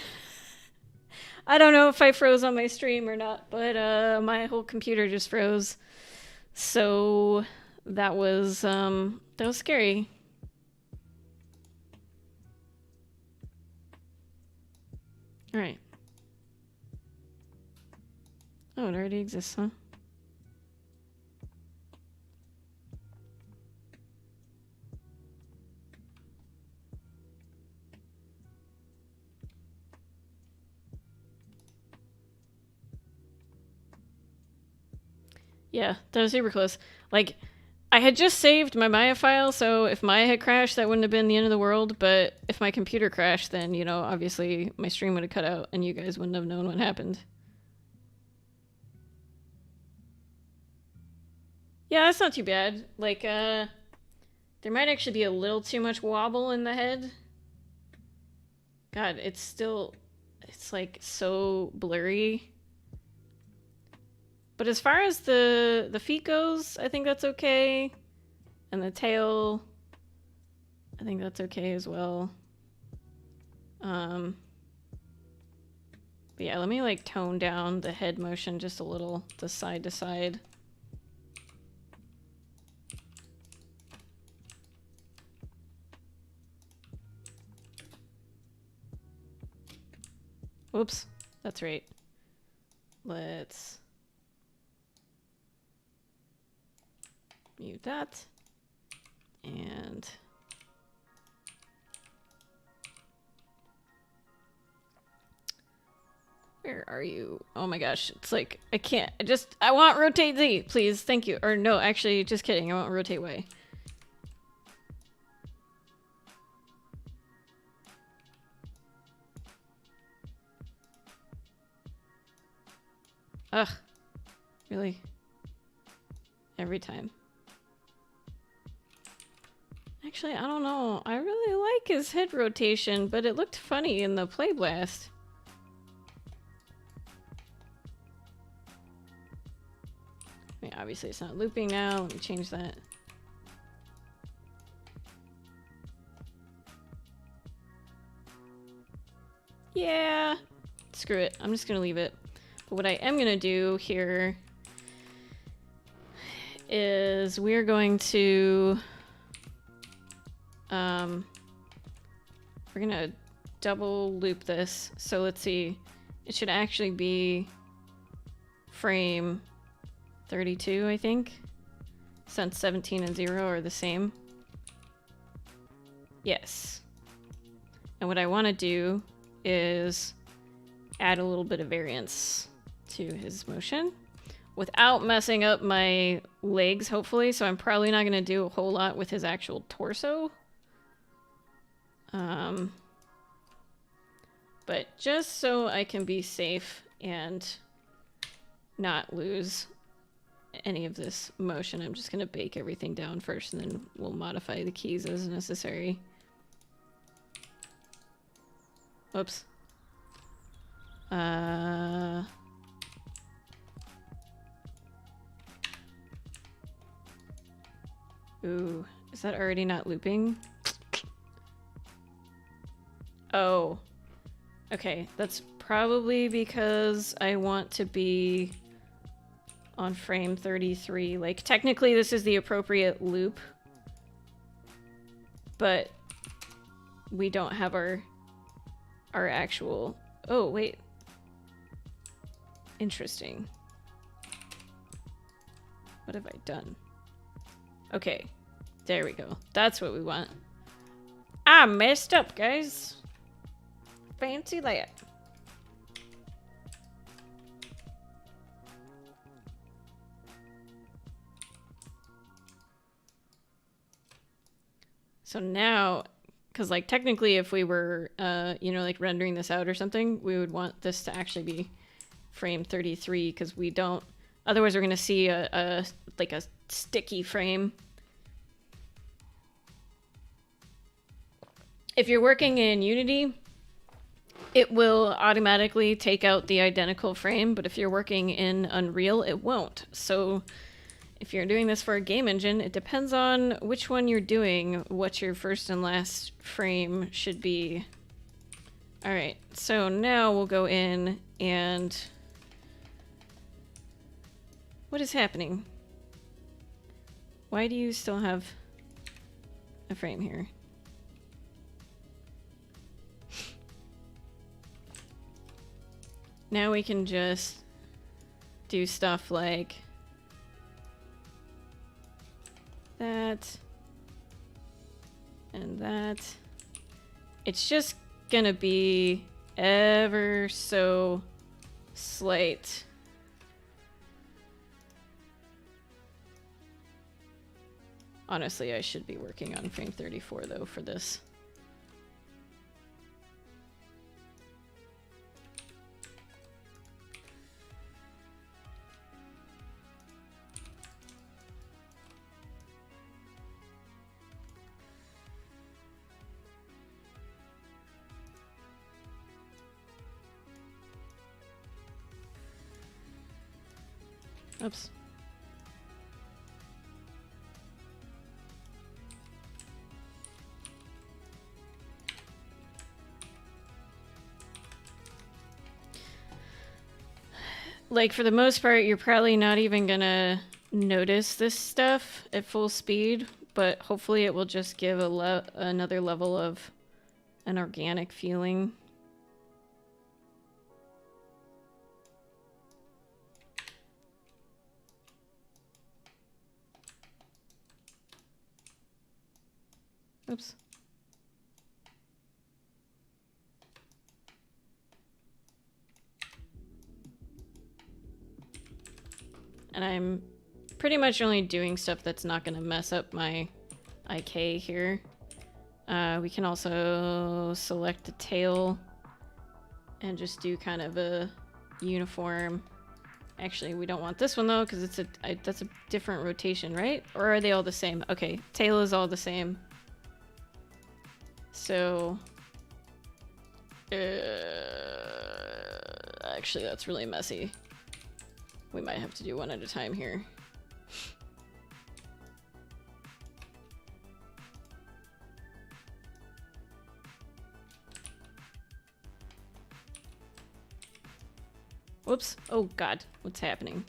I don't know if I froze on my stream or not, but my whole computer just froze. So that was scary. All right. Oh, it already exists, huh? Yeah, that was super close. Like, I had just saved my Maya file, so if Maya had crashed, that wouldn't have been the end of the world, but if my computer crashed, then, you know, obviously my stream would have cut out and you guys wouldn't have known what happened. Yeah, that's not too bad. Like, there might actually be a little too much wobble in the head. God, it's like so blurry. But as far as the feet goes, I think that's okay. And the tail, I think that's okay as well. But yeah, let me like tone down the head motion just a little, the side to side. Whoops, that's right. Let's mute that. And where are you? Oh my gosh, it's like, I can't, I want rotate Z, please, thank you. Or no, actually, just kidding, I want rotate Y. Ugh. Really? Every time. Actually, I don't know. I really like his head rotation, but it looked funny in the play blast. I mean, obviously it's not looping now. Let me change that. Yeah. Screw it. I'm just gonna leave it. But what I am gonna do here is we're going to we're gonna double loop this. So let's see. It should actually be frame 32, I think. Since 17 and 0 are the same. Yes. And what I want to do is add a little bit of variance to his motion without messing up my legs, hopefully. So I'm probably not going to do a whole lot with his actual torso. But just so I can be safe and not lose any of this motion, I'm just going to bake everything down first, and then we'll modify the keys as necessary. Oops. Ooh, is that already not looping? Oh. Okay, that's probably because I want to be on frame 33. Like, technically this is the appropriate loop, but we don't have our actual... Oh, wait. Interesting. What have I done? Okay, there we go. That's what we want. I messed up, guys. Fancy that. So now, because like technically if we were, you know, like rendering this out or something, we would want this to actually be frame 33 because we don't, otherwise we're going to see a like a sticky frame. If you're working in Unity, it will automatically take out the identical frame, but if you're working in Unreal, it won't. So if you're doing this for a game engine, it depends on which one you're doing, what your first and last frame should be. All right, so now we'll go in and... What is happening? Why do you still have a frame here? Now we can just do stuff like that and that. It's just gonna be ever so slight. Honestly, I should be working on frame 34 though for this. Oops. Like, for the most part, you're probably not even gonna notice this stuff at full speed, but hopefully it will just give another level of an organic feeling. Oops. And I'm pretty much only doing stuff that's not going to mess up my IK here. We can also select the tail and just do kind of a uniform Actually, we don't want this one though, because it's that's a different rotation, right? Or are they all the same? Okay, tail is all the same. So, actually, that's really messy. We might have to do one at a time here. Whoops. Oh god, what's happening?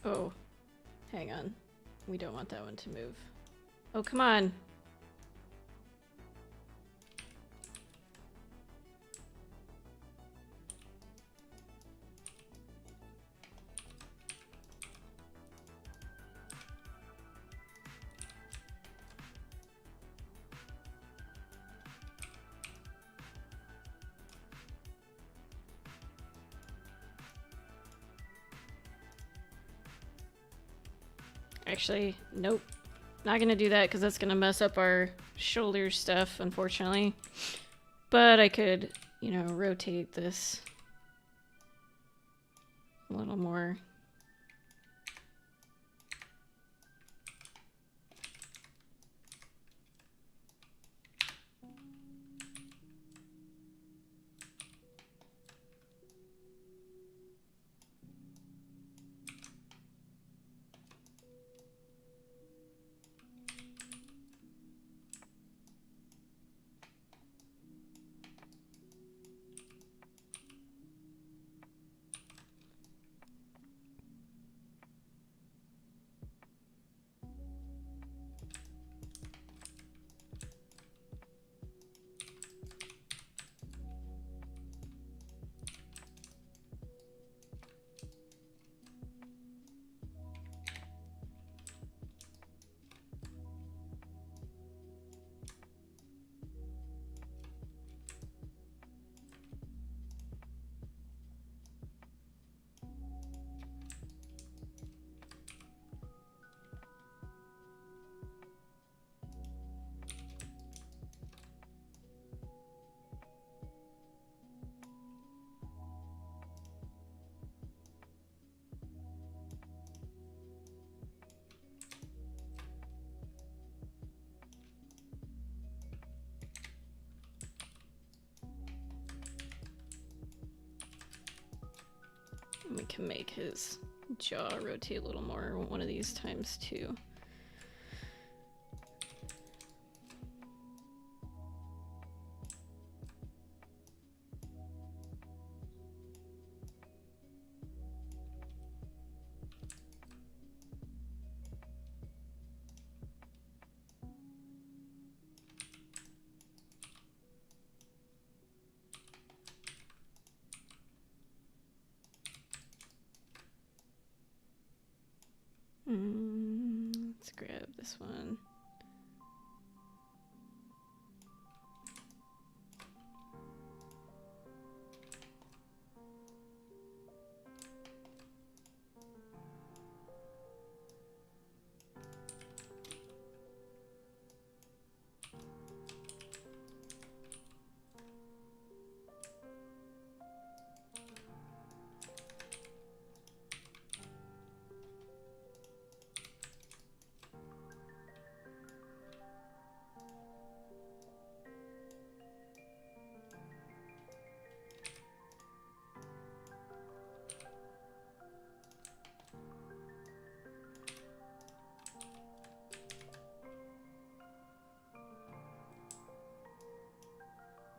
Oh, hang on. We don't want that one to move. Oh, come on. Actually, nope. Not gonna do that because that's gonna mess up our shoulder stuff, unfortunately. But I could, you know, rotate this a little more. We can make his jaw rotate a little more one of these times too. Let's grab this one.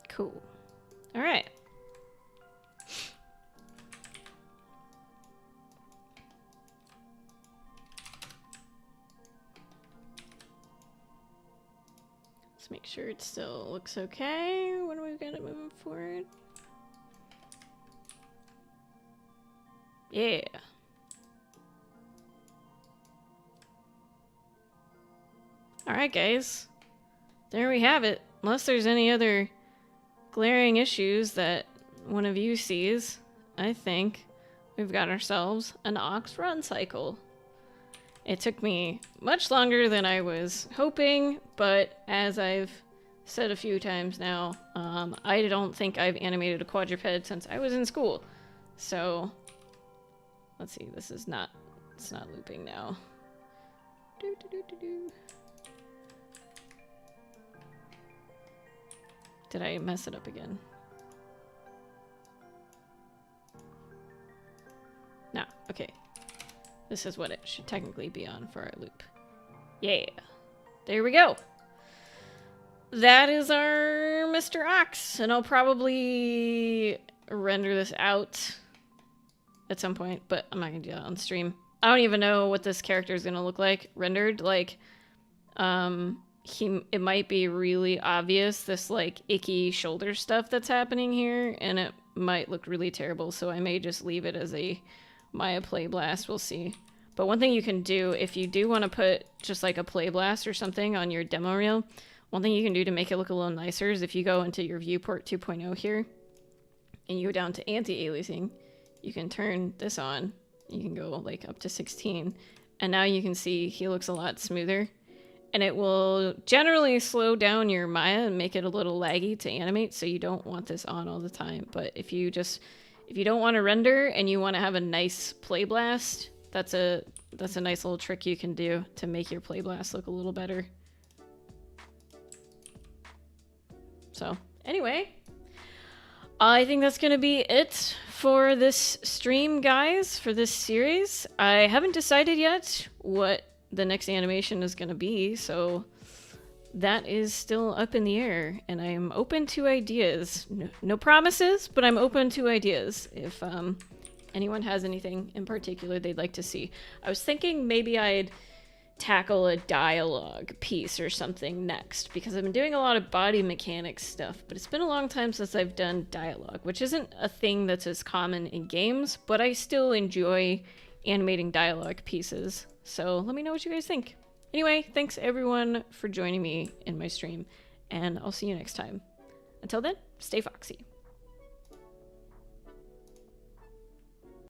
Cool. All right. make sure it still looks okay when we've got it moving forward. Yeah. Alright, guys. There we have it. Unless there's any other glaring issues that one of you sees, I think we've got ourselves an ox run cycle. It took me much longer than I was hoping, but as I've said a few times now, I don't think I've animated a quadruped since I was in school. So, let's see, this is not, it's not looping now. Did I mess it up again? No, okay. This is what it should technically be on for our loop. Yeah. There we go. That is our Mr. Ox. And I'll probably render this out at some point, but I'm not going to do that on stream. I don't even know what this character is going to look like rendered. Like, it might be really obvious, this, like, icky shoulder stuff that's happening here, and it might look really terrible, so I may just leave it as a Maya play blast. We'll see. But one thing you can do, if you do want to put just like a play blast or something on your demo reel, one thing you can do to make it look a little nicer is if you go into your viewport 2.0 here and you go down to anti-aliasing, you can turn this on. You can go like up to 16, and now you can see he looks a lot smoother, and it will generally slow down your Maya and make it a little laggy to animate, so you don't want this on all the time. But if you don't want to render and you want to have a nice play blast, that's a nice little trick you can do to make your play blast look a little better. So anyway, I think that's gonna be it for this stream, guys, for this series. I haven't decided yet what the next animation is gonna be, so that is still up in the air, and I am open to ideas. No promises, but I'm open to ideas if anyone has anything in particular they'd like to see. I was thinking maybe I'd tackle a dialogue piece or something next, because I've been doing a lot of body mechanics stuff, but it's been a long time since I've done dialogue, which isn't a thing that's as common in games, but I still enjoy animating dialogue pieces. So let me know what you guys think. Anyway, thanks everyone for joining me in my stream, and I'll see you next time. Until then, stay foxy.